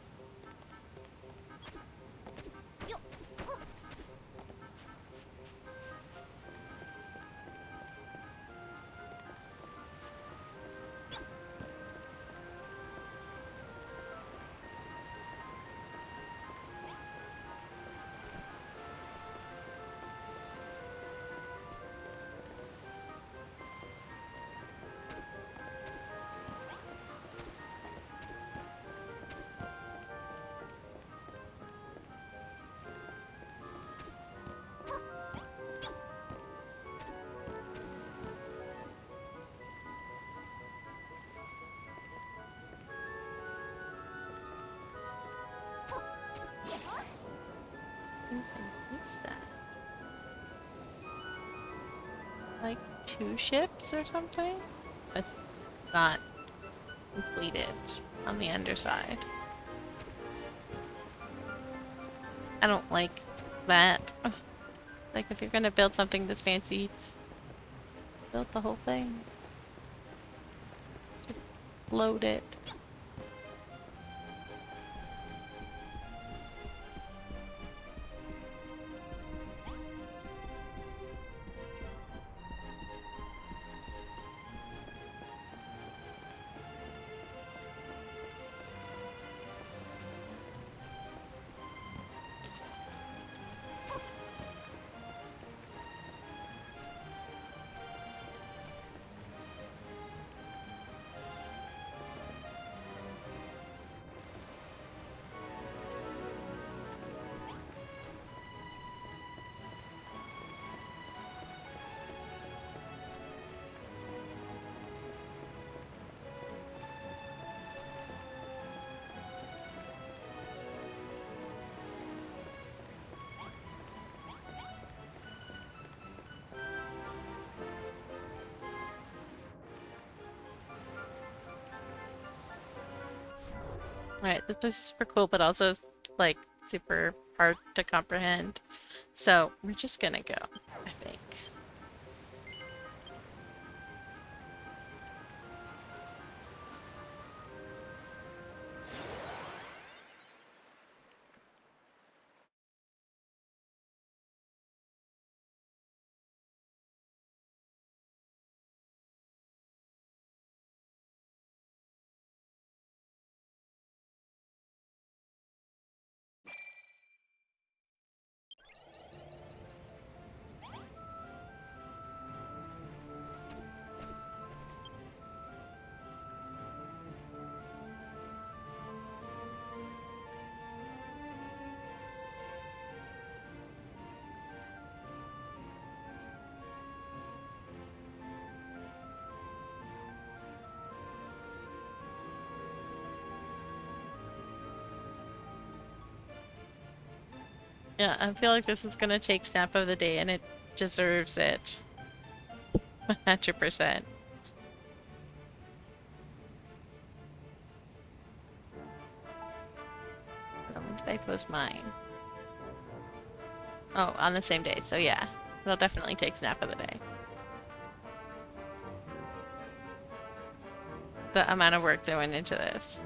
What's that? Like 2 ships or something? It's not completed on the underside. I don't like that. Like if you're gonna build something this fancy, build the whole thing. Just load it. Alright, this is super cool, but also, like, super hard to comprehend. So, we're just gonna go, I think. Yeah, I feel like this is gonna take snap of the day, and it deserves it. 100%. When did I post mine? Oh, on the same day, so yeah. It'll definitely take snap of the day. The amount of work that went into this.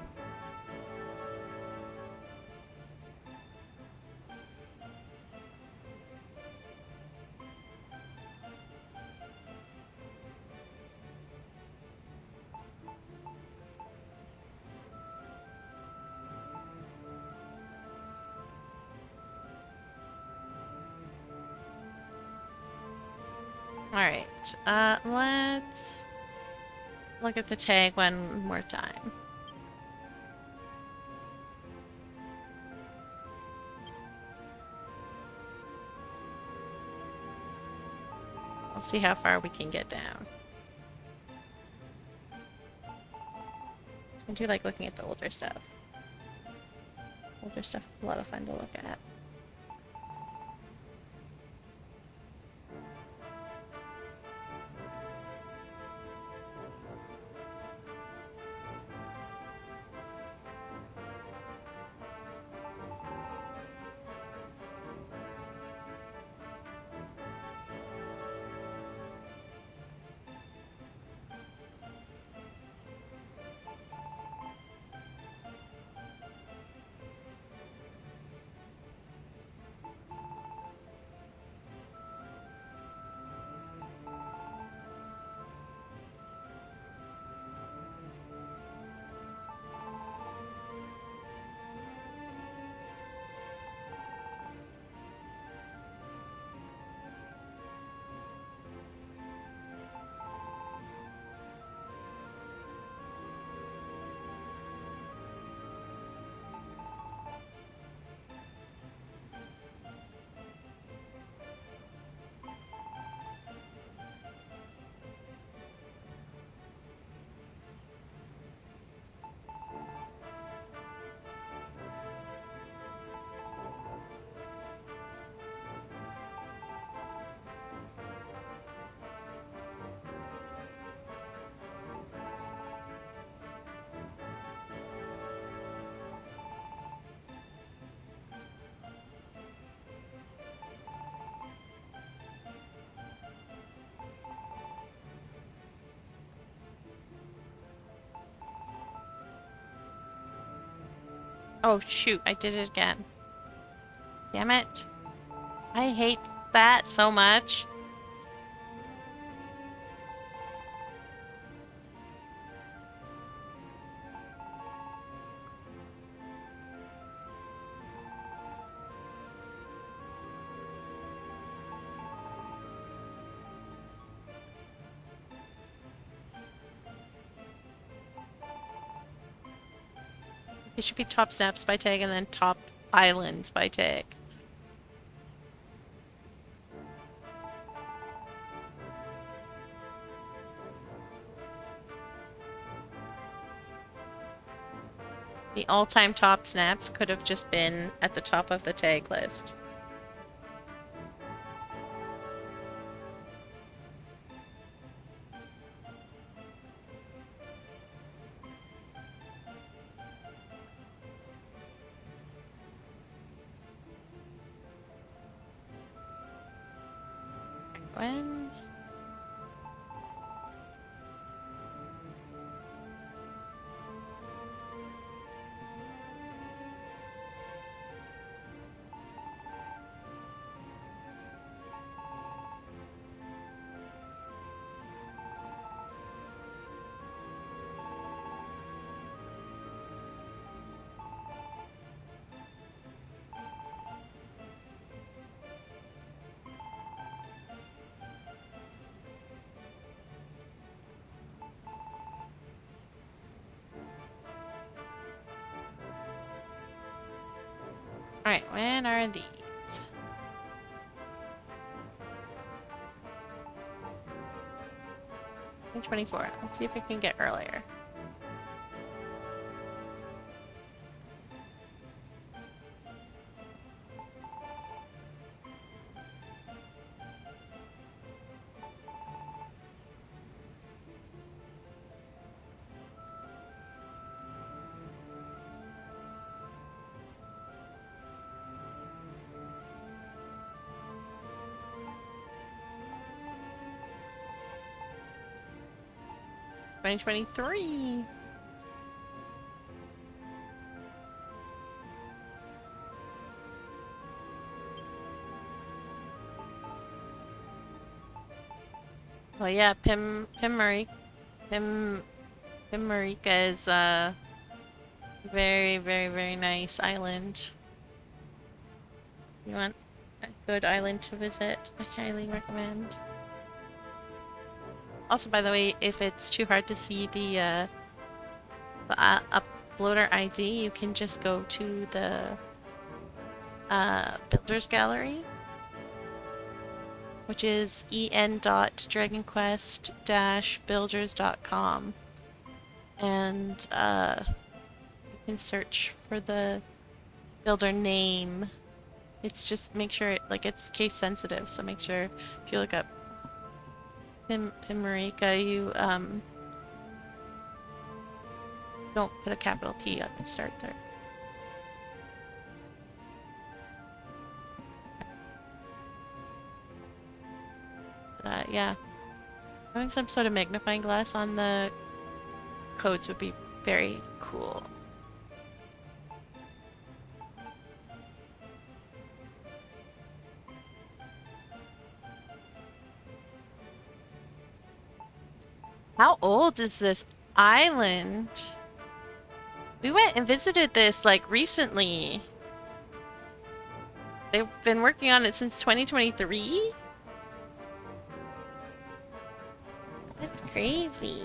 Alright, let's look at the tag one more time. We'll see how far we can get down. I do like looking at the older stuff. Older stuff is a lot of fun to look at. Oh shoot, I did it again. Damn it. I hate that so much. It should be top snaps by tag and then top islands by tag. The all-time top snaps could have just been at the top of the tag list. when? Alright, when are these? 24. Let's see if we can get earlier. $2023. Well, yeah, Pimarica is a very, very, very nice island. You want a good island to visit? I highly recommend. Also, by the way, if it's too hard to see the uploader ID, you can just go to the Builders Gallery, which is en.dragonquest-builders.com, and you can search for the builder name. It's just make sure it's case sensitive, so make sure if you look up Pimarica, you don't put a capital P at the start there. Yeah, having some sort of magnifying glass on the codes would be very cool. How old is this island? We went and visited this recently. They've been working on it since 2023? That's crazy.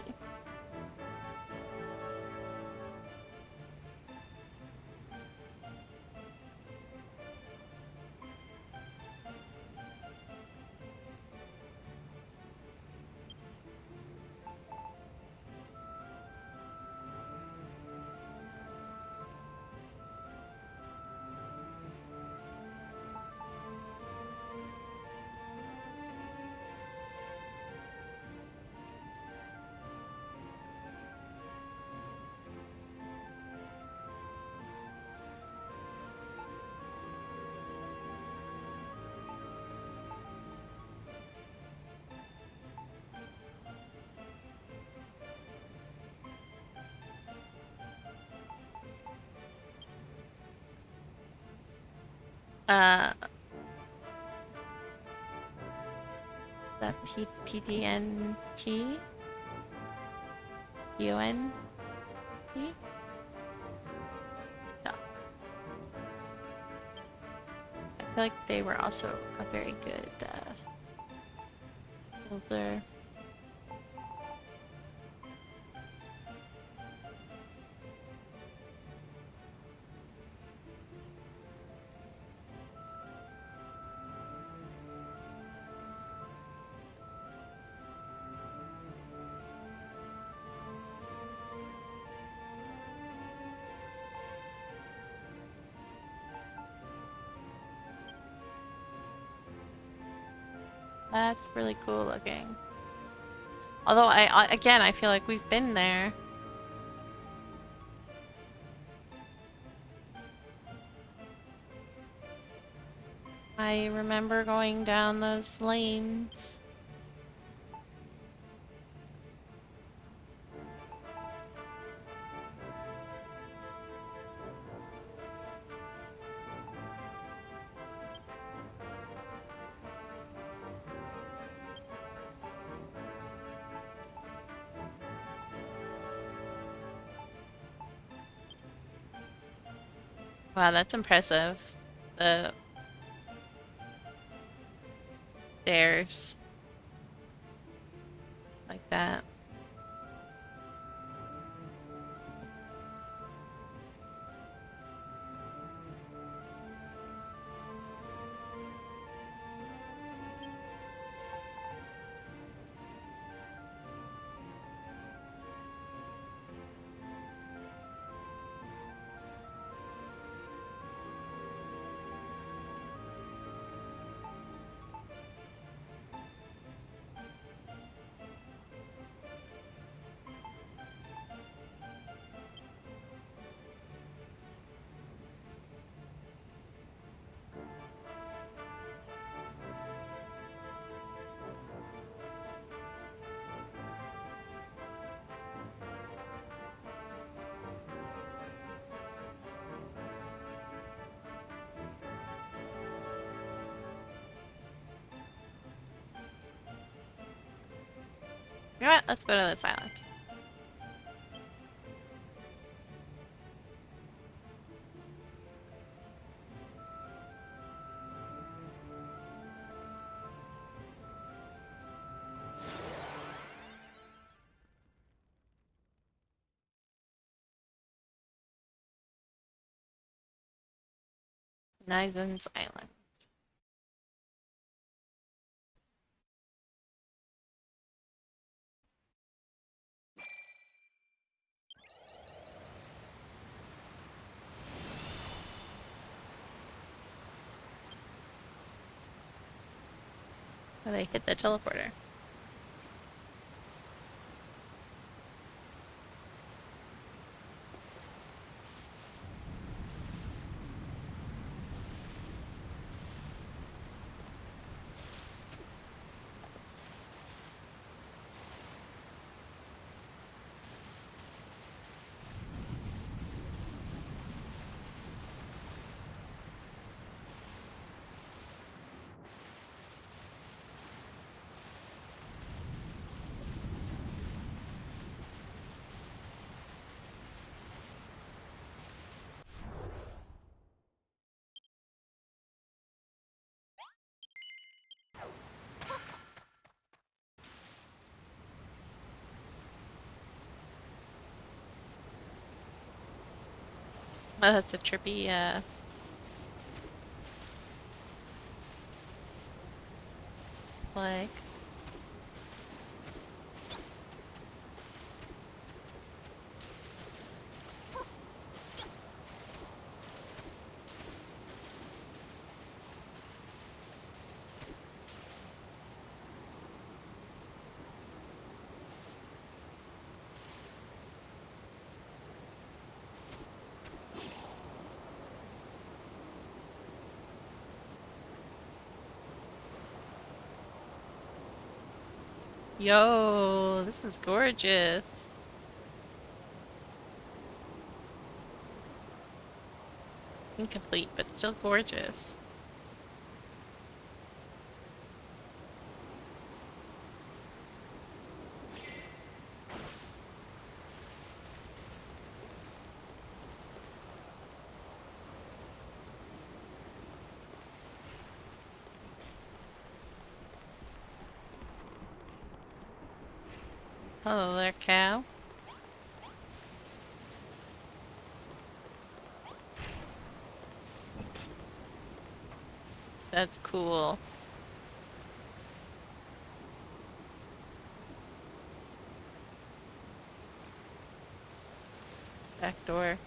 That PDNP? UNP? No. I feel like they were also a very good builder. That's really cool looking. Although again, I feel like we've been there. I remember going down those lanes. Wow, that's impressive. The stairs like that. You know what? Let's go to this island. Nizen's Island. Where they hit the teleporter. Oh, that's a trippy, flag. Yo, this is gorgeous. Incomplete, but still gorgeous. Hello there, cow. That's cool. Back door.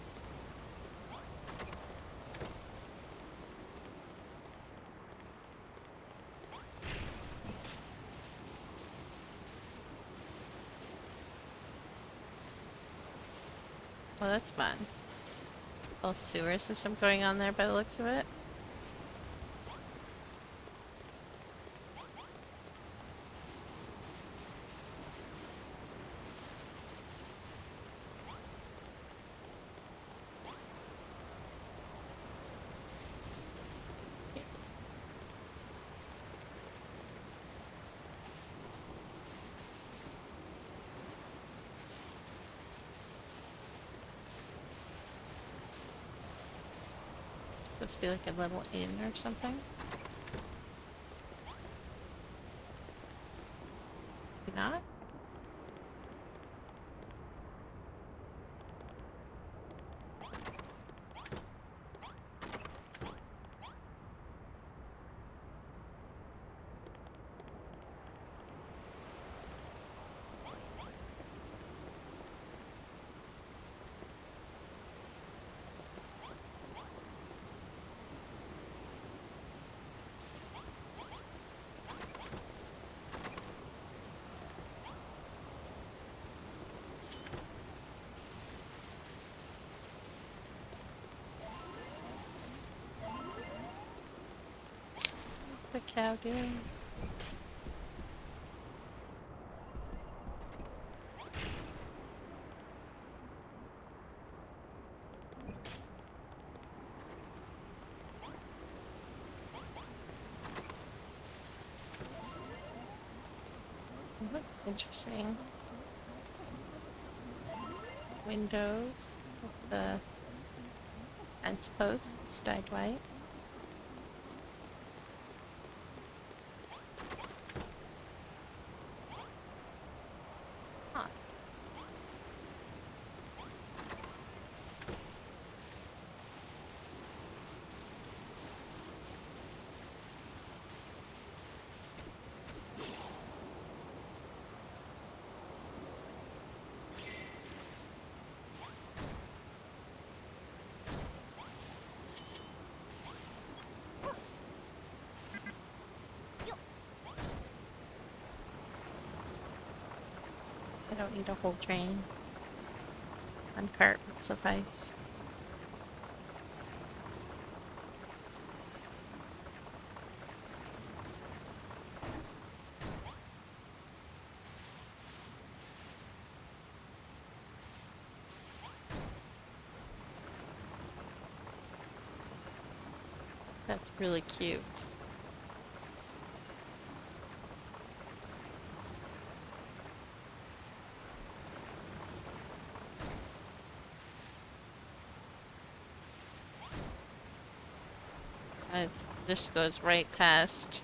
Well, that's fun. Little sewer system going on there by the looks of it. supposed to be like a little inn or something. Maybe not? The cow doing? Interesting. Windows with the fence posts dyed white. Huh. I don't need a whole train. One cart would suffice. That's really cute. This goes right past.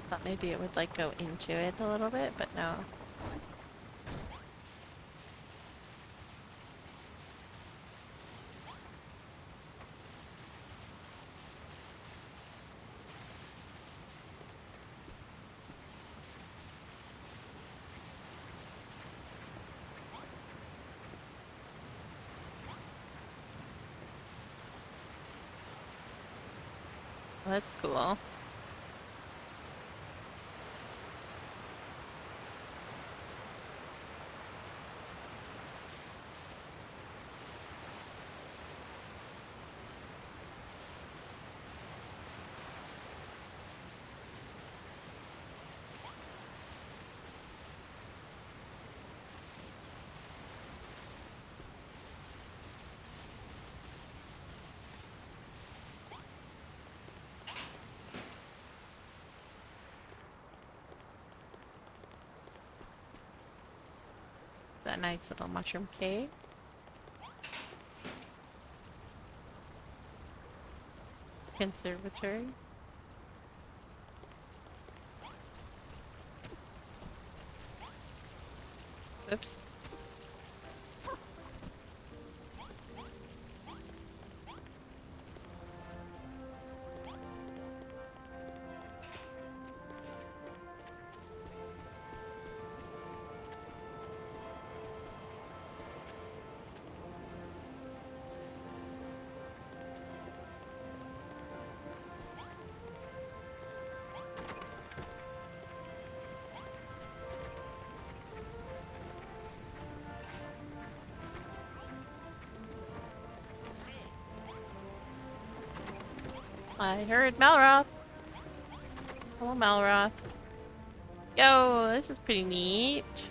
Thought maybe it would like go into it a little bit, but no. Well, that's cool. That nice little mushroom cave. Conservatory. Oops. I heard Malroth. Hello, Malroth. Yo, this is pretty neat.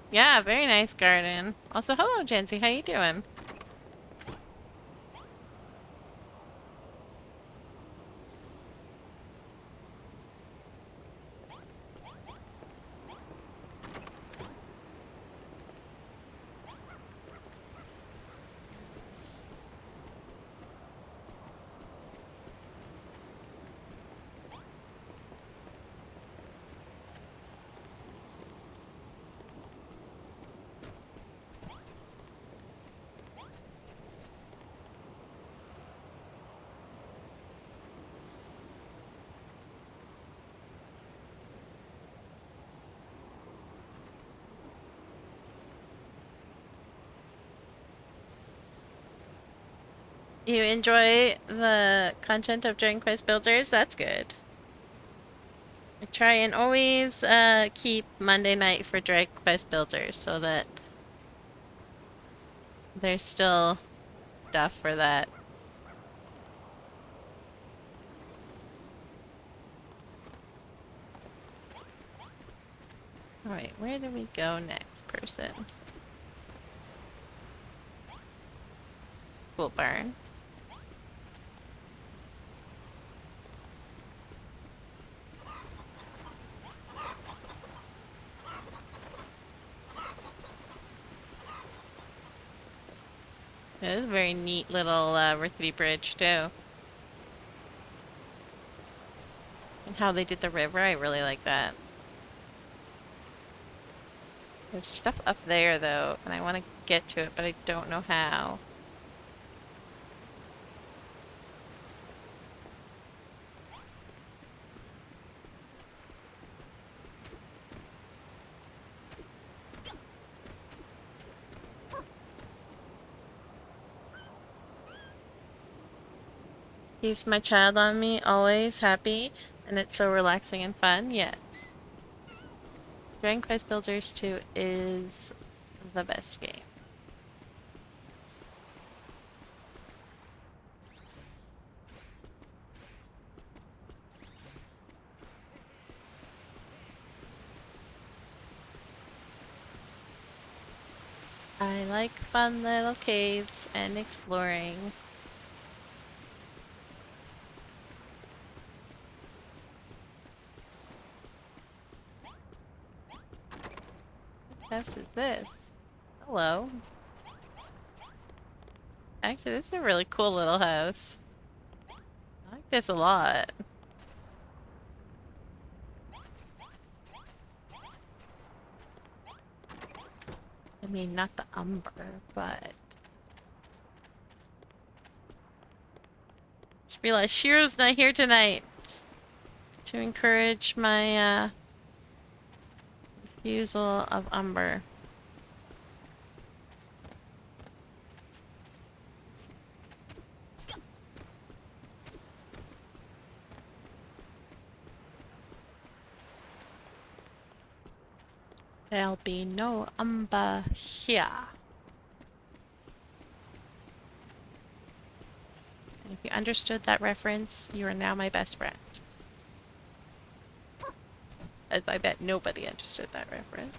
Yeah, very nice garden. Also, hello, Jancy. How you doing? You enjoy the content of Dragon Quest Builders? That's good. I try and always keep Monday night for Dragon Quest Builders so that there's still stuff for that. Alright, where do we go next, person? Cool barn. It is a very neat little rickety bridge too. And how they did the river, I really like that. There's stuff up there though, and I want to get to it, but I don't know how. Keeps my child on me, always happy, and it's so relaxing and fun. Yes. Dragon Quest Builders 2 is the best game. I like fun little caves and exploring. What house is this? Hello. Actually, this is a really cool little house. I like this a lot. I mean, not the umber, but... Just realized Shiro's not here tonight to encourage my refusal of umber. There'll be no umber here. And if you understood that reference, you are now my best friend. As I bet nobody understood that reference.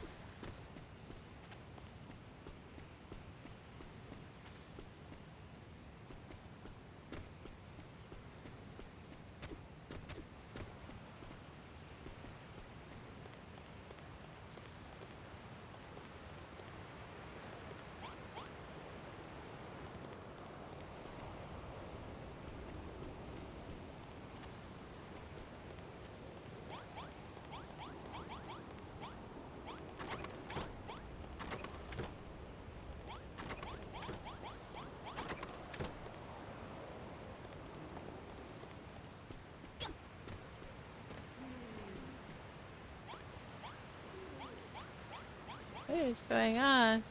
What is going on?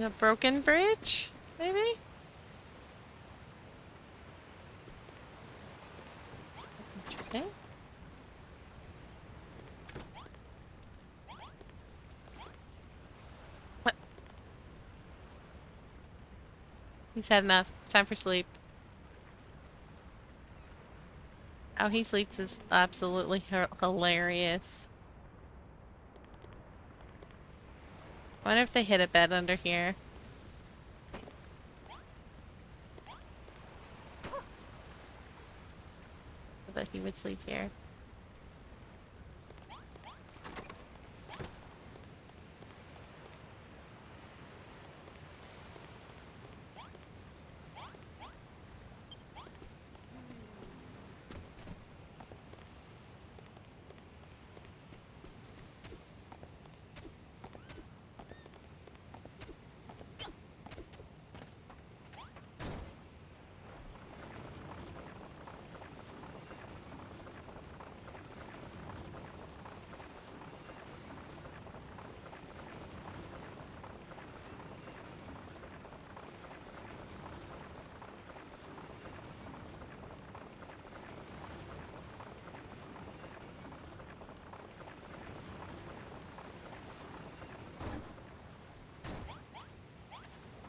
A broken bridge? Maybe? Interesting. What? He's had enough. Time for sleep. How he sleeps is absolutely hilarious. I wonder if they hid a bed under here. So that he would sleep here.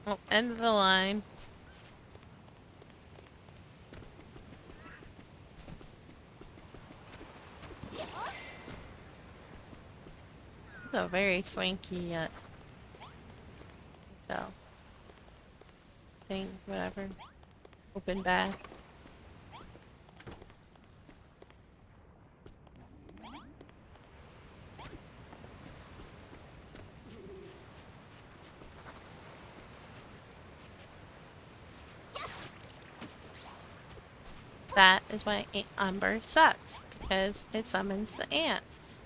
Oh, end of the line. It's a very swanky hotel thing, whatever. Open bath. That is why Umber sucks, because it summons the ants.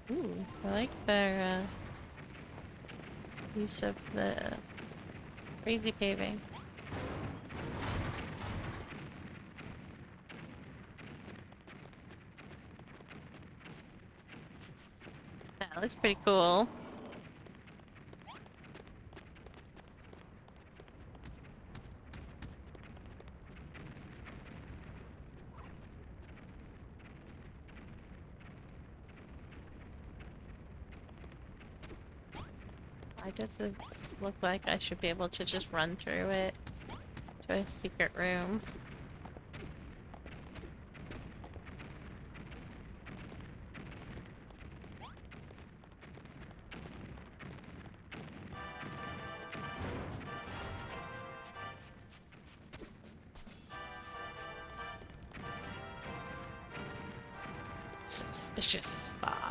Ooh, I like their use of the crazy paving. That looks pretty cool. Why does this look like I should be able to just run through it to a secret room? Suspicious spot.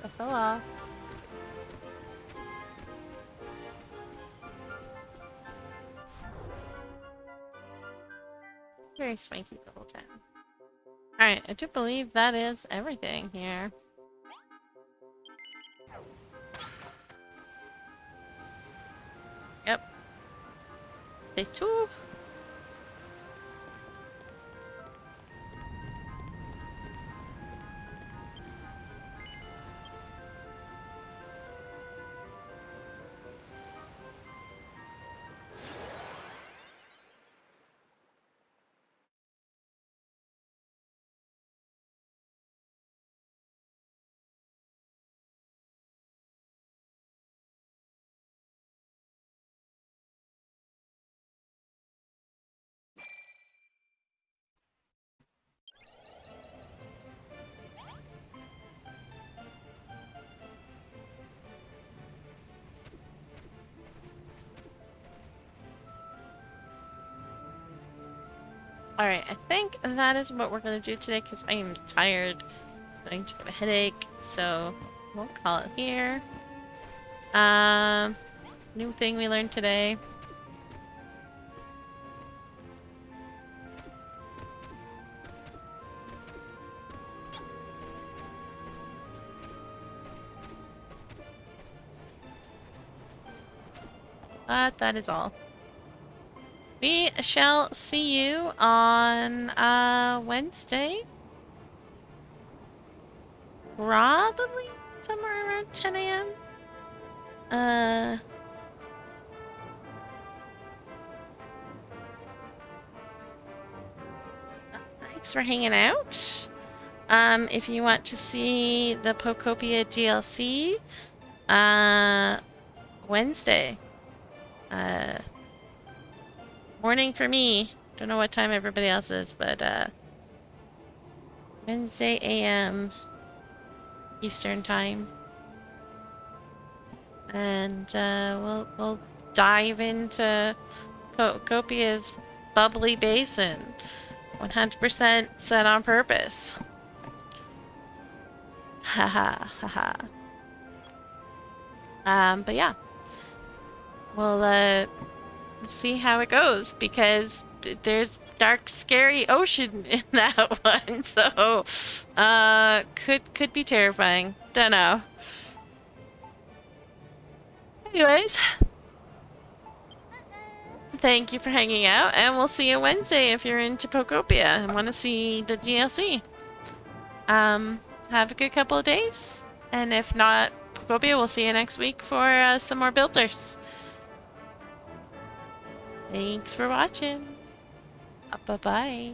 I fell off. Very swanky little town. Alright, I do believe that is everything here. Yep. Day 2. Alright, I think that is what we're gonna do today because I am tired. Starting to get a headache, so we'll call it here. New thing we learned today. But that is all. We shall see you on Wednesday. Probably somewhere around 10 a.m. Thanks for hanging out. If you want to see the Pokopia DLC, Wednesday. Morning for me. Don't know what time everybody else is, but Wednesday a.m. Eastern time. And we'll dive into Pokopia's bubbly basin. 100% set on purpose. Haha, haha. But yeah. We'll see how it goes because there's dark, scary ocean in that one. So, could be terrifying. Don't know. Anyways, thank you for hanging out, and we'll see you Wednesday if you're into Pokopia and want to see the DLC. Have a good couple of days, and if not Pokopia, we'll see you next week for some more builders. Thanks for watching. Bye-bye.